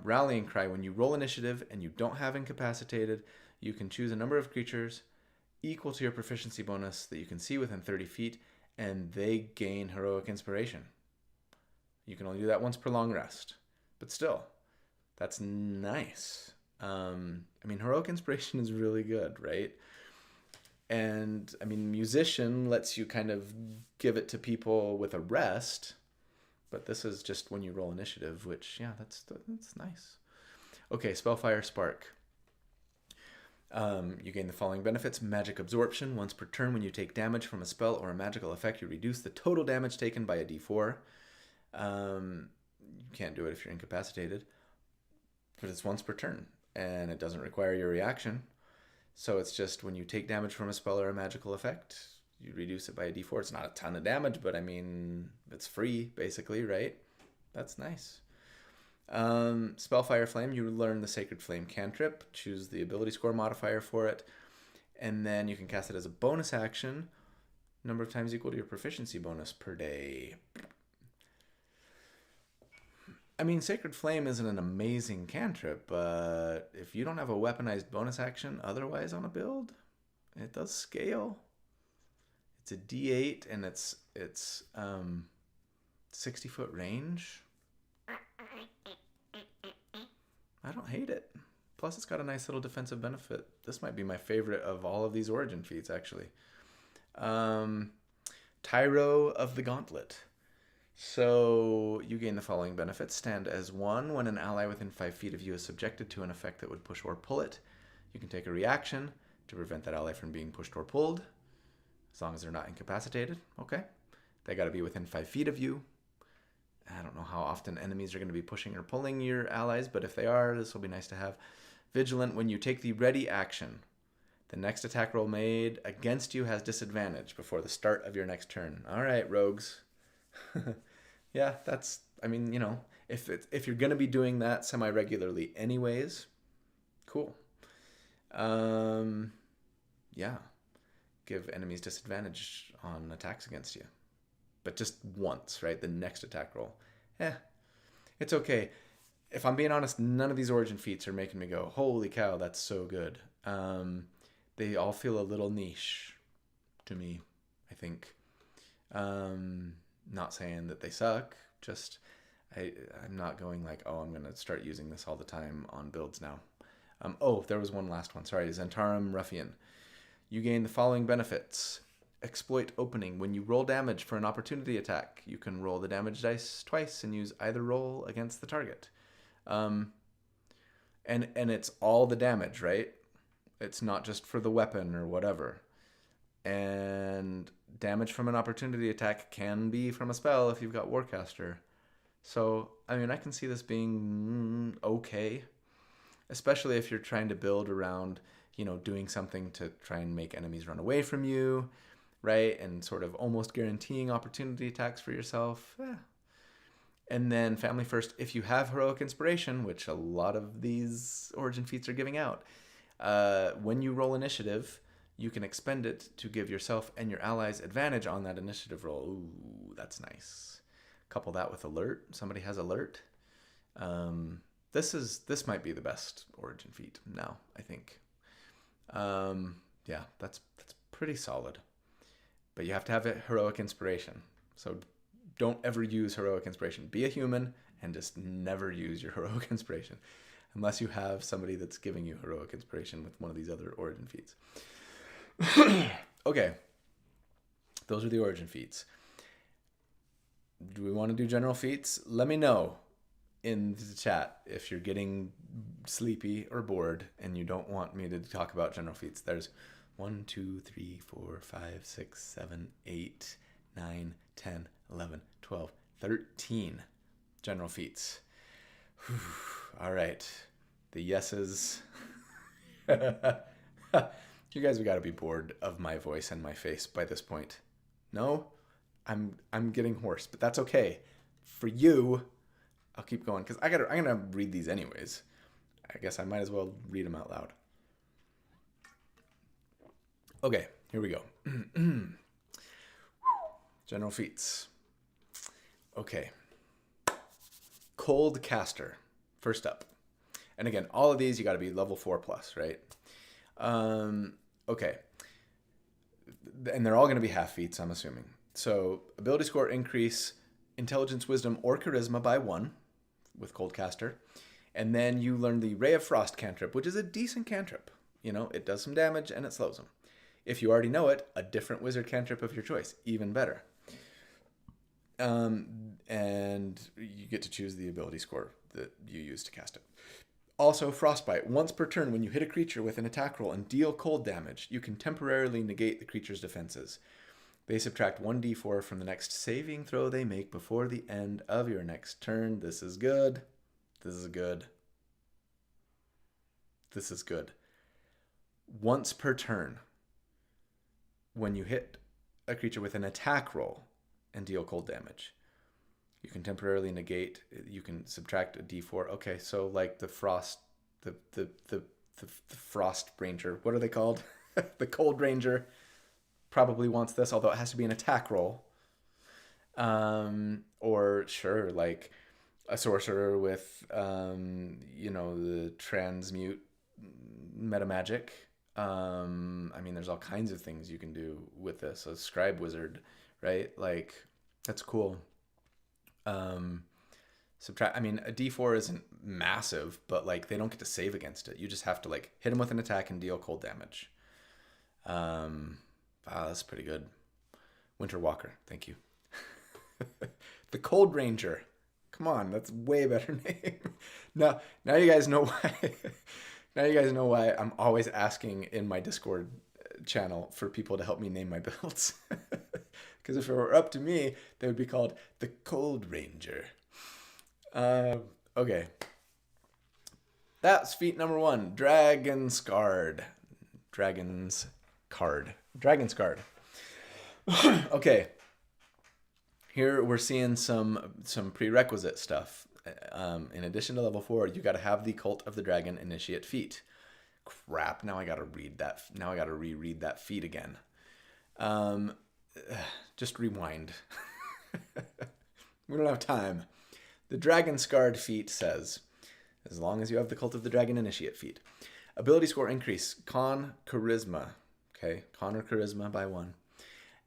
Rallying Cry. When you roll initiative and you don't have incapacitated, you can choose a number of creatures equal to your proficiency bonus that you can see within 30 feet, and they gain heroic inspiration. You can only do that once per long rest, but still, that's nice. I mean, heroic inspiration is really good, right? And I mean, musician lets you kind of give it to people with a rest, but this is just when you roll initiative, which, yeah, that's nice. Okay, Spellfire Spark. You gain the following benefits. Magic Absorption. Once per turn, when you take damage from a spell or a magical effect, you reduce the total damage taken by a d4. You can't do it if you're incapacitated, but it's once per turn, and it doesn't require your reaction. So it's just when you take damage from a spell or a magical effect, you reduce it by a d4. It's not a ton of damage, but I mean, it's free, basically, right? That's nice. Spellfire Flame, you learn the Sacred Flame cantrip. Choose the ability score modifier for it. And then you can cast it as a bonus action, number of times equal to your proficiency bonus per day. I mean, Sacred Flame isn't an amazing cantrip, but if you don't have a weaponized bonus action otherwise on a build, it does scale. It's a D8 and it's 60-foot range. I don't hate it. Plus, it's got a nice little defensive benefit. This might be my favorite of all of these origin feats, actually. Tyro of the Gauntlet. So you gain the following benefits. Stand as one when an ally within 5 feet of you is subjected to an effect that would push or pull it. You can take a reaction to prevent that ally from being pushed or pulled, as long as they're not incapacitated. Okay. They got to be within 5 feet of you. I don't know how often enemies are going to be pushing or pulling your allies, but if they are, this will be nice to have. Vigilant. When you take the ready action, the next attack roll made against you has disadvantage before the start of your next turn. All right, rogues. Yeah, that's, I mean, you know, if you're going to be doing that semi-regularly anyways, cool. Yeah. Give enemies disadvantage on attacks against you. But just once, right? The next attack roll. It's okay. If I'm being honest, none of these origin feats are making me go, holy cow, that's so good. They all feel a little niche to me, I think. Not saying that they suck, just I'm not going like, oh, I'm going to start using this all the time on builds now. There was one last one. Sorry, Zentarum Ruffian. You gain the following benefits. Exploit Opening. When you roll damage for an opportunity attack, you can roll the damage dice twice and use either roll against the target. And it's all the damage, right? It's not just for the weapon or whatever. And damage from an opportunity attack can be from a spell if you've got Warcaster. So, I mean, I can see this being okay, especially if you're trying to build around, you know, doing something to try and make enemies run away from you, right? And sort of almost guaranteeing opportunity attacks for yourself. And then Family First, if you have Heroic Inspiration, which a lot of these origin feats are giving out, when you roll initiative, you can expend it to give yourself and your allies advantage on that initiative roll. Ooh, that's nice. Couple that with Alert. Somebody has Alert. This might be the best origin feat now, I think. Yeah, that's pretty solid. But you have to have a Heroic Inspiration. So don't ever use Heroic Inspiration. Be a human and just never use your Heroic Inspiration. Unless you have somebody that's giving you Heroic Inspiration with one of these other origin feats. Okay. Those are the origin feats. Do we want to do general feats? Let me know in the chat if you're getting sleepy or bored and you don't want me to talk about general feats. There's 1, 2, 3, 4, 5, 6, 7, 8, 9, 10, 11, 12, 13 general feats. Whew. All right. The yeses. You guys have got to be bored of my voice and my face by this point. No? I'm getting hoarse, but that's okay. For you, I'll keep going because I'm gonna read these anyways. I guess I might as well read them out loud. Okay, here we go. General feats. Okay. Cold Caster, first up. And again, all of these you got to be level 4+, right? Okay. And they're all going to be half feats, I'm assuming. So ability score increase, intelligence, wisdom, or charisma by 1 with Cold Caster. And then you learn the Ray of Frost cantrip, which is a decent cantrip. You know, it does some damage and it slows them. If you already know it, a different wizard cantrip of your choice, even better. And you get to choose the ability score that you use to cast it. Also, Frostbite. Once per turn, when you hit a creature with an attack roll and deal cold damage, you can temporarily negate the creature's defenses. They subtract 1d4 from the next saving throw they make before the end of your next turn. This is good. This is good. This is good. Once per turn, when you hit a creature with an attack roll and deal cold damage, you can temporarily negate. You can subtract a d4. Okay, so like the frost, the frost ranger. What are they called? The cold ranger probably wants this, although it has to be an attack roll. Or sure, like a sorcerer with the transmute meta magic. I mean, there's all kinds of things you can do with this. A scribe wizard, right? Like, that's cool. Subtract. I mean, a d4 isn't massive, but like they don't get to save against it. You just have to like hit them with an attack and deal cold damage. Wow, that's pretty good. Winter Walker, thank you. The Cold Ranger. Come on, that's way better name. Now you guys know why. Now you guys know why I'm always asking in my Discord channel for people to help me name my builds. Because if it were up to me, they would be called the Cold Ranger. Okay. That's feat number 1. Dragon's Guard. Dragon's Card. Okay. Here we're seeing some prerequisite stuff. In addition to level 4, you got to have the Cult of the Dragon Initiate feat. Crap, now I got to read that. Now I got to reread that feat again. Just rewind. We don't have time. The Dragon Scarred feat says, as long as you have the Cult of the Dragon Initiate feat. Ability score increase, con, charisma. Okay, con or charisma by 1.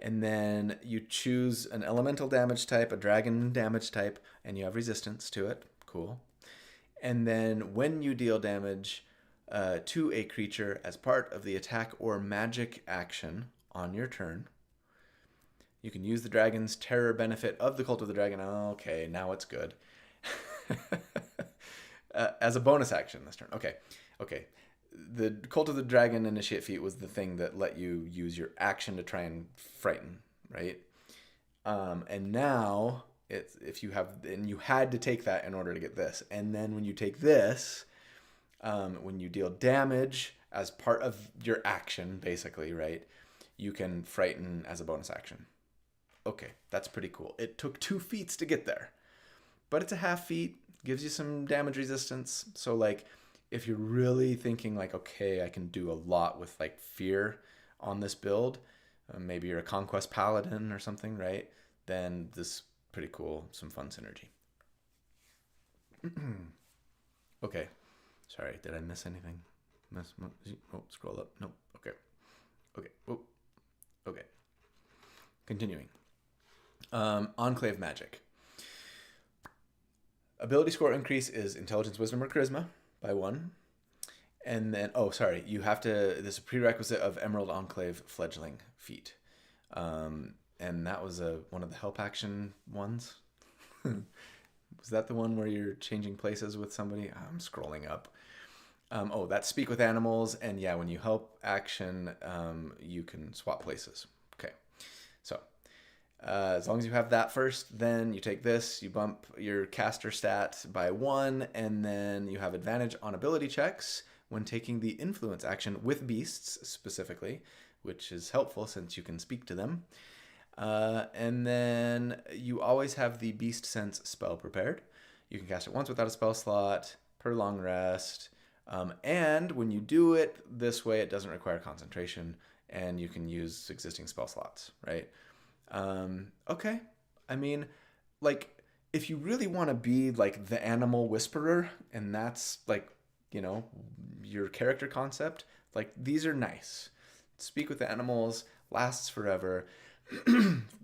And then you choose an elemental damage type, a dragon damage type, and you have resistance to it. Cool. And then when you deal damage to a creature as part of the attack or magic action on your turn, you can use the dragon's terror benefit of the Cult of the Dragon. Okay, now it's good. As a bonus action this turn. Okay. The Cult of the Dragon Initiate feat was the thing that let you use your action to try and frighten, right? And now you had to take that in order to get this. And then when you take this, when you deal damage as part of your action, basically, right, you can frighten as a bonus action. Okay, that's pretty cool. It took 2 feats to get there, but it's a half feat, gives you some damage resistance. So like, if you're really thinking like, okay, I can do a lot with like fear on this build, maybe you're a Conquest Paladin or something, right? Then this is pretty cool, some fun synergy. Okay, sorry, did I miss anything? Scroll up. Nope. Okay. Okay. Continuing. Enclave magic. Ability score increase is intelligence, wisdom, or charisma by 1. And then, oh, sorry, you have to, there's a prerequisite of Emerald Enclave Fledgling feat. And that was one of the help action ones. Was that the one where you're changing places with somebody? I'm scrolling up. Oh, that's speak with animals. And yeah, when you help action, you can swap places. Okay. So as long as you have that first, then you take this, you bump your caster stat by 1, and then you have advantage on ability checks when taking the influence action with beasts specifically, which is helpful since you can speak to them. And then you always have the Beast Sense spell prepared. You can cast it once without a spell slot, per long rest. And when you do it this way, it doesn't require concentration, and you can use existing spell slots, right? Okay. I mean, like, if you really want to be like the animal whisperer, and that's like, you know, your character concept, like, these are nice. Speak with animals, lasts forever.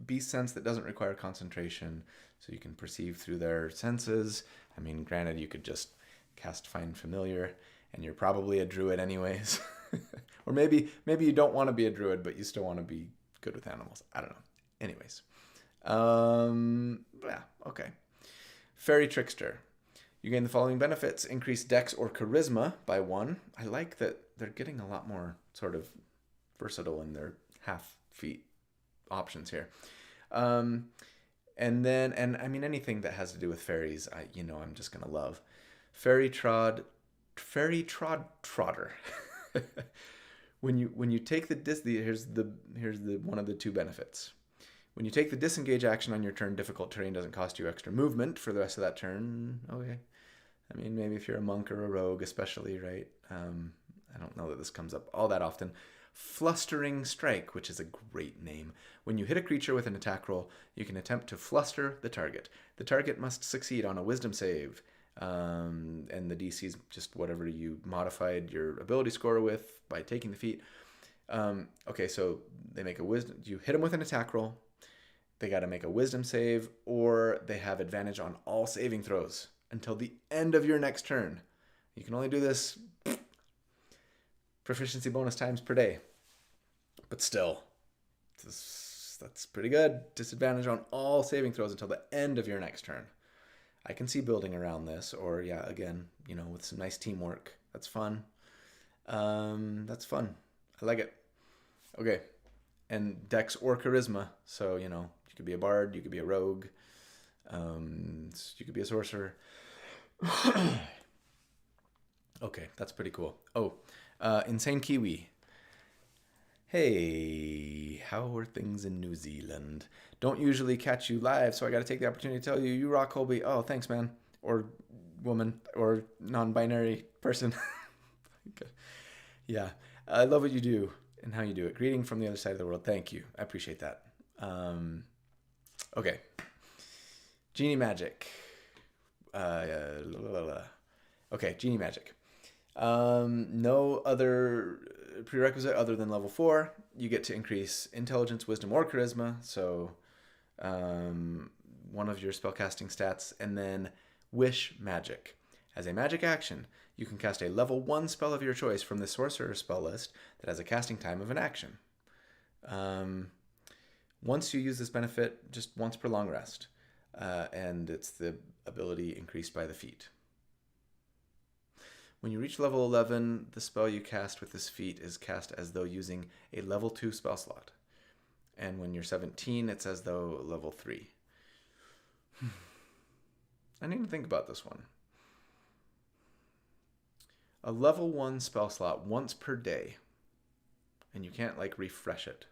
Beast sense that doesn't require concentration, so you can perceive through their senses. I mean, granted, you could just cast Find Familiar, and you're probably a druid anyways. Or maybe you don't want to be a druid, but you still want to be good with animals. I don't know. Anyways. Yeah, okay. Fairy Trickster. You gain the following benefits. Increase Dex or Charisma by 1. I like that they're getting a lot more sort of versatile in their half-feet options here. And I mean, anything that has to do with fairies, I'm just going to love. Fairy Trotter. When you take here's the one of the 2 benefits. When you take the disengage action on your turn, difficult terrain doesn't cost you extra movement for the rest of that turn. Okay. I mean, maybe if you're a monk or a rogue, especially, right? I don't know that this comes up all that often. Flustering Strike, which is a great name. When you hit a creature with an attack roll, you can attempt to fluster the target. The target must succeed on a wisdom save. And the DC is just whatever you modified your ability score with by taking the feat. Okay, so they make a wisdom. You hit them with an attack roll. They got to make a wisdom save, or they have advantage on all saving throws until the end of your next turn. You can only do this proficiency bonus times per day. But still, that's pretty good. Disadvantage on all saving throws until the end of your next turn. I can see building around this, or yeah, again, with some nice teamwork. That's fun. That's fun. I like it. Okay. And Dex or Charisma. So, you could be a bard, you could be a rogue, you could be a sorcerer. Okay, that's pretty cool. Oh, Insane Kiwi. Hey, how are things in New Zealand? Don't usually catch you live, so I got to take the opportunity to tell you, you rock, Colby. Oh, thanks, man. Or woman, or non-binary person. Yeah, I love what you do and how you do it. Greeting from the other side of the world. Thank you. I appreciate that. Okay. Genie Magic. Okay, Genie Magic. No other prerequisite other than level 4. You get to increase intelligence, wisdom, or charisma. So one of your spellcasting stats. And then Wish Magic. As a magic action, you can cast a level 1 spell of your choice from the sorcerer spell list that has a casting time of an action. Once you use this benefit, just once per long rest. And it's the ability increased by the feat. When you reach level 11, the spell you cast with this feat is cast as though using a level 2 spell slot. And when you're 17, it's as though level 3. I need to think about this one. A level 1 spell slot once per day. And you can't, refresh it.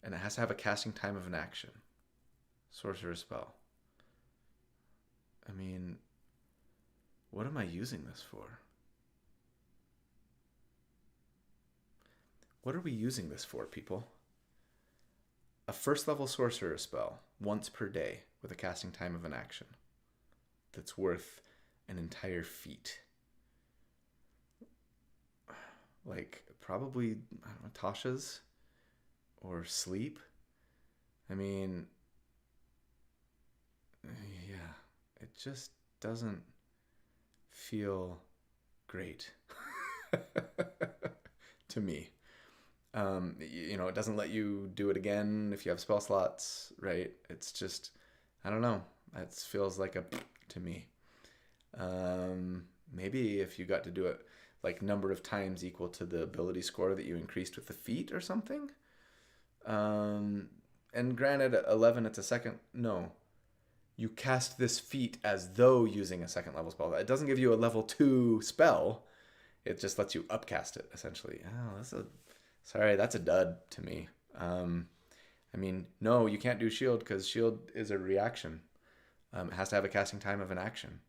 And it has to have a casting time of an action. Sorcerer spell. I mean, what am I using this for? What are we using this for, people? A first level sorcerer spell once per day with a casting time of an action that's worth an entire feat. Probably, I don't know, Tasha's or sleep. I mean, yeah, it just doesn't feel great to me. It doesn't let you do it again if you have spell slots, right? It's just, I don't know. It feels like a to me. Maybe if you got to do it like number of times equal to the ability score that you increased with the feat or something. And granted, 11, it's a second. No, you cast this feat as though using a second level spell. It doesn't give you a level 2 spell. It just lets you upcast it, essentially. Oh, that's a dud to me. No, you can't do shield because shield is a reaction. It has to have a casting time of an action.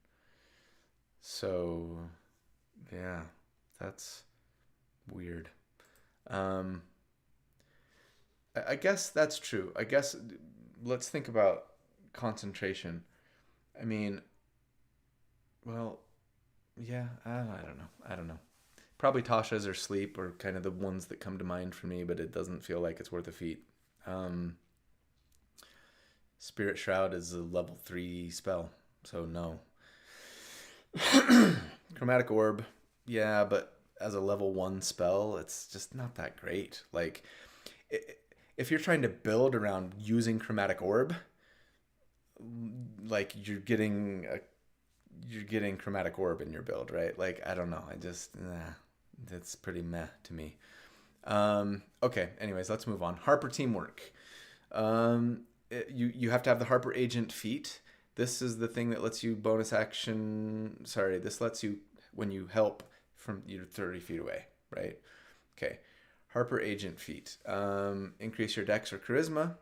So, yeah, that's weird. I guess that's true. I guess let's think about concentration. I mean, well, yeah, I don't know. Probably Tasha's or Sleep are kind of the ones that come to mind for me, but it doesn't feel like it's worth a feat. Spirit Shroud is a level 3 spell, so no. Chromatic Orb, yeah, but as a level 1 spell, it's just not that great. Like, if you're trying to build around using Chromatic Orb, like you're getting Chromatic Orb in your build, right? Like, I don't know. That's pretty meh to me. Okay, anyways, let's move on. Harper Teamwork. You have to have the Harper Agent feat. This is the thing that lets you bonus action. Sorry, this lets you when you help from you're 30 feet away, right? Okay. Harper Agent feat. Increase your dex or charisma.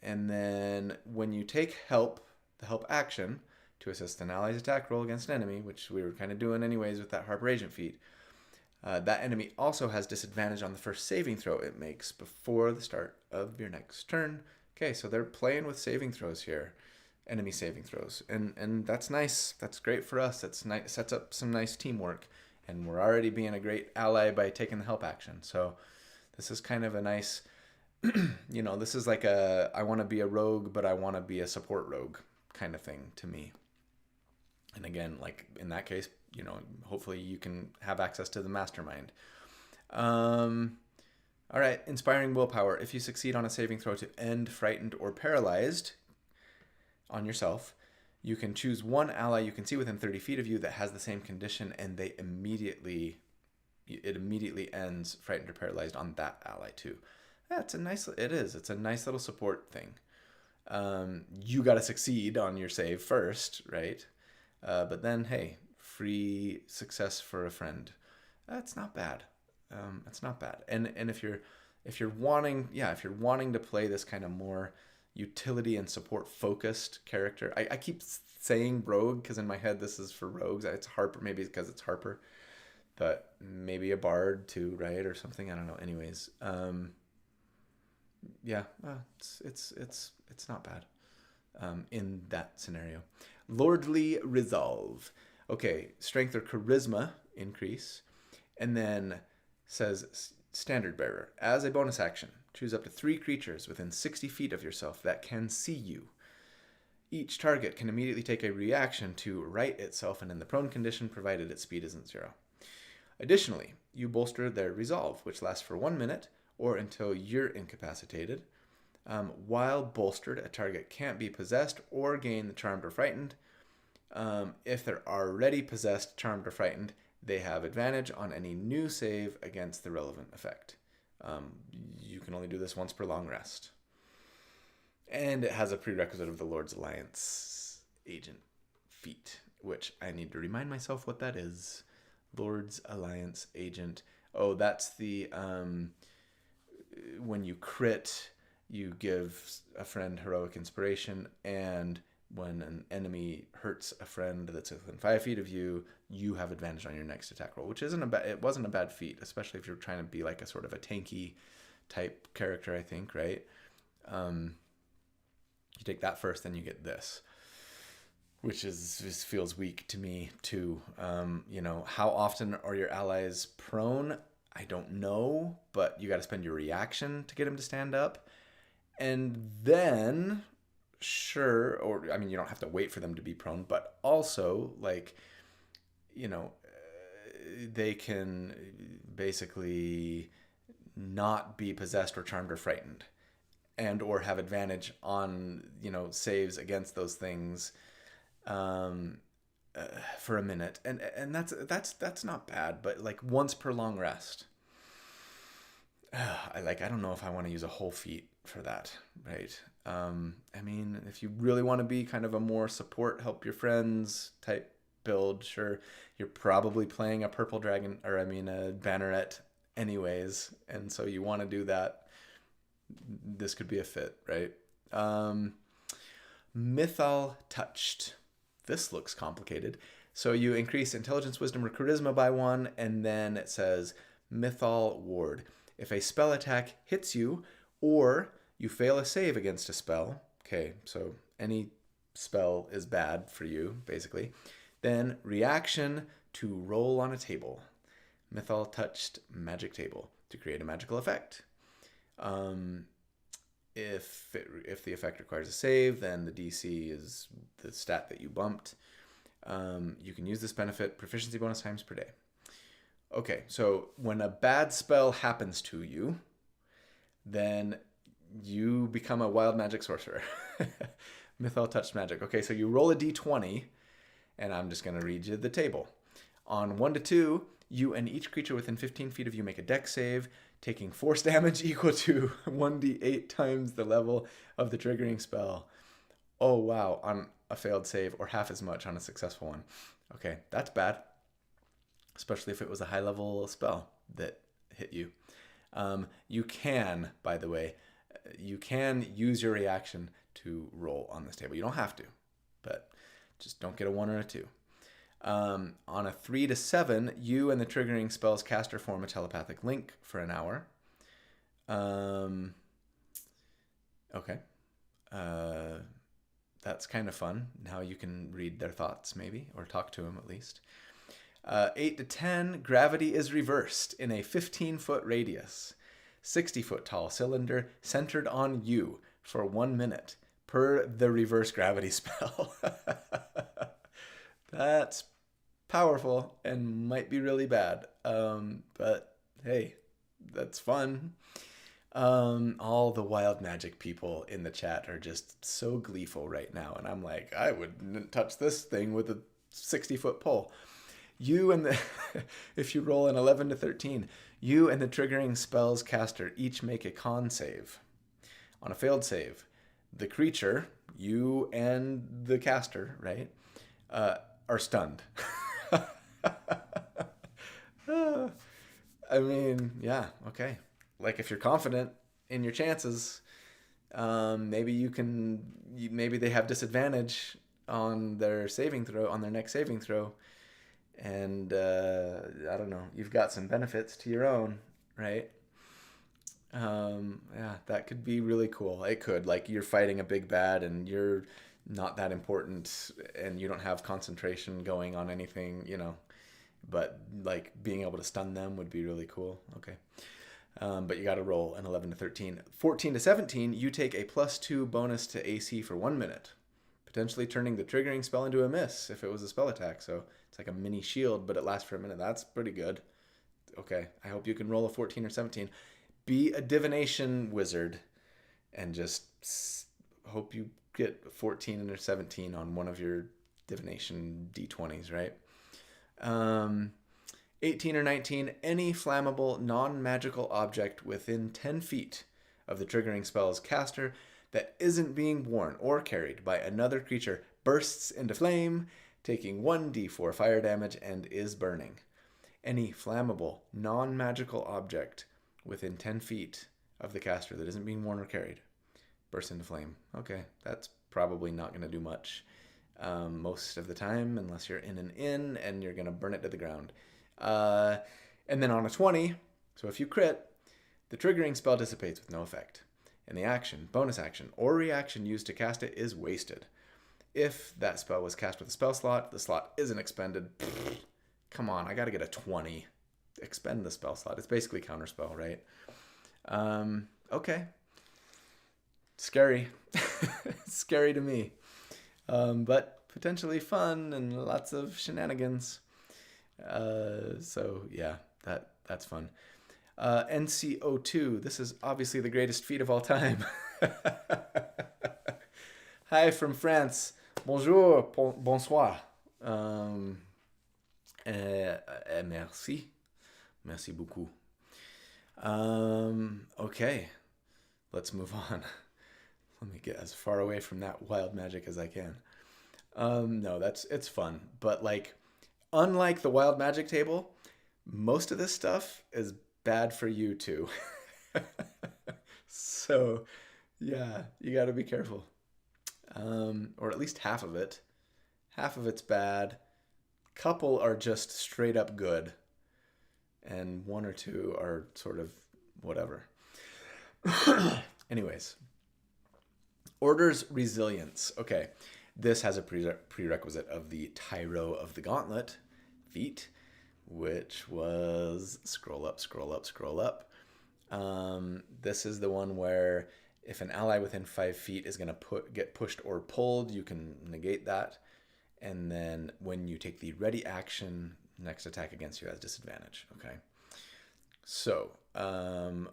And then when you take help, the help action, to assist an ally's attack roll against an enemy, which we were kind of doing anyways with that Harper Agent feat, that enemy also has disadvantage on the first saving throw it makes before the start of your next turn. Okay, so they're playing with saving throws here. Enemy saving throws. And that's nice. That's great for us. That's nice. Sets up some nice teamwork. And we're already being a great ally by taking the help action. So this is kind of a nice, this is like I want to be a rogue, but I want to be a support rogue kind of thing to me. And again, like in that case, hopefully you can have access to the mastermind. All right, Inspiring Willpower. If you succeed on a saving throw to end frightened or paralyzed on yourself, you can choose one ally you can see within 30 feet of you that has the same condition, and it immediately ends frightened or paralyzed on that ally too. It's a nice little support thing. You got to succeed on your save first, right? But then, hey, free success for a friend. That's not bad. It's not bad. And if you're wanting to play this kind of more utility and support focused character, I keep saying rogue because in my head this is for rogues. It's Harper, maybe because it's Harper, but maybe a bard too, right, or something. I don't know. Anyways, it's not bad in that scenario. Lordly Resolve. Okay, strength or charisma increase, and then says Standard Bearer. As a bonus action, choose up to 3 creatures within 60 feet of yourself that can see you. Each target can immediately take a reaction to right itself and in the prone condition, provided its speed isn't 0. Additionally, you bolster their resolve, which lasts for 1 minute or until you're incapacitated. While bolstered, a target can't be possessed or gain the Charmed or Frightened. If they're already possessed, Charmed, or Frightened, they have advantage on any new save against the relevant effect. You can only do this once per long rest. And it has a prerequisite of the Lord's Alliance Agent feat, which I need to remind myself what that is. Lord's Alliance Agent. Oh, that's the when you crit, you give a friend heroic inspiration, and when an enemy hurts a friend that's within 5 feet of you, you have advantage on your next attack roll, which it wasn't a bad feat, especially if you're trying to be like a sort of a tanky type character, I think, right? You take that first, then you get this, which just feels weak to me too. How often are your allies prone? I don't know, but you got to spend your reaction to get them to stand up. And then, sure, or you don't have to wait for them to be prone, but also, they can basically not be possessed or charmed or frightened, and or have advantage on, you know, saves against those things for a minute, and that's not bad, but like once per long rest. I don't know if I want to use a whole feat for that, right? I mean, if you really want to be kind of a more support, help your friends type build, sure, you're probably playing a purple dragon, or I mean a banneret anyways, and so you want to do that. This could be a fit, right? Mythal Touched. This looks complicated. So you increase intelligence, wisdom, or charisma by 1, and then it says Mythal Ward. If a spell attack hits you, or you fail a save against a spell, okay, so any spell is bad for you, basically, then reaction to roll on a table. Mythal Touched magic table to create a magical effect. If the effect requires a save, then the DC is the stat that you bumped. You can use this benefit proficiency bonus times per day. Okay, so when a bad spell happens to you, then you become a wild magic sorcerer. Mythal Touched magic. Okay, so you roll a d20, and I'm just going to read you the table. On 1 to 2, you and each creature within 15 feet of you make a dex save, taking force damage equal to 1d8 times the level of the triggering spell. Oh, wow, on a failed save, or half as much on a successful one. Okay, that's bad, especially if it was a high-level spell that hit you. You can, by the way, you can use your reaction to roll on this table. You don't have to, but just don't get a 1 or a 2. On a 3 to 7, you and the triggering spell's caster form a telepathic link for an hour. Okay. That's kind of fun. Now you can read their thoughts, maybe, or talk to them at least. 8 to 10, gravity is reversed in a 15-foot radius. 60-foot tall cylinder centered on you for 1 minute per the reverse gravity spell. That's powerful and might be really bad. But hey, that's fun. All the wild magic people in the chat are just so gleeful right now. And I'm like, I wouldn't touch this thing with a 60-foot pole. You and the, if you roll an 11 to 13, you and the triggering spell's caster each make a con save. On a failed save, the creature, you and the caster, right, are stunned. I mean, yeah, okay. Like if you're confident in your chances, maybe maybe they have disadvantage on their saving throw, on their next saving throw. And I don't know, you've got some benefits to your own, right? Yeah, that could be really cool. It could, like you're fighting a big bad and you're not that important and you don't have concentration going on anything, you know, but like being able to stun them would be really cool. Okay. But you got to roll an 11 to 13. 14 to 17, you take a +2 bonus to AC for 1 minute, potentially turning the triggering spell into a miss if it was a spell attack. So it's like a mini shield, but it lasts for a minute. That's pretty good. Okay, I hope you can roll a 14 or 17. Be a divination wizard and just hope you get 14 or 17 on one of your divination d20s, right? 18 or 19, any flammable, non-magical object within 10 feet of the triggering spell's caster that isn't being worn or carried by another creature bursts into flame, taking 1d4 fire damage and is burning. Any flammable, non-magical object within 10 feet of the caster that isn't being worn or carried bursts into flame. Okay, that's probably not going to do much most of the time, unless you're in an inn and you're going to burn it to the ground. And then on a 20, so if you crit, the triggering spell dissipates with no effect. And the action, bonus action, or reaction used to cast it is wasted. If that spell was cast with a spell slot, the slot isn't expended. Come on, I gotta get a 20. Expend the spell slot. It's basically counterspell, right? Okay. Scary. Scary to me. But potentially fun and lots of shenanigans. So yeah, that's fun. NCO2. This is obviously the greatest feat of all time. Hi from France. Bonjour, bonsoir. Um, merci. Merci beaucoup. Okay, let's move on. Let me get as far away from that wild magic as I can. No, it's fun, but like, unlike the wild magic table, most of this stuff is bad for you too. So, yeah, you got to be careful. Or at least half of it. Half of it's bad. Couple are just straight up good, and one or two are sort of whatever. Anyways, Order's Resilience. Okay, this has a prerequisite of the Tyro of the Gauntlet feat, which was scroll up, scroll up, scroll up. This is the one where if an ally within 5 feet is going to get pushed or pulled, you can negate that. And then when you take the ready action, next attack against you has disadvantage. Okay. So,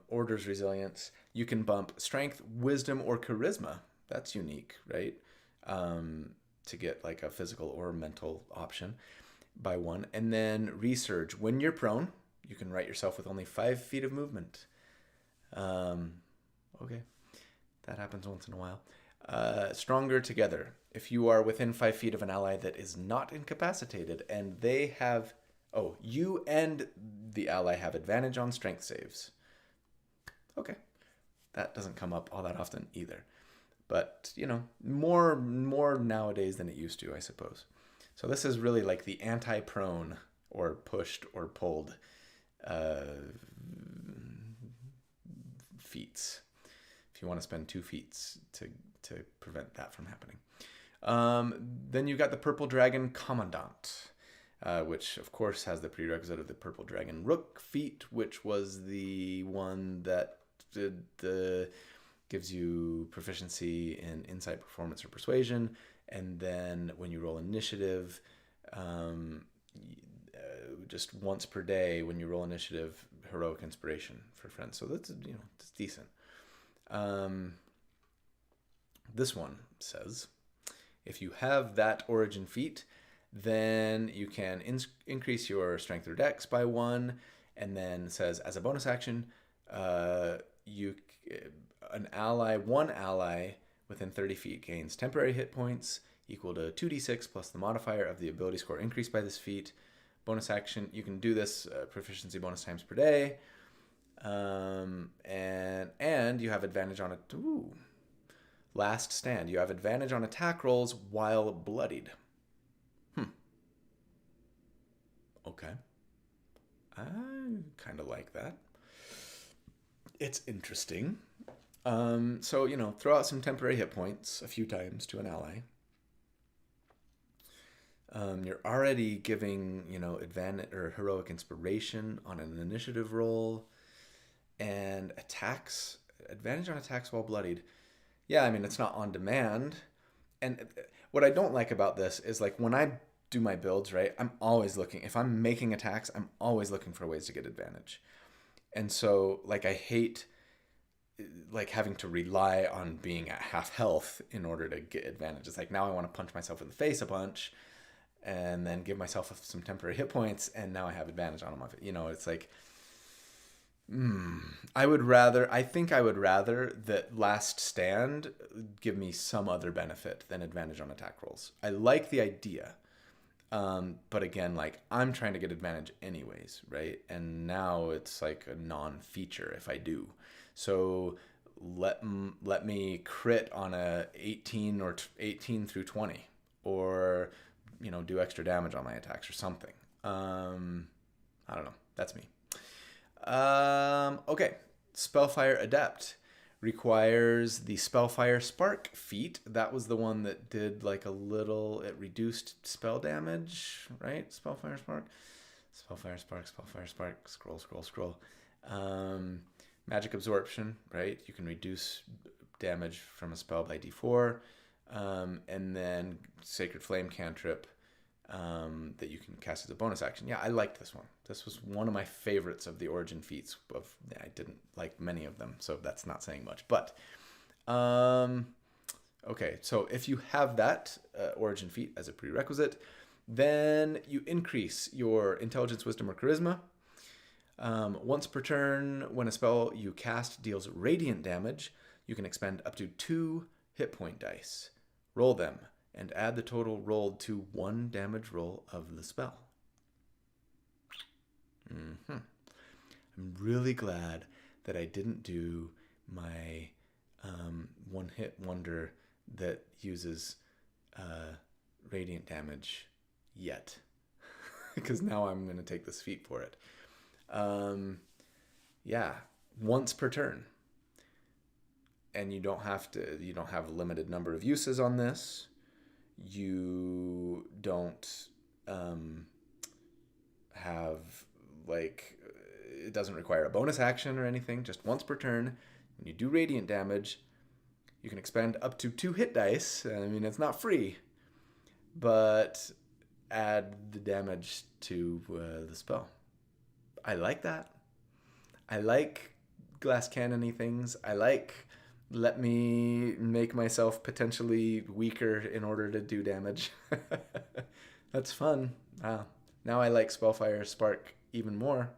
Order's Resilience. You can bump Strength, Wisdom, or Charisma. That's unique, right? To get like a physical or mental option by 1. And then Resurge. When you're prone, you can right yourself with only 5 feet of movement. Okay. That happens once in a while. Stronger Together. If you are within 5 feet of an ally that is not incapacitated and they have... Oh, you and the ally have advantage on strength saves. Okay. That doesn't come up all that often either. But, you know, more nowadays than it used to, I suppose. So this is really like the anti-prone or pushed or pulled feats. If you want to spend 2 feats to prevent that from happening. Then you've got the Purple Dragon Commandant, which of course has the prerequisite of the Purple Dragon Rook feat, which was the one that gives you proficiency in insight, performance, or persuasion. And then when you roll initiative, just once per day when you roll initiative, heroic inspiration for friends. So that's, you know, it's decent. This one says, if you have that origin feat, then you can increase your strength or dex by 1, and then says as a bonus action, one ally within 30 feet gains temporary hit points equal to 2d6 plus the modifier of the ability score increased by this feat. Bonus action, you can do this proficiency bonus times per day, and you have advantage on it. Last Stand. You have advantage on attack rolls while bloodied. Okay. I kind of like that. It's interesting. So, you know, throw out some temporary hit points a few times to an ally. You're already giving, you know, advantage or heroic inspiration on an initiative roll, and advantage on attacks while bloodied. Yeah, I mean, it's not on demand. And what I don't like about this is, like, when I do my builds, right, I'm always looking. If I'm making attacks, I'm always looking for ways to get advantage. And so, like, I hate, like, having to rely on being at half health in order to get advantage. It's like, now I want to punch myself in the face a bunch and then give myself some temporary hit points, and now I have advantage on them. You know, it's like... I think I would rather that Last Stand give me some other benefit than advantage on attack rolls. I like the idea. But again, like, I'm trying to get advantage anyways, right? And now it's like a non-feature if I do. So let me crit on a 18 or 18 through 20, or, you know, do extra damage on my attacks or something. I don't know. That's me. Okay. Spellfire Adept requires the Spellfire Spark feat. That was the one that did like a little, it reduced spell damage, right? Spellfire Spark. Spellfire Spark, Spellfire Spark, scroll. Magic Absorption, right? You can reduce damage from a spell by d4. And then Sacred Flame cantrip that you can cast as a bonus action. Yeah, I liked this one. This was one of my favorites of the origin feats. I didn't like many of them, so that's not saying much. But okay, so if you have that origin feat as a prerequisite, then you increase your intelligence, wisdom, or charisma. Once per turn, when a spell you cast deals radiant damage, you can expend up to 2 hit point dice. Roll them and add the total rolled to 1 damage roll of the spell. I'm really glad that I didn't do my one-hit wonder that uses radiant damage yet, because now I'm going to take this feat for it. Yeah, once per turn. And you don't have a limited number of uses on this. You don't have, like, it doesn't require a bonus action or anything, just once per turn. When you do radiant damage, you can expend up to 2 hit dice. I mean, it's not free, but add the damage to the spell. I like that. I like glass cannon-y things. I like, let me make myself potentially weaker in order to do damage. That's fun. Wow. Now I like Spellfire Spark even more.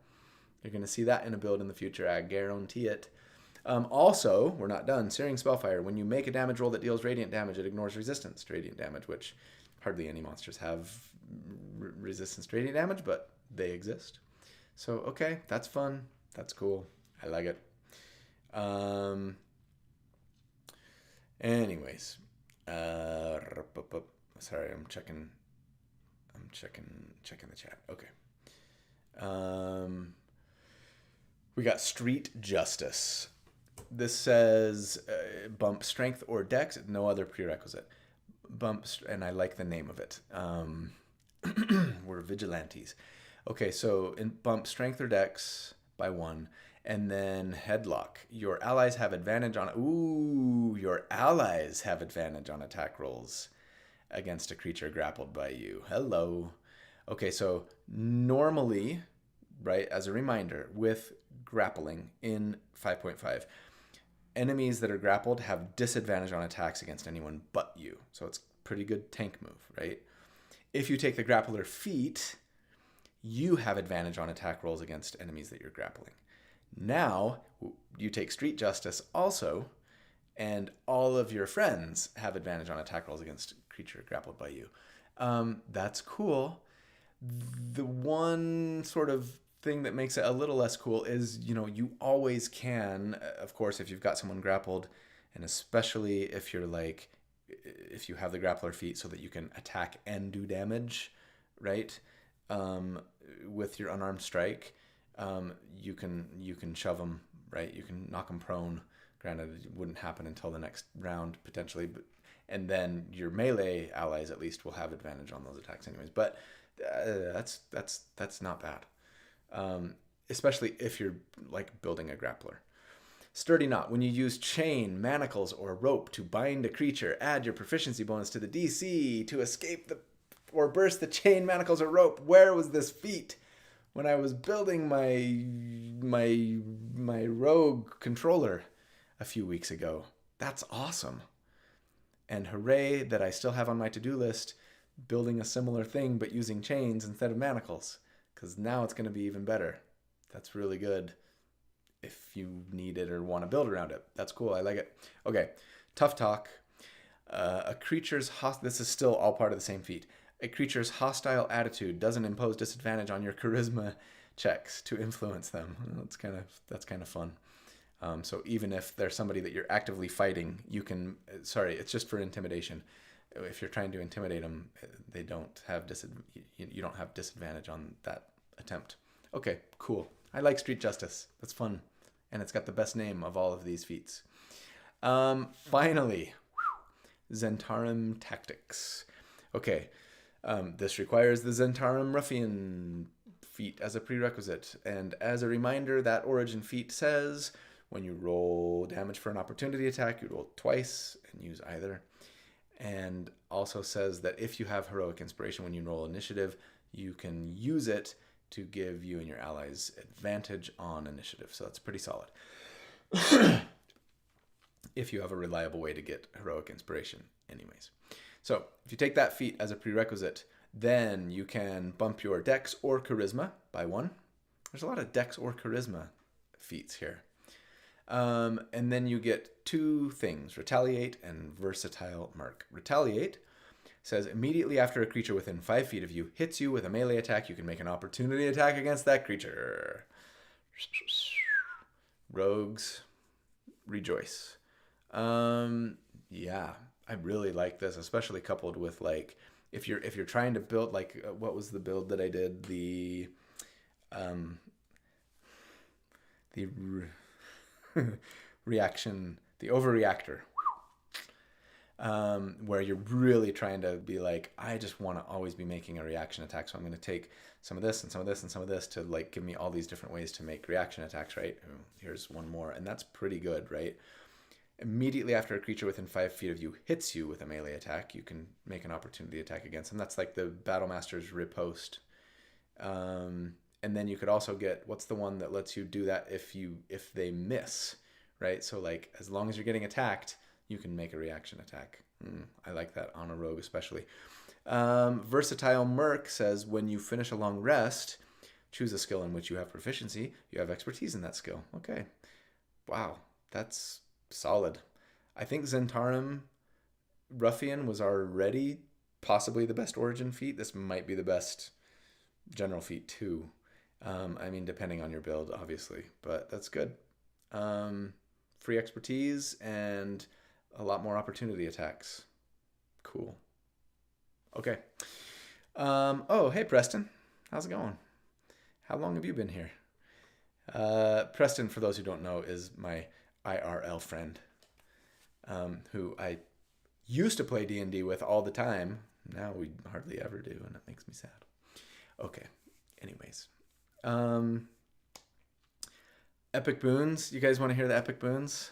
You're going to see that in a build in the future. I guarantee it. Also, we're not done. Searing Spellfire. When you make a damage roll that deals radiant damage, it ignores resistance to radiant damage, which hardly any monsters have resistance to radiant damage, but they exist. So, okay, that's fun. That's cool. I like it. Anyways, sorry, I'm checking the chat. Okay. We got Street Justice. This says bump strength or dex, no other prerequisite. And I like the name of it. We're vigilantes. Okay, so in bump strength or dex by 1, and then headlock. Your allies have advantage on attack rolls against a creature grappled by you. Hello. Okay, so normally, right, as a reminder, with grappling in 5.5, enemies that are grappled have disadvantage on attacks against anyone but you. So it's a pretty good tank move, right? If you take the grappler feat, you have advantage on attack rolls against enemies that you're grappling. Now, you take Street Justice also, and all of your friends have advantage on attack rolls against creature grappled by you. That's cool. The one sort of thing that makes it a little less cool is, you always can, of course, if you've got someone grappled, and especially if you're if you have the grappler feat so that you can attack and do damage, right? With your unarmed strike, you can shove them, right? You can knock them prone. Granted, it wouldn't happen until the next round potentially, and then your melee allies at least will have advantage on those attacks anyways. But that's not bad, especially if you're building a grappler. Sturdy Knot. When you use chain, manacles, or rope to bind a creature, add your proficiency bonus to the DC to escape or burst the chain, manacles, or rope. Where was this feat when I was building my rogue controller a few weeks ago? That's awesome. And hooray that I still have on my to-do list building a similar thing but using chains instead of manacles, because now it's going to be even better. That's really good if you need it or want to build around it. That's cool. I like it. Okay, Tough Talk. A creature's this is still all part of the same feat. A creature's hostile attitude doesn't impose disadvantage on your charisma checks to influence them. That's kind of fun. So even if there's somebody that you're actively fighting, you can. Sorry, it's just for intimidation. If you're trying to intimidate them, they don't have you don't have disadvantage on that attempt. Okay, cool. I like Street Justice. That's fun, and it's got the best name of all of these feats. Finally, Zentarum Tactics. Okay, this requires the Zentarum Ruffian feat as a prerequisite, and as a reminder, that origin feat says when you roll damage for an opportunity attack, you roll twice and use either. and also says that if you have heroic inspiration when you roll initiative, you can use it to give you and your allies advantage on initiative. So that's pretty solid. If you have a reliable way to get heroic inspiration anyways. So if you take that feat as a prerequisite, then you can bump your dex or charisma by 1. There's a lot of dex or charisma feats here. And then you get 2 things, Retaliate and Versatile Merc. Retaliate says immediately after a creature within 5 feet of you hits you with a melee attack, you can make an opportunity attack against that creature. Rogues, rejoice. Yeah, I really like this, especially coupled with like if you're trying to build like what was the build that I did, the reaction, the overreactor, where you're really trying to be like, I just want to always be making a reaction attack, so I'm going to take some of this and some of this and some of this to like give me all these different ways to make reaction attacks, right? Here's one more, and that's pretty good, right? Immediately after a creature within 5 feet of you hits you with a melee attack, you can make an opportunity attack against them. That's like the Battlemaster's riposte. And then you could also get, what's the one that lets you do that if they miss, right? So like as long as you're getting attacked, you can make a reaction attack. I like that on a rogue especially. Versatile Merc says when you finish a long rest, choose a skill in which you have proficiency. You have expertise in that skill. Okay. Wow, that's solid. I think Zentarum Ruffian was already possibly the best origin feat. This might be the best general feat too. I mean, depending on your build, obviously, but that's good. Free expertise and a lot more opportunity attacks. Cool. Okay. Oh, hey, Preston. How's it going? How long have you been here? Preston, for those who don't know, is my IRL friend, who I used to play D&D with all the time. Now we hardly ever do, and it makes me sad. Okay. Anyways. Epic Boons. You guys want to hear the Epic Boons?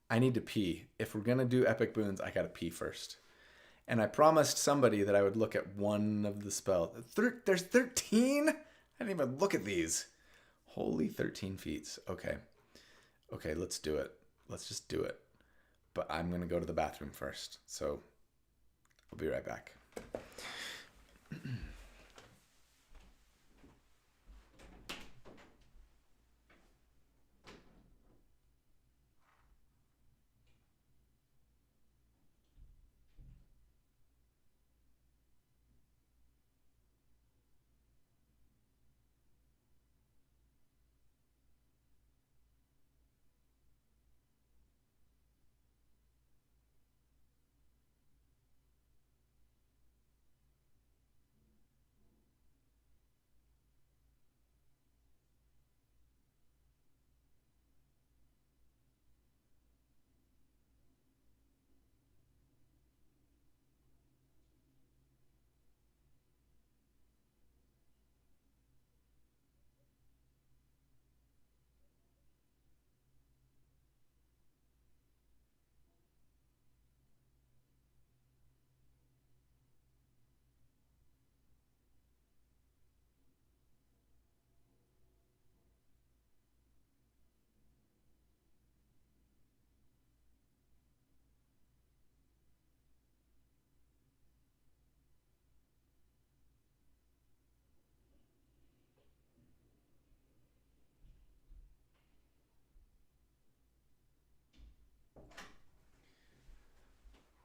I need to pee. If we're going to do Epic Boons, I got to pee first. And I promised somebody that I would look at one of the spells. There's 13? I didn't even look at these. Holy 13 feats. Okay. Okay, let's do it. Let's just do it. But I'm going to go to the bathroom first. So I'll be right back.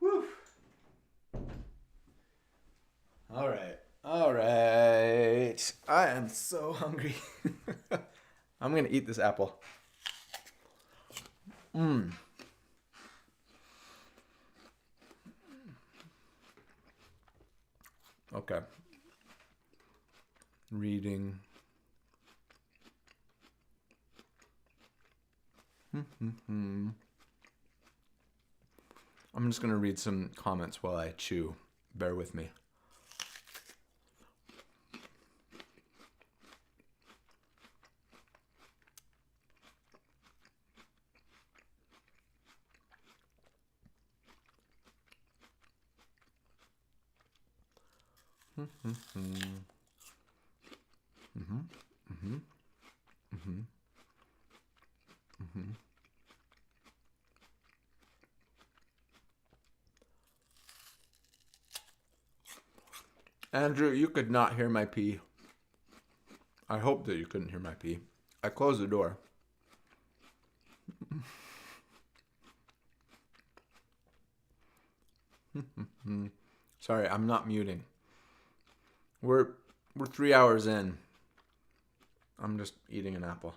Whew. All right. All right. I am so hungry. I'm going to eat this apple. Okay. Reading. I'm just going to read some comments while I chew. Bear with me. Andrew, you could not hear my pee. I hope that you couldn't hear my pee. I closed the door. Sorry, I'm not muting. We're 3 hours in. I'm just eating an apple.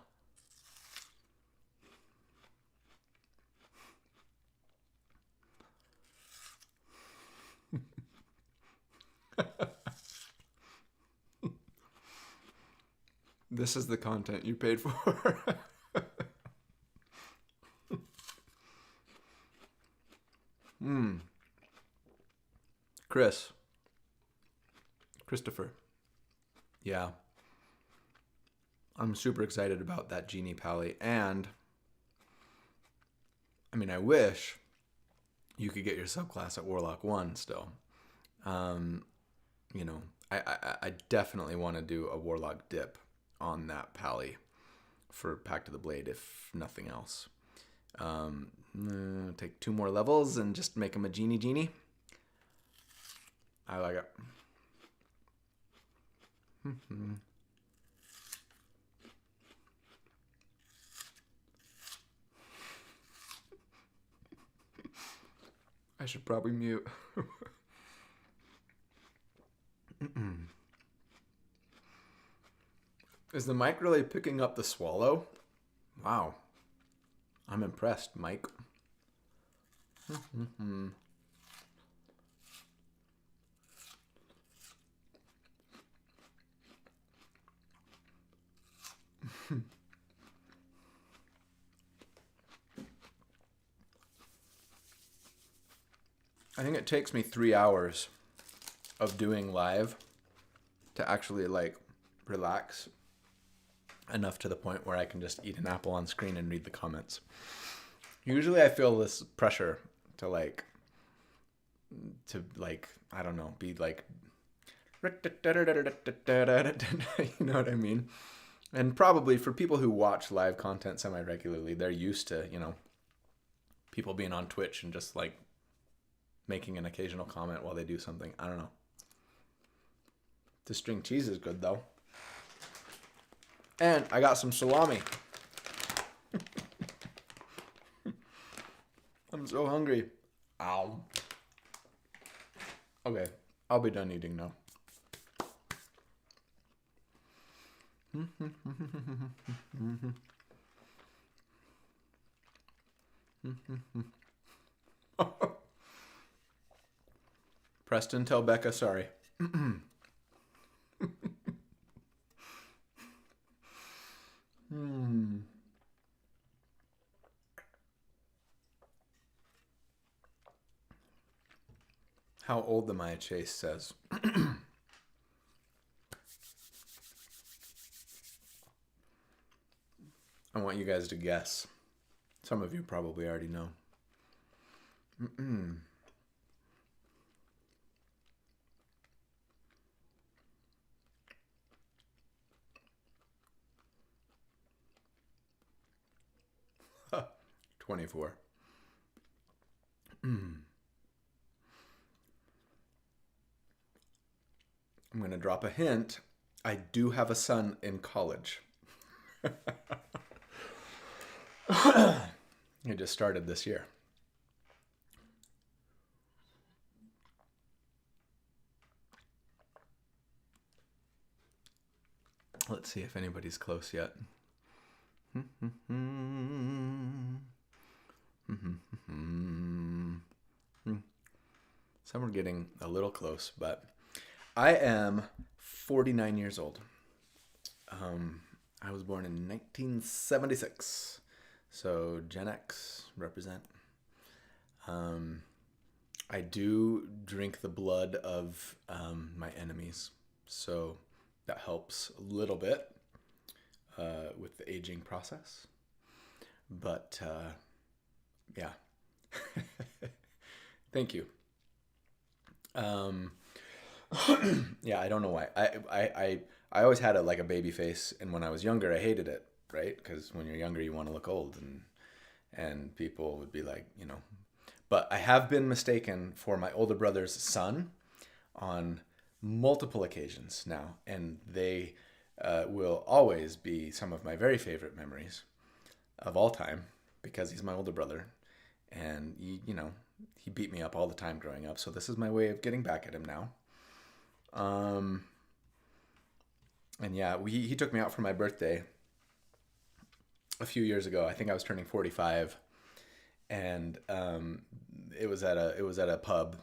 This is the content you paid for. Christopher. Yeah. I'm super excited about that Genie Pally. And, I mean, I wish you could get your subclass at Warlock 1 still. You know, I definitely want to do a Warlock dip on that Pally for Pact of the Blade, if nothing else. Take 2 more levels and just make him a Genie. I like it. I should probably mute. Is the mic really picking up the swallow? Wow. I'm impressed, Mike. I think it takes me 3 hours of doing live to actually like relax enough to the point where I can just eat an apple on screen and read the comments. Usually I feel this pressure to like, I don't know, be like, you know what I mean? And probably for people who watch live content semi-regularly, they're used to, you know, people being on Twitch and just like making an occasional comment while they do something. I don't know. The string cheese is good though. And I got some salami. I'm so hungry. Ow. Okay, I'll be done eating now. Preston, tell Becca sorry. How old am I? Chase says. I want you guys to guess. Some of you probably already know. 24. I'm going to drop a hint. I do have a son in college. He just started this year. Let's see if anybody's close yet. Some are getting a little close, but I am 49 years old. I was born in 1976, so Gen X represent. I do drink the blood of my enemies, so that helps a little bit with the aging process. But yeah, thank you. Yeah, I don't know why. I always had like a baby face, and when I was younger, I hated it, right? Because when you're younger, you want to look old, and people would be like, you know. But I have been mistaken for my older brother's son on multiple occasions now, and they will always be some of my very favorite memories of all time because he's my older brother, and you know, he beat me up all the time growing up. So this is my way of getting back at him now. Um, and yeah, he took me out for my birthday a few years ago. I think I was turning 45, and it was at a pub,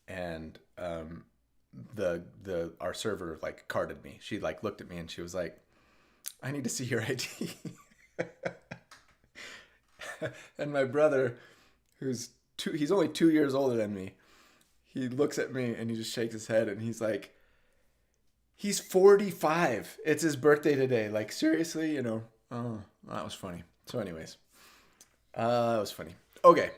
and the our server like carded me. She like looked at me and she was like, "I need to see your ID." And my brother, he's only 2 years older than me, he looks at me and he just shakes his head and he's like, he's 45. It's his birthday today. Like, seriously, you know? Oh, that was funny. So anyways, that was funny. Okay.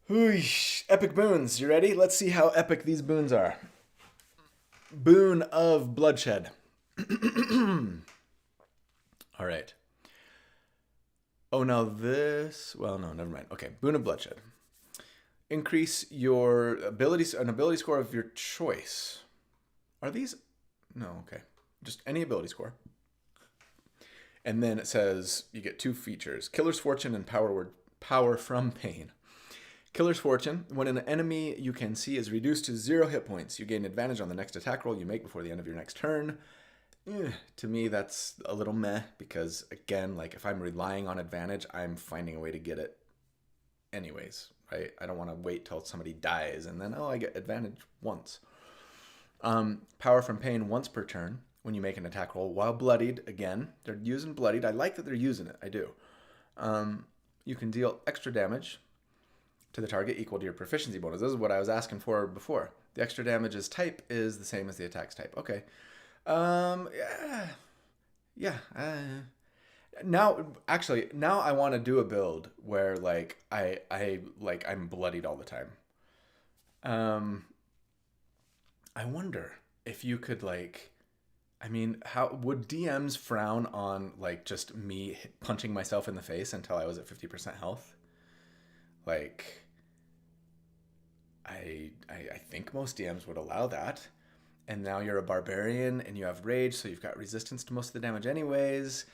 Whoosh. Epic boons. You ready? Let's see how epic these boons are. Boon of bloodshed. All right. Oh, now this... Well, no, never mind. Okay, Boon of Bloodshed. Increase your abilities, an ability score of your choice. Are these... No, okay. Just any ability score. And then it says you get 2 features. Killer's Fortune and Power from Pain. Killer's Fortune. When an enemy you can see is reduced to 0 hit points, you gain advantage on the next attack roll you make before the end of your next turn. To me, that's a little meh because, again, like if I'm relying on advantage, I'm finding a way to get it anyways, right? I don't want to wait till somebody dies and then, oh, I get advantage once. Power from Pain once per turn when you make an attack roll while bloodied. Again, they're using bloodied. I like that they're using it. I do. You can deal extra damage to the target equal to your proficiency bonus. This is what I was asking for before. The extra damage's type is the same as the attack's type. Okay. Yeah. Now I want to do a build where like I'm bloodied all the time. I wonder if you could like, I mean, how would DMs frown on like just me punching myself in the face until I was at 50% health? Like, I think most DMs would allow that. And now you're a barbarian and you have rage, so you've got resistance to most of the damage anyways.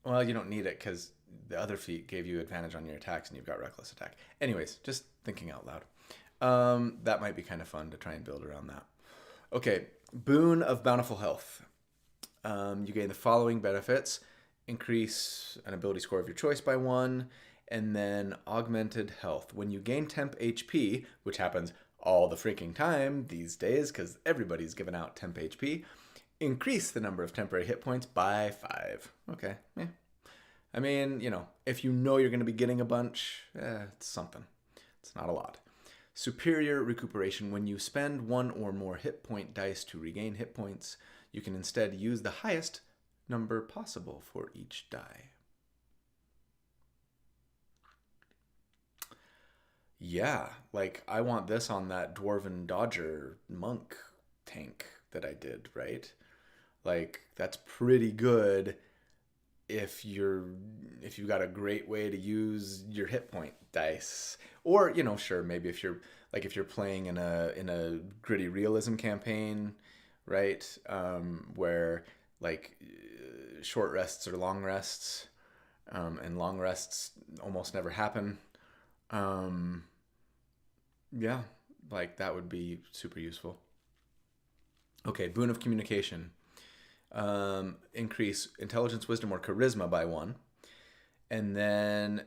Well, you don't need it because the other feat gave you advantage on your attacks and you've got reckless attack. Anyways, just thinking out loud. That might be kind of fun to try and build around that. Okay, Boon of Bountiful Health. You gain the following benefits. Increase an ability score of your choice by 1, and then Augmented Health. When you gain temp HP, which happens all the freaking time these days because everybody's giving out temp HP, increase the number of temporary hit points by 5. Okay, yeah. I mean, you know, if you know you're going to be getting a bunch, it's something. It's not a lot. Superior Recuperation. When you spend 1 or more hit point dice to regain hit points, you can instead use the highest number possible for each die. Yeah, like I want this on that Dwarven Dodger monk tank that I did, right? Like that's pretty good if you've got a great way to use your hit point dice. Or, you know, sure, maybe if you're playing in a gritty realism campaign, right? Where like short rests or long rests, and long rests almost never happen. Yeah, like that would be super useful. Okay, Boon of Communication. Increase intelligence, wisdom, or charisma by 1. And then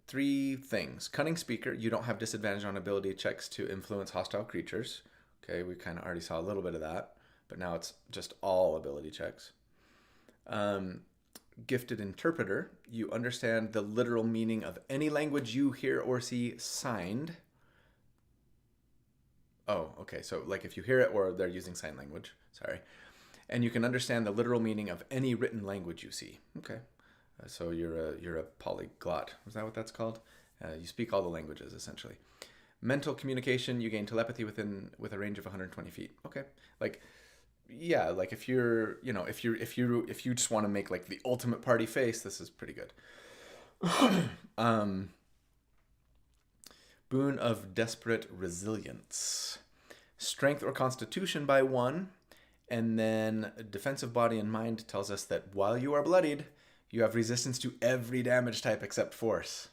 3 things. Cunning Speaker. You don't have disadvantage on ability checks to influence hostile creatures. Okay, we kind of already saw a little bit of that, but now it's just all ability checks. Gifted Interpreter. You understand the literal meaning of any language you hear or see signed. Oh, okay. So like if you hear it or they're using sign language, sorry. And you can understand the literal meaning of any written language you see. Okay. So you're a polyglot. Is that what that's called? You speak all the languages essentially. Mental communication, you gain telepathy with a range of 120 feet. Okay, like yeah, like if you're if you just want to make like the ultimate party face, this is pretty good. Boon of Desperate Resilience. Strength or Constitution by 1, and then Defensive Body and Mind tells us that while you are bloodied, you have resistance to every damage type except Force.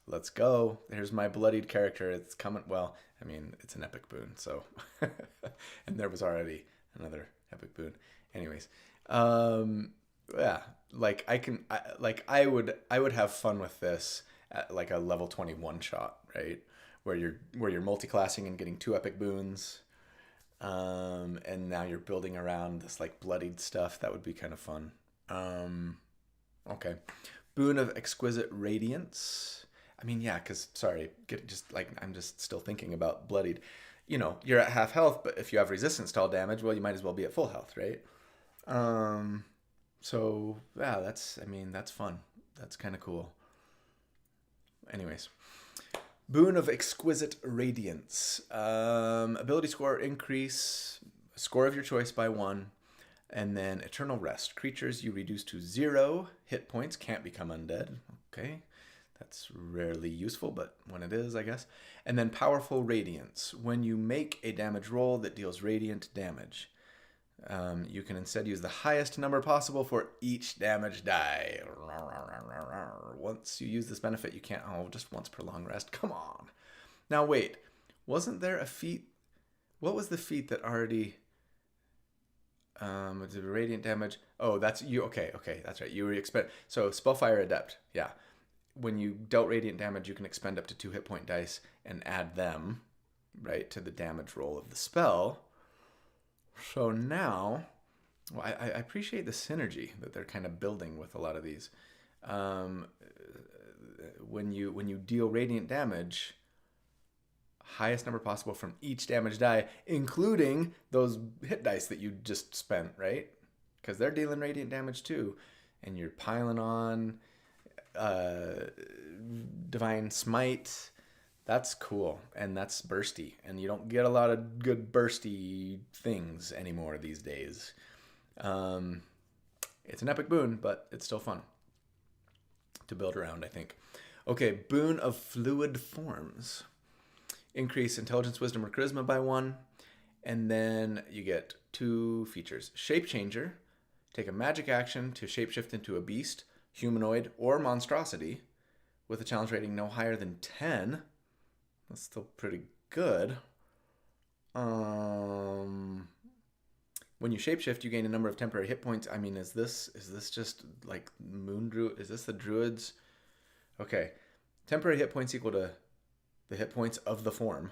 Let's go. Here's my bloodied character. It's coming. Well, I mean, it's an epic boon, so. And there was already another epic boon. Anyways, yeah, like I would have fun with this at like a level 21 shot, right? Where you're multi-classing and getting 2 epic boons, and now you're building around this like bloodied stuff. That would be kind of fun. Okay, Boon of Exquisite Radiance. I mean, yeah, because I'm just still thinking about bloodied. You know, you're at half health, but if you have resistance to all damage, well, you might as well be at full health, right? So yeah, that's fun. That's kind of cool. Anyways. Boon of Exquisite Radiance. Ability score increase, score of your choice by 1, and then Eternal Rest. Creatures you reduce to 0 hit points can't become undead. Okay, that's rarely useful, but when it is, I guess. And then Powerful Radiance. When you make a damage roll that deals radiant damage, you can instead use the highest number possible for each damage die. Once you use this benefit, you can't... Oh, just once per long rest. Come on. Now, wait. Wasn't there a feat... What was the feat that already... the radiant damage... Oh, that's... you. Okay, that's right. You expend... So, Spellfire Adept. Yeah. When you dealt radiant damage, you can expend up to 2 hit point dice and add them, right, to the damage roll of the spell. So now... Well, I appreciate the synergy that they're kind of building with a lot of these. When you deal radiant damage, highest number possible from each damage die, including those hit dice that you just spent, right? Because they're dealing radiant damage too, and you're piling on Divine Smite. That's cool, and that's bursty, and you don't get a lot of good bursty things anymore these days. It's an epic boon, but it's still fun to build around, I think. Okay, Boon of Fluid Forms. Increase Intelligence, Wisdom, or Charisma by 1, and then you get 2 features. Shape Changer. Take a magic action to shapeshift into a beast, humanoid, or monstrosity with a challenge rating no higher than 10. That's still pretty good. When you shapeshift, you gain a number of temporary hit points. I mean, is this just like Moon Druid? Is this the Druids? Okay. Temporary hit points equal to the hit points of the form.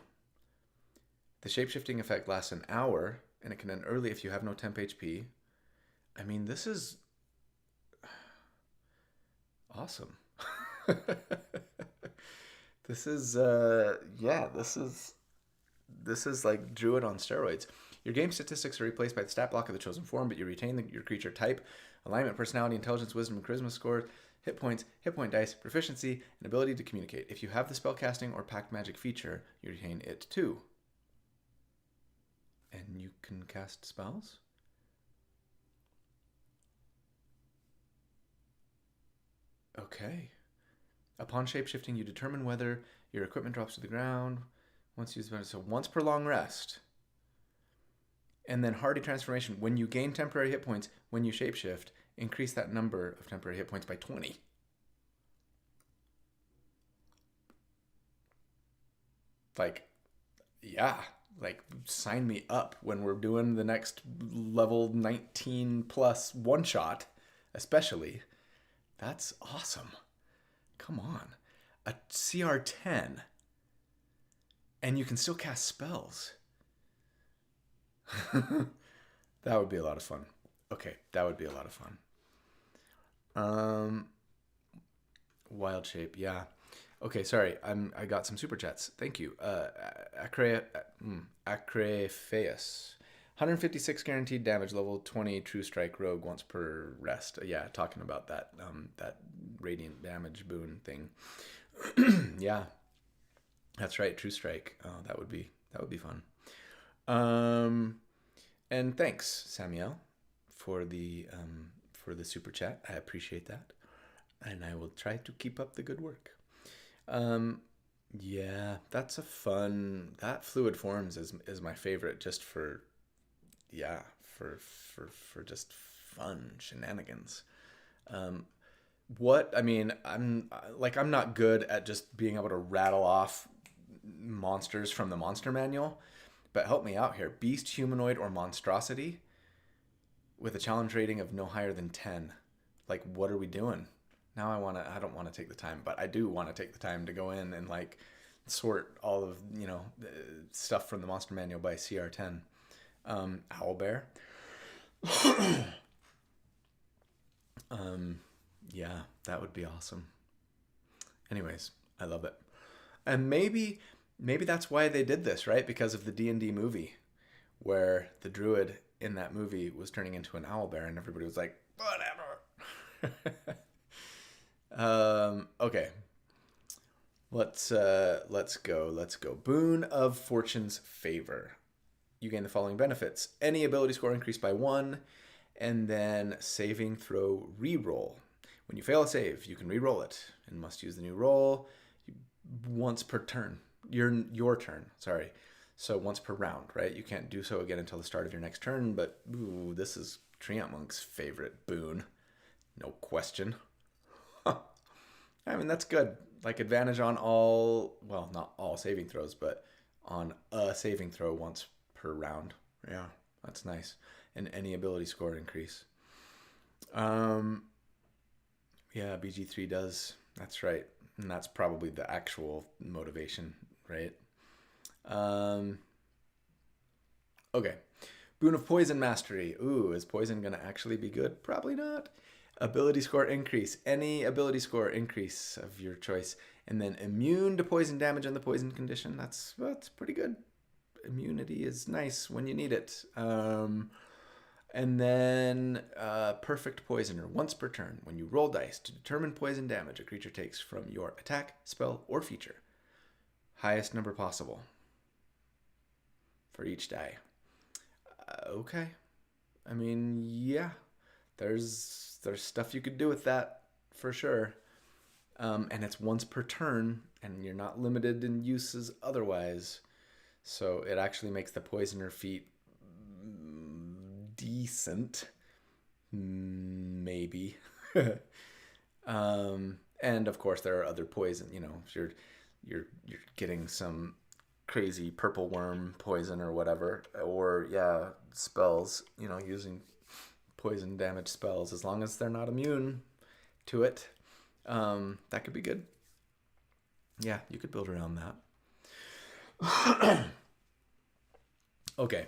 The shapeshifting effect lasts an hour, and it can end early if you have no temp HP. I mean, this is awesome. This is this is like Druid on steroids. Your game statistics are replaced by the stat block of the chosen form, but you retain your creature type, alignment, personality, intelligence, wisdom, and charisma scores, hit points, hit point dice, proficiency, and ability to communicate. If you have the spellcasting or pact magic feature, you retain it too. And you can cast spells? Okay. Upon shapeshifting, you determine whether your equipment drops to the ground. Once used, so once per long rest. And then Hardy Transformation. When you gain temporary hit points, when you shapeshift, increase that number of temporary hit points by 20. Like, yeah. Like, sign me up when we're doing the next level 19 plus one-shot, especially. That's awesome. Come on. A CR 10. And you can still cast spells. That would be a lot of fun. Okay, that would be a lot of fun. Wild Shape, yeah. Okay, sorry. I got some super chats. Thank you. Acrephaeus. 156 guaranteed damage, level 20 True Strike Rogue once per rest. Yeah, talking about that that radiant damage boon thing. Yeah. That's right, True Strike. Oh, that would be fun. Um, and thanks, Samuel, for the super chat. I appreciate that, and I will try to keep up the good work. Um, yeah, that's a fun. That Fluid Forms is my favorite, just for yeah, for just fun shenanigans. Um, what I mean, I'm not good at just being able to rattle off monsters from the monster manual, but help me out here. Beast, humanoid, or monstrosity with a challenge rating of no higher than 10. Like, what are we doing? Now I don't want to take the time, but I do want to take the time to go in and like sort all of, stuff from the monster manual by CR10. Owlbear. Yeah, that would be awesome. Anyways, I love it. And maybe that's why they did this, right? Because of the D&D movie where the druid in that movie was turning into an owlbear and everybody was like, whatever. Okay. Let's go. Boon of Fortune's Favor. You gain the following benefits. Any ability score increased by 1, and then saving throw reroll. When you fail a save, you can re-roll it and must use the new roll once per turn. Your turn, sorry. So once per round, right? You can't do so again until the start of your next turn, but ooh, this is Treant Monk's favorite boon. No question. I mean, that's good. Like advantage on all, well, not all saving throws, but on a saving throw once per round. Yeah, that's nice. And any ability score increase. Yeah, BG3 does. That's right. And that's probably the actual motivation, right? Okay. Boon of Poison Mastery. Ooh, is poison going to actually be good? Probably not. Ability score increase. Any ability score increase of your choice. And then immune to poison damage on the poison condition. That's pretty good. Immunity is nice when you need it. And then Perfect Poisoner. Once per turn, when you roll dice to determine poison damage a creature takes from your attack, spell, or feature. Highest number possible for each die. Okay. I mean, yeah. There's stuff you could do with that for sure. And it's once per turn, and you're not limited in uses otherwise. So it actually makes the Poisoner feat decent, maybe. And of course there are other poison. If you're getting some crazy purple worm poison or whatever, or yeah, spells. Using poison damage spells, as long as they're not immune to it, that could be good. Yeah, you could build around that. Okay.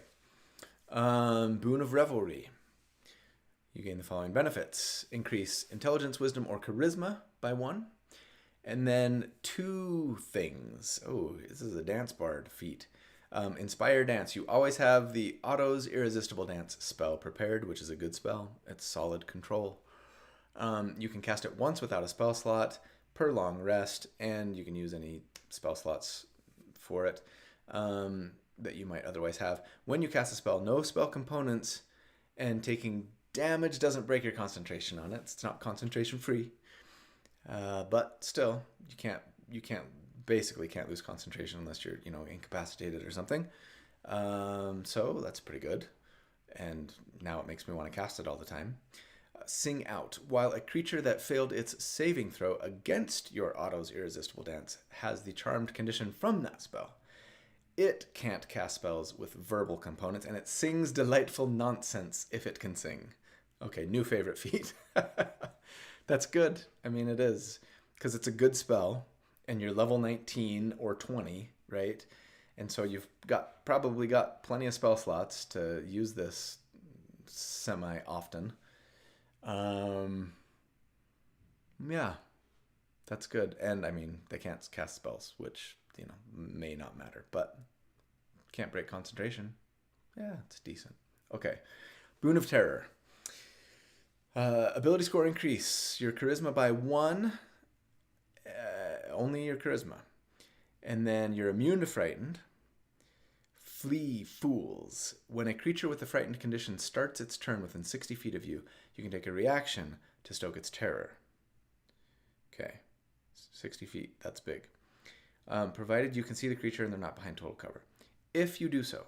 Boon of Revelry. You gain the following benefits. Increase intelligence, wisdom, or charisma by 1. And then 2 things. Oh, this is a dance bard feat. Inspire Dance. You always have the Otto's Irresistible Dance spell prepared, which is a good spell. It's solid control. You can cast it once without a spell slot per long rest, and you can use any spell slots for it that you might otherwise have. When you cast a spell, no spell components, and taking damage doesn't break your concentration on it. It's not concentration free, but still, you basically can't lose concentration unless you're incapacitated or something. So that's pretty good, and now it makes me want to cast it all the time. Sing Out. While a creature that failed its saving throw against your Otto's Irresistible Dance has the charmed condition from that spell, it can't cast spells with verbal components, and it sings delightful nonsense if it can sing. Okay, new favorite feat. That's good. I mean, it is, because it's a good spell, and you're level 19 or 20, right? And so you've probably got plenty of spell slots to use this semi-often. Yeah, that's good. And I mean, they can't cast spells, which may not matter, but can't break concentration. Yeah, it's decent. Okay, Boon of Terror. Ability score increase your charisma by 1. Only your charisma. And then you're immune to frightened. Flee fools. When a creature with the frightened condition starts its turn within 60 feet of you, you can take a reaction to stoke its terror. Okay, 60 feet, that's big. Provided you can see the creature and they're not behind total cover. If you do so,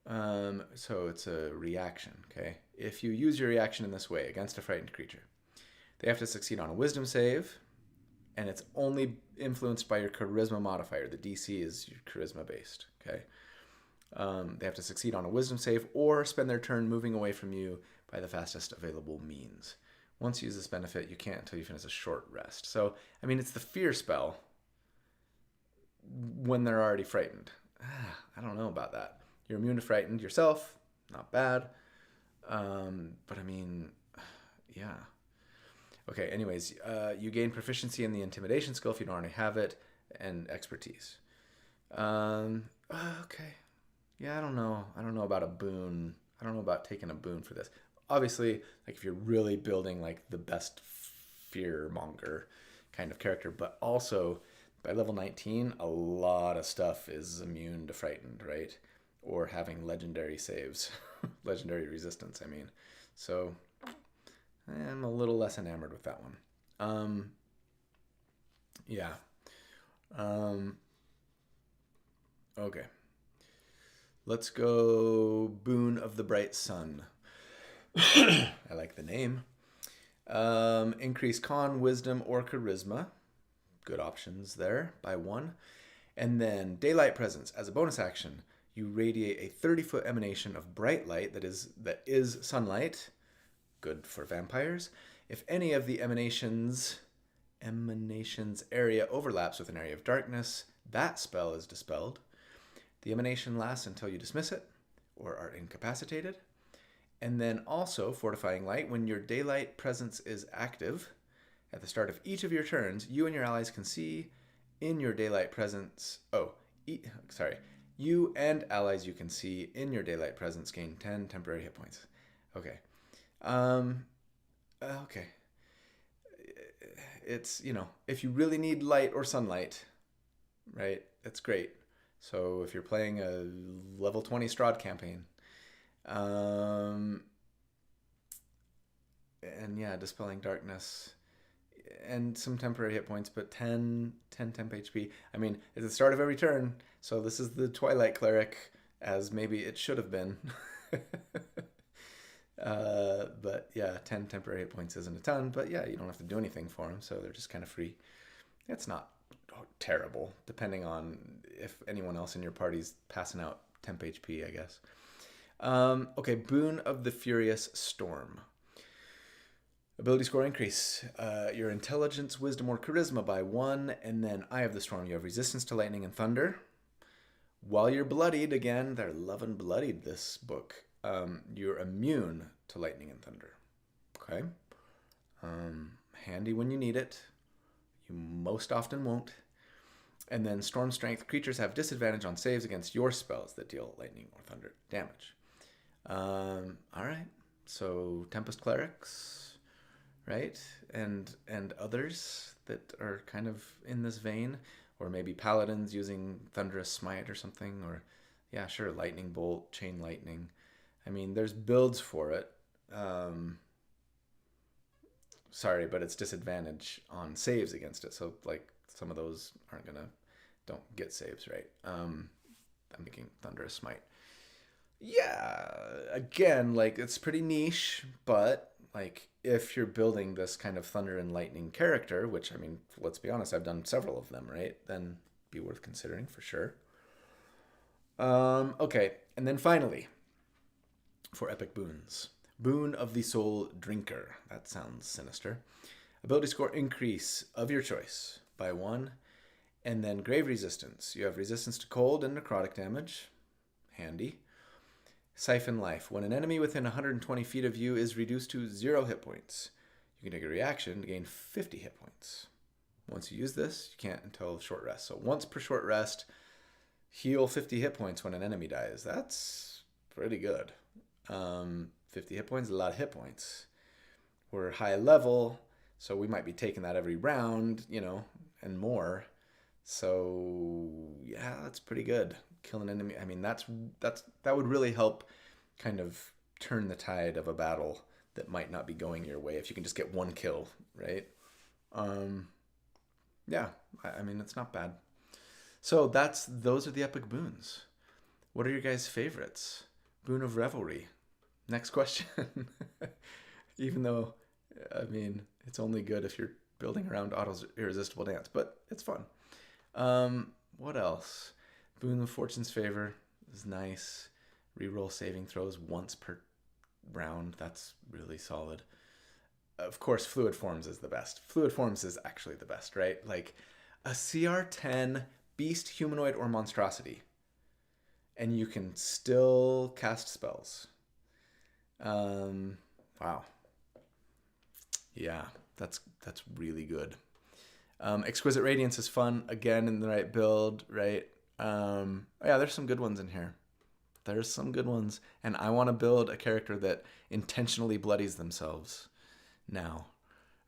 so it's a reaction, okay? If you use your reaction in this way against a frightened creature, they have to succeed on a wisdom save, and it's only influenced by your charisma modifier. The DC is your charisma based, okay? They have to succeed on a wisdom save or spend their turn moving away from you by the fastest available means. Once you use this benefit, you can't until you finish a short rest. So, I mean, it's the fear spell when they're already frightened. I don't know about that. You're immune to frightened yourself, not bad. But I mean, yeah. Okay, anyways, you gain proficiency in the intimidation skill if you don't already have it, and expertise. Okay. Yeah, I don't know. I don't know about a boon. I don't know about taking a boon for this. Obviously, like if you're really building like the best fear monger kind of character, but also by level 19, a lot of stuff is immune to frightened, right? Or having legendary saves, legendary resistance, I mean. So I'm a little less enamored with that one. Yeah. Okay. Let's go Boon of the Bright Sun. I like the name. Increase con, wisdom, or charisma. Good options there by 1. And then Daylight Presence. As a bonus action, you radiate a 30-foot emanation of bright light that is sunlight. Good for vampires. If any of the emanations area overlaps with an area of darkness, that spell is dispelled. The emanation lasts until you dismiss it or are incapacitated. And then also Fortifying Light. When your Daylight Presence is active, at the start of each of your turns, you and your allies can see in your Daylight Presence... You and allies you can see in your Daylight Presence gain 10 temporary hit points. Okay. Okay. It's, if you really need light or sunlight, right, that's great. So if you're playing a level 20 Strahd campaign, and yeah, Dispelling Darkness, and some temporary hit points, but 10 temp HP. I mean, it's the start of every turn, so this is the Twilight Cleric, as maybe it should have been. But yeah, 10 temporary hit points isn't a ton, but yeah, you don't have to do anything for them, so they're just kind of free. It's not terrible, depending on if anyone else in your party's passing out temp HP, I guess. Okay, Boon of the Furious Storm. Ability score increase. Your intelligence, wisdom, or charisma by 1, and then Eye of the Storm. You have resistance to lightning and thunder. While you're bloodied, again, they're loving bloodied this book. You're immune to lightning and thunder. Okay? Handy when you need it. You most often won't. And then Storm Strength. Creatures have disadvantage on saves against your spells that deal lightning or thunder damage. Alright. So Tempest Clerics, right? And others that are kind of in this vein. Or maybe Paladins using Thunderous Smite or something. Or, yeah, sure, Lightning Bolt, Chain Lightning. I mean, there's builds for it. Sorry, but it's disadvantage on saves against it. So, like, some of those don't get saves, right? I'm thinking Thunderous Smite. Yeah, again, like, it's pretty niche, but, like, if you're building this kind of Thunder and Lightning character, which, I mean, let's be honest, I've done several of them, right? Then be worth considering for sure. Okay, and then finally, for epic boons. Boon of the Soul Drinker. That sounds sinister. Ability score increase of your choice by 1. And then Grave Resistance. You have resistance to cold and necrotic damage. Handy. Siphon Life. When an enemy within 120 feet of you is reduced to 0 hit points, you can take a reaction to gain 50 hit points. Once you use this, you can't until short rest. So once per short rest, heal 50 hit points when an enemy dies. That's pretty good. 50 hit points is a lot of hit points. We're high level, so we might be taking that every round, and more. So yeah, that's pretty good. Kill an enemy. I mean, that would really help kind of turn the tide of a battle that might not be going your way if you can just get one kill, right? Um, yeah, I mean, it's not bad. So those are the epic boons. What are your guys' favorites? Boon of Revelry. Next question. Even though, I mean, it's only good if you're building around Otto's Irresistible Dance, but it's fun. What else? Boon of Fortune's Favor is nice. Reroll saving throws once per round. That's really solid. Of course, Fluid Forms is the best. Fluid Forms is actually the best, right? Like a CR10 Beast, Humanoid, or Monstrosity, and you can still cast spells. Wow. Yeah, that's really good. Exquisite Radiance is fun, again, in the right build, right? Yeah, there's some good ones in here. There's some good ones. And I want to build a character that intentionally bloodies themselves now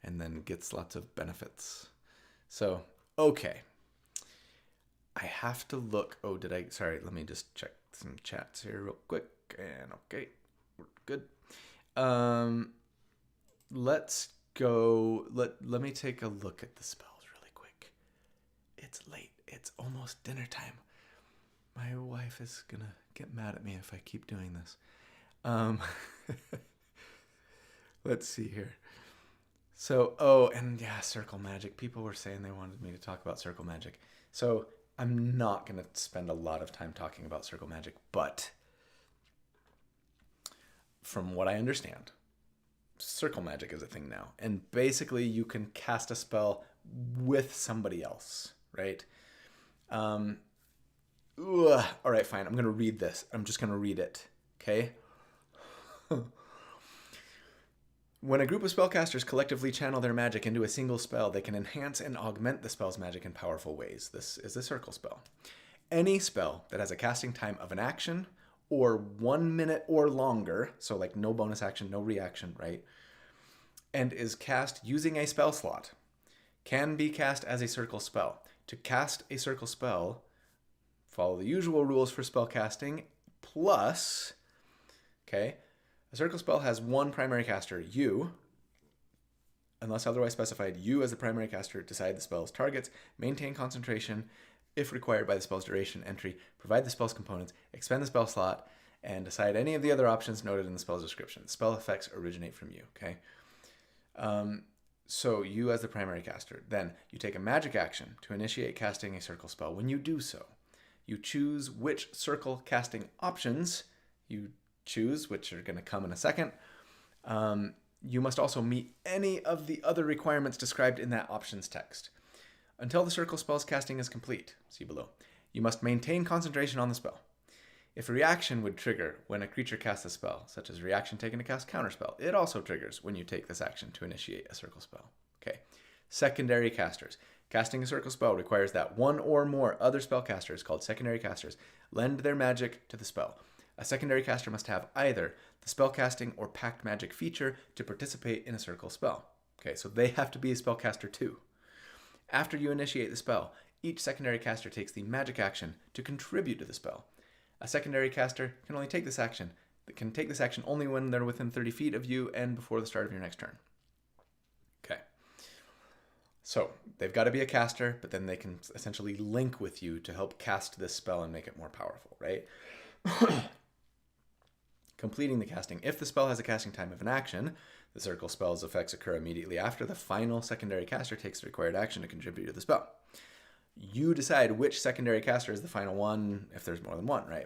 and then gets lots of benefits. So, okay. I have to look. Oh, sorry, let me just check some chats here real quick. And okay, we're good. Let's go. Let me take a look at the spells really quick. It's late. It's almost dinner time. My wife is gonna get mad at me if I keep doing this. Let's see here. So, and yeah, circle magic. People were saying they wanted me to talk about circle magic. So I'm not going to spend a lot of time talking about circle magic, but from what I understand, circle magic is a thing now. And basically you can cast a spell with somebody else, right? All right, fine. I'm going to read this. I'm just going to read it, okay? When a group of spellcasters collectively channel their magic into a single spell, they can enhance and augment the spell's magic in powerful ways. This is a circle spell. Any spell that has a casting time of an action or 1 minute or longer, so like no bonus action, no reaction, right? And is cast using a spell slot, can be cast as a circle spell. To cast a circle spell, follow the usual rules for spell casting, plus, okay, a circle spell has one primary caster. You, unless otherwise specified, you as the primary caster decide the spell's targets, maintain concentration if required by the spell's duration entry, provide the spell's components, expend the spell slot, and decide any of the other options noted in the spell's description. Spell effects originate from you, okay? So you as the primary caster. Then you take a magic action to initiate casting a circle spell. When you do so, you choose which circle casting options you choose, which are going to come in a second. You must also meet any of the other requirements described in that options text. Until the circle spell's casting is complete, see below, you must maintain concentration on the spell. If a reaction would trigger when a creature casts a spell, such as reaction taken to cast counterspell, it also triggers when you take this action to initiate a circle spell. Okay. Secondary casters. Casting a circle spell requires that one or more other spellcasters, called secondary casters, lend their magic to the spell. A secondary caster must have either the spellcasting or pact magic feature to participate in a circle spell. Okay, so they have to be a spellcaster too. After you initiate the spell, each secondary caster takes the magic action to contribute to the spell. A secondary caster can only take this action. They can take this action only when they're within 30 feet of you and before the start of your next turn. Okay. So they've got to be a caster, but then they can essentially link with you to help cast this spell and make it more powerful, right? Completing the casting. If the spell has a casting time of an action, the circle spell's effects occur immediately after the final secondary caster takes the required action to contribute to the spell. You decide which secondary caster is the final one, if there's more than one, right?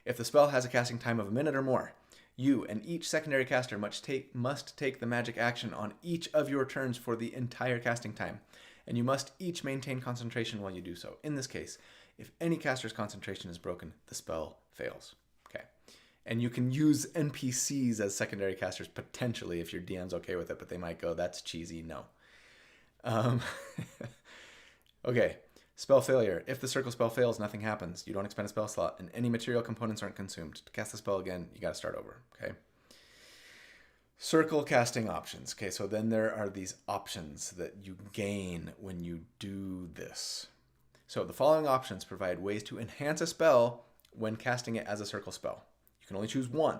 If the spell has a casting time of a minute or more, you and each secondary caster must take the magic action on each of your turns for the entire casting time, and you must each maintain concentration while you do so. In this case, if any caster's concentration is broken, the spell fails. Okay. And you can use NPCs as secondary casters potentially if your DM's okay with it, but they might go, that's cheesy, no. Okay, spell failure. If the circle spell fails, nothing happens. You don't expend a spell slot, and any material components aren't consumed. To cast the spell again, you gotta start over, okay? Circle casting options. Okay, so then there are these options that you gain when you do this. So the following options provide ways to enhance a spell when casting it as a circle spell. You can only choose one.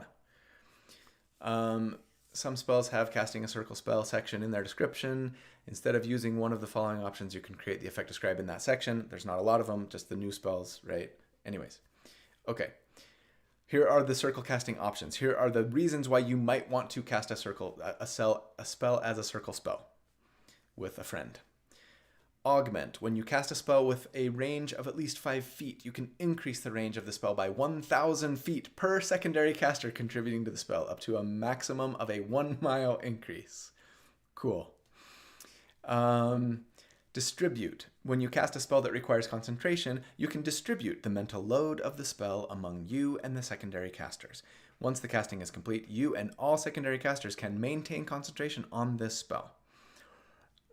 Some spells have casting a circle spell section in their description. Instead of using one of the following options, you can create the effect described in that section. There's not a lot of them, just the new spells, right? Anyways, okay. Here are the circle casting options. Here are the reasons why you might want to cast a spell as a circle spell with a friend. Augment. When you cast a spell with a range of at least 5 feet, you can increase the range of the spell by 1,000 feet per secondary caster contributing to the spell, up to a maximum of a 1 mile increase. Cool. Distribute. When you cast a spell that requires concentration, you can distribute the mental load of the spell among you and the secondary casters. Once the casting is complete, you and all secondary casters can maintain concentration on this spell.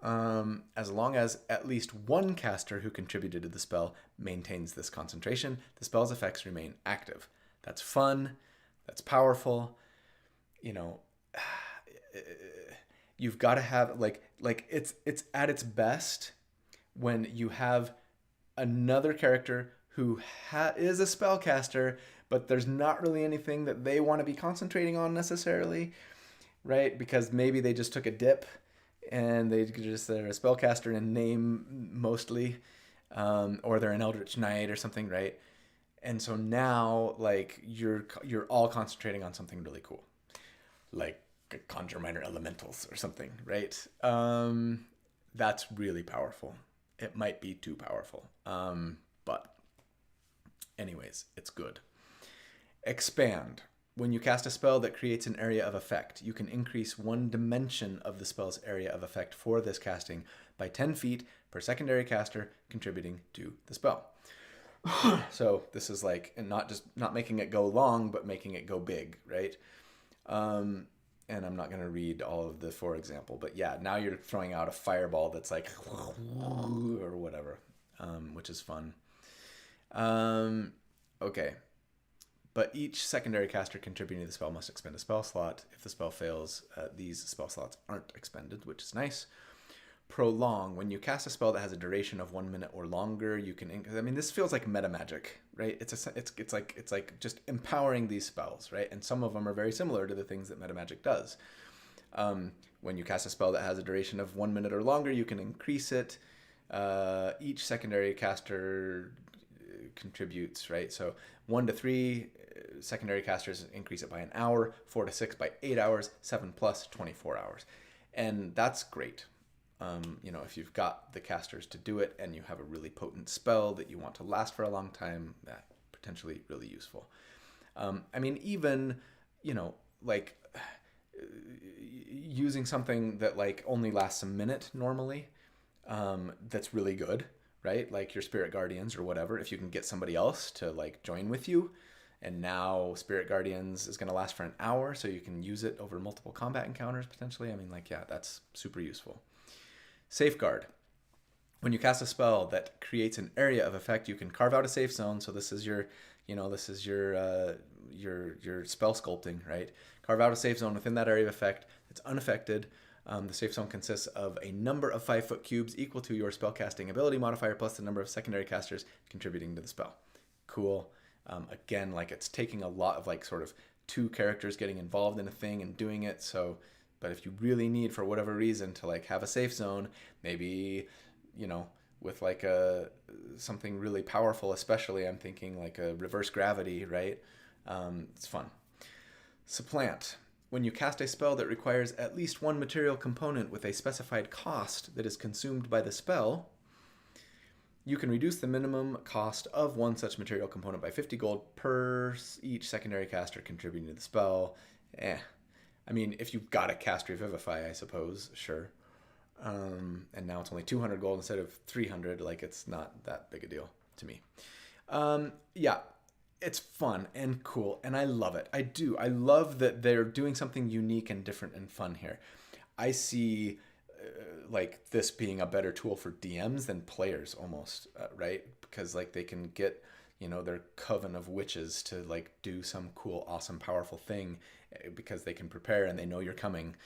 As long as at least one caster who contributed to the spell maintains this concentration, the spell's effects remain active. That's fun. That's powerful. You know, you've got to have like it's at its best when you have another character who is a spellcaster, but there's not really anything that they want to be concentrating on necessarily, right? Because maybe they just took a dip and they're a spellcaster in name mostly, or they're an Eldritch Knight or something, right? And so now, like, you're all concentrating on something really cool, like Conjure Minor Elementals or something, right? That's really powerful. It might be too powerful, but anyways, it's good. Expand. When you cast a spell that creates an area of effect, you can increase one dimension of the spell's area of effect for this casting by 10 feet per secondary caster contributing to the spell. So this is like, and not making it go long, but making it go big, right? And I'm not going to read all of the for example, but yeah, now you're throwing out a fireball that's like, or whatever, which is fun. Okay. But each secondary caster contributing to the spell must expend a spell slot. If the spell fails, these spell slots aren't expended, which is nice. Prolong. When you cast a spell that has a duration of 1 minute or longer, you can. I mean, this feels like meta magic, right? It's like just empowering these spells, right? And some of them are very similar to the things that meta magic does. When you cast a spell that has a duration of 1 minute or longer, you can increase it. Each secondary caster contributes, right? So 1 to 3 secondary casters increase it by an hour, 4 to 6 by 8 hours, 7 plus 24 hours. And that's great. If you've got the casters to do it and you have a really potent spell that you want to last for a long time, that potentially really useful. Even, using something that like only lasts a minute normally, that's really good, right? Like your Spirit Guardians or whatever, if you can get somebody else to like join with you, and now Spirit Guardians is going to last for an hour, so you can use it over multiple combat encounters potentially. That's super useful. Safeguard. When you cast a spell that creates an area of effect, you can carve out a safe zone. So this is your spell sculpting, right? Carve out a safe zone within that area of effect that's unaffected. The safe zone consists of a number of 5-foot cubes equal to your spellcasting ability modifier plus the number of secondary casters contributing to the spell. Cool. Again, like it's taking a lot of like sort of 2 characters getting involved in a thing and doing it. So, but if you really need for whatever reason to like have a safe zone, maybe, with like something really powerful, especially I'm thinking like a reverse gravity, right? It's fun. Supplant. When you cast a spell that requires at least one material component with a specified cost that is consumed by the spell, you can reduce the minimum cost of one such material component by 50 gold per each secondary caster contributing to the spell. If you've got to cast Revivify, I suppose, sure. And now it's only 200 gold instead of 300. Like, it's not that big a deal to me. It's fun and cool, and I love it. I do. I love that they're doing something unique and different and fun here. I see this being a better tool for DMs than players almost, right? Because like they can get, their coven of witches to like do some cool, awesome, powerful thing because they can prepare and they know you're coming.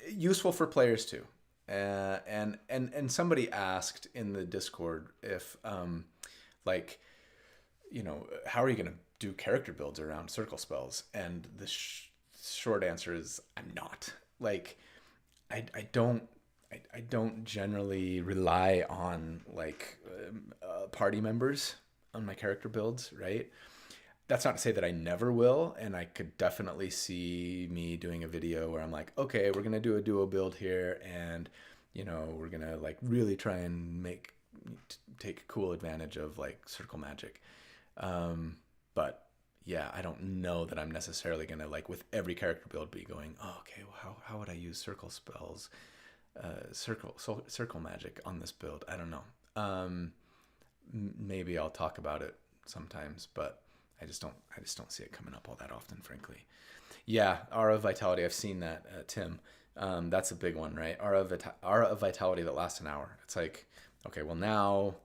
Useful for players too. And somebody asked in the Discord if like, you know, how are you going to do character builds around circle spells? And the short answer is I'm not. Like, I don't generally rely on like party members on my character builds, right? That's not to say that I never will, and I could definitely see me doing a video where I'm like, okay, we're gonna do a duo build here, and you know, we're gonna like really try and take cool advantage of like circle magic. But yeah, I don't know that I'm necessarily gonna like with every character build be going, oh, okay, well, how would I use circle spells, circle magic on this build? I don't know. Maybe I'll talk about it sometimes, but I just don't see it coming up all that often, frankly. Yeah, Aura of Vitality. I've seen that, Tim. That's a big one, right? Aura of Vitality that lasts an hour. It's like, okay, well now,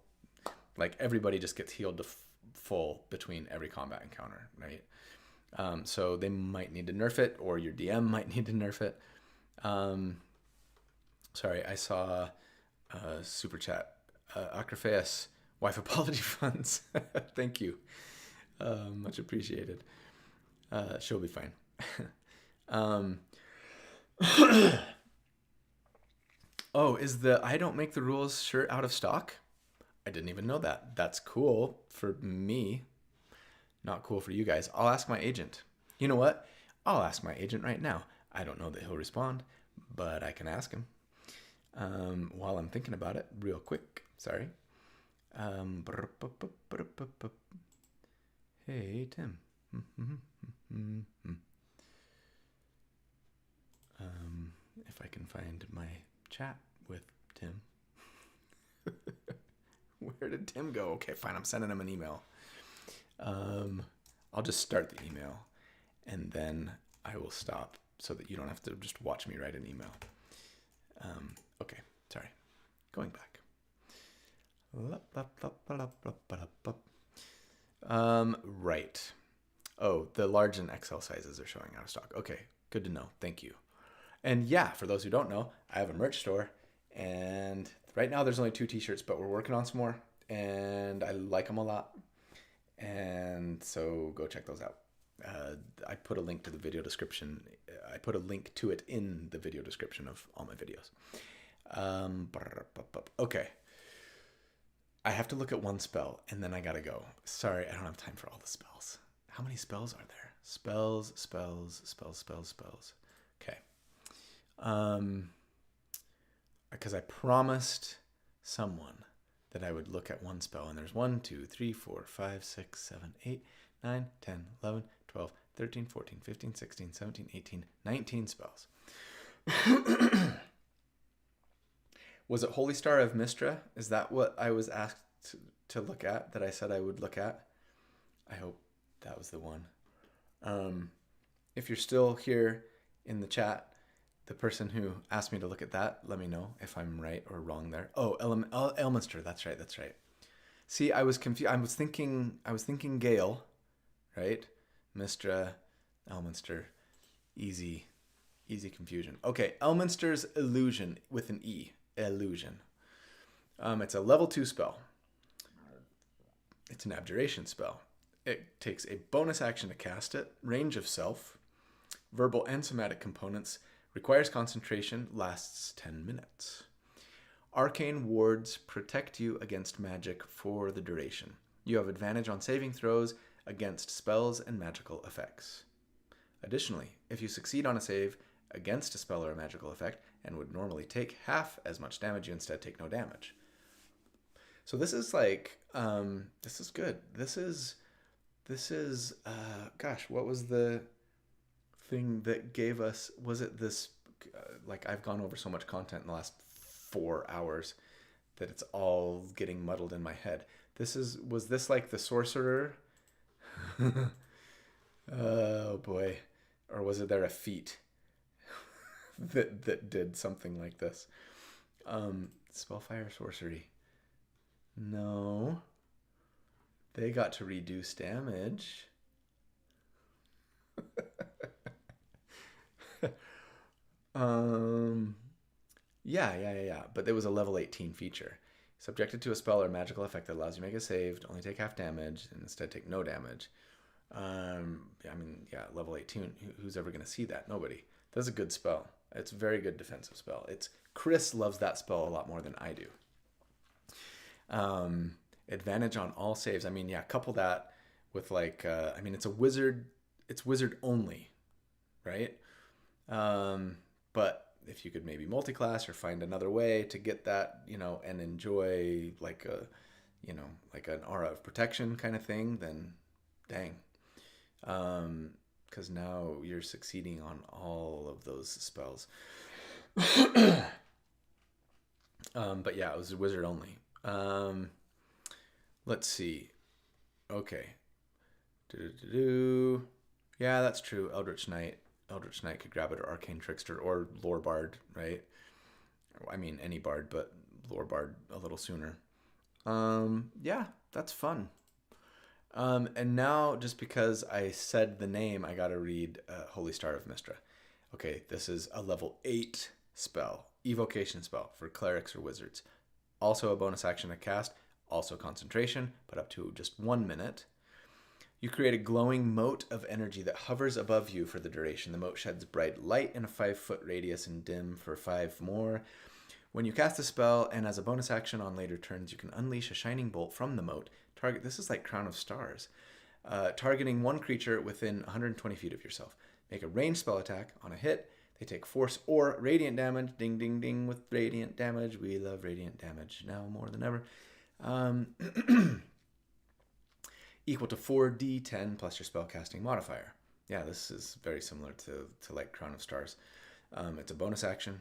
like everybody just gets healed to full between every combat encounter, right? So they might need to nerf it, or your DM might need to nerf it. Sorry, I saw super chat. Acrophaeus, wife apology funds. Thank you. Much appreciated. She'll be fine. Oh, is the I don't make the rules shirt out of stock? I didn't even know that. That's cool for me. Not cool for you guys. I'll ask my agent. You know what? I'll ask my agent right now. I don't know that he'll respond, but I can ask him. While I'm thinking about it, real quick. Sorry. Hey, Tim. If I can find my chat with Tim. Where did Tim go? Okay, fine. I'm sending him an email. I'll just start the email, and then I will stop so that you don't have to just watch me write an email. Okay, sorry. Going back. Right. Oh, the large and XL sizes are showing out of stock. Okay, good to know. Thank you. And yeah, for those who don't know, I have a merch store, and right now there's only 2 t-shirts, but we're working on some more, and I like them a lot. And so go check those out. I put a link to the video description. I put a link to it in the video description of all my videos. Okay. I have to look at one spell, and then I gotta go. Sorry, I don't have time for all the spells. How many spells are there? Spells. Okay. Because I promised someone that I would look at one spell, and there's 1, 2, 3, 4, 5, 6, 7, 8, 9, 10, 11, 12, 13, 14, 15, 16, 17, 18, 19 spells. Was it Holy Star of Mistra? Is that what I was asked to look at, that I said I would look at? I hope that was the one. If you're still here in the chat, the person who asked me to look at that, let me know if I'm right or wrong there. Oh, Elminster. That's right. See, I was confused. I was thinking Gale, right? Mistra, Elminster. Easy confusion. Okay, Elminster's Illusion with an E. Illusion. It's a level 2 spell. It's an abjuration spell. It takes a bonus action to cast it. Range of self. Verbal and somatic components. Requires concentration. Lasts 10 minutes. Arcane wards protect you against magic for the duration. You have advantage on saving throws against spells and magical effects. Additionally, if you succeed on a save against a spell or a magical effect and would normally take half as much damage, you instead take no damage. So this is like, this is good. This is, gosh, what was the thing that gave us, was it this, like I've gone over so much content in the last 4 hours that it's all getting muddled in my head. Was this like the sorcerer? Oh boy. Or was there a feat that did something like this? Spellfire Sorcery. No. They got to reduce damage. Yeah. But it was a level 18 feature. Subjected to a spell or magical effect that allows you to make a save, only take half damage, and instead take no damage. I mean, yeah, level 18. Who's ever going to see that? Nobody. That's a good spell. It's a very good defensive spell. Chris loves that spell a lot more than I do. Advantage on all saves. I mean, yeah, couple that with like, I mean, it's a wizard. It's wizard only, right? But if you could maybe multi-class or find another way to get that, and enjoy like like an aura of protection kind of thing, then dang. Because now you're succeeding on all of those spells. But yeah, it was a wizard only. Let's see. Okay. Yeah, that's true. Eldritch Knight. Eldritch Knight could grab it, or Arcane Trickster, or Lore Bard, right? I mean, any Bard, but Lore Bard a little sooner. Yeah, that's fun. And now, just because I said the name, I gotta read Holy Star of Mystra. Okay, this is a level 8 spell, evocation spell for clerics or wizards. Also a bonus action to cast, also concentration, but up to just 1 minute. You create a glowing mote of energy that hovers above you for the duration. The mote sheds bright light in a 5-foot radius and dim for 5 more. When you cast a spell, and as a bonus action on later turns, you can unleash a shining bolt from the mote. This is like Crown of Stars. Targeting one creature within 120 feet of yourself. Make a ranged spell attack. On a hit, they take force or radiant damage. Ding, ding, ding with radiant damage. We love radiant damage now more than ever. Equal to 4d10 plus your spellcasting modifier. Yeah, this is very similar to like Crown of Stars. It's a bonus action,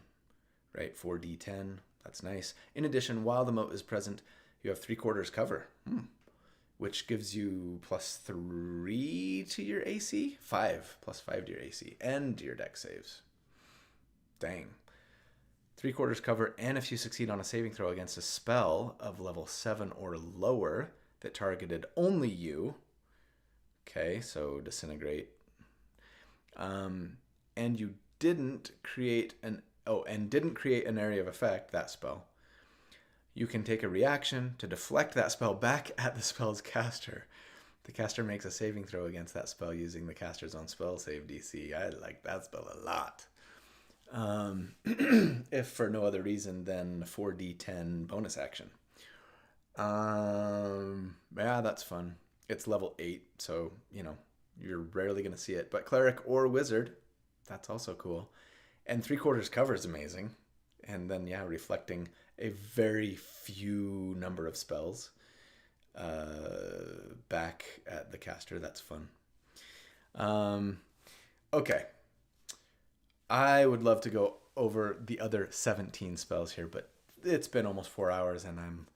right? 4d10. That's nice. In addition, while the mote is present, you have 3/4 cover, which gives you +3 to your AC, 5 +5 to your AC, and your dex saves. Dang. 3/4 cover, and if you succeed on a saving throw against a spell of level 7 or lower that targeted only you, okay, so disintegrate, and you didn't create an area of effect, that spell, you can take a reaction to deflect that spell back at the spell's caster. The caster makes a saving throw against that spell using the caster's own spell save DC. I like that spell a lot. If for no other reason than 4d10 bonus action. Yeah, that's fun. It's level 8, so, you're rarely going to see it. But Cleric or Wizard, that's also cool. And 3/4 cover is amazing. And then, yeah, reflecting a very few number of spells back at the caster. That's fun. Okay. I would love to go over the other 17 spells here, but it's been almost 4 hours and I'm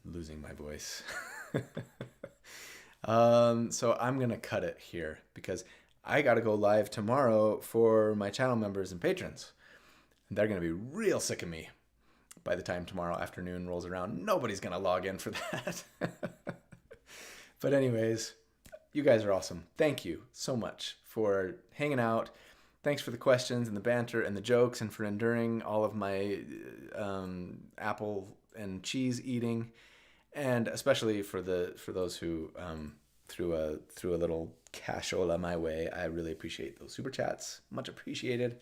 losing my voice. So I'm going to cut it here because I got to go live tomorrow for my channel members and patrons. And they're going to be real sick of me by the time tomorrow afternoon rolls around. Nobody's going to log in for that. But anyways, you guys are awesome. Thank you so much for hanging out. Thanks for the questions and the banter and the jokes and for enduring all of my apple and cheese eating, and especially for those who threw a little cashola my way. I really appreciate those super chats. Much appreciated.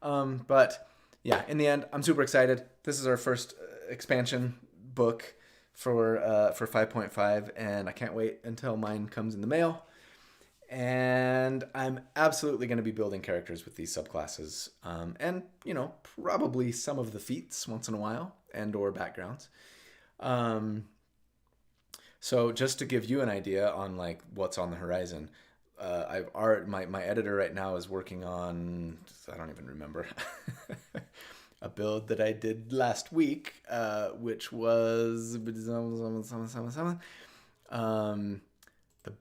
But yeah, in the end, I'm super excited. This is our first expansion book for 5.5, and I can't wait until mine comes in the mail. And I'm absolutely going to be building characters with these subclasses, and probably some of the feats once in a while and or backgrounds. So just to give you an idea on like what's on the horizon, my editor right now is working on, I don't even remember, a build that I did last week, which was the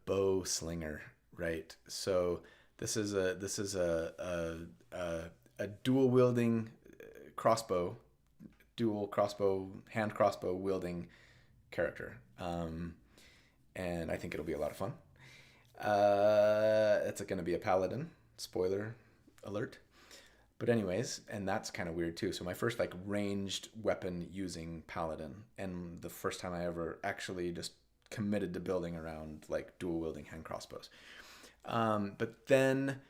bow slinger. Right. So this is a dual wielding crossbow, hand crossbow wielding character. And I think it'll be a lot of fun. It's going to be a paladin, spoiler alert. But anyways, and that's kind of weird too. So my first like ranged weapon using Paladin, and the first time I ever actually just committed to building around like dual wielding hand crossbows. But then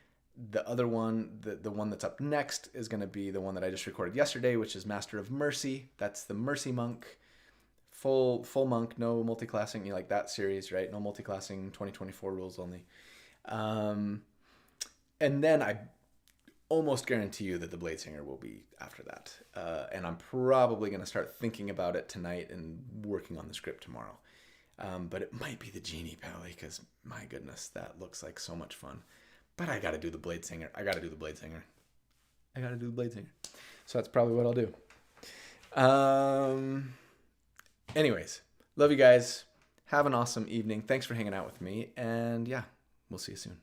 the other one, the one that's up next, is going to be the one that I just recorded yesterday, which is Master of Mercy. That's the Mercy Monk, full monk, no multiclassing. You like that series, right? No multiclassing, 2024 rules only. And then I almost guarantee you that the Bladesinger will be after that. And I'm probably going to start thinking about it tonight and working on the script tomorrow. But it might be the Genie Pally, because my goodness, that looks like so much fun. But I got to do the Bladesinger. So that's probably what I'll do. Anyways, love you guys. Have an awesome evening. Thanks for hanging out with me. And yeah, we'll see you soon.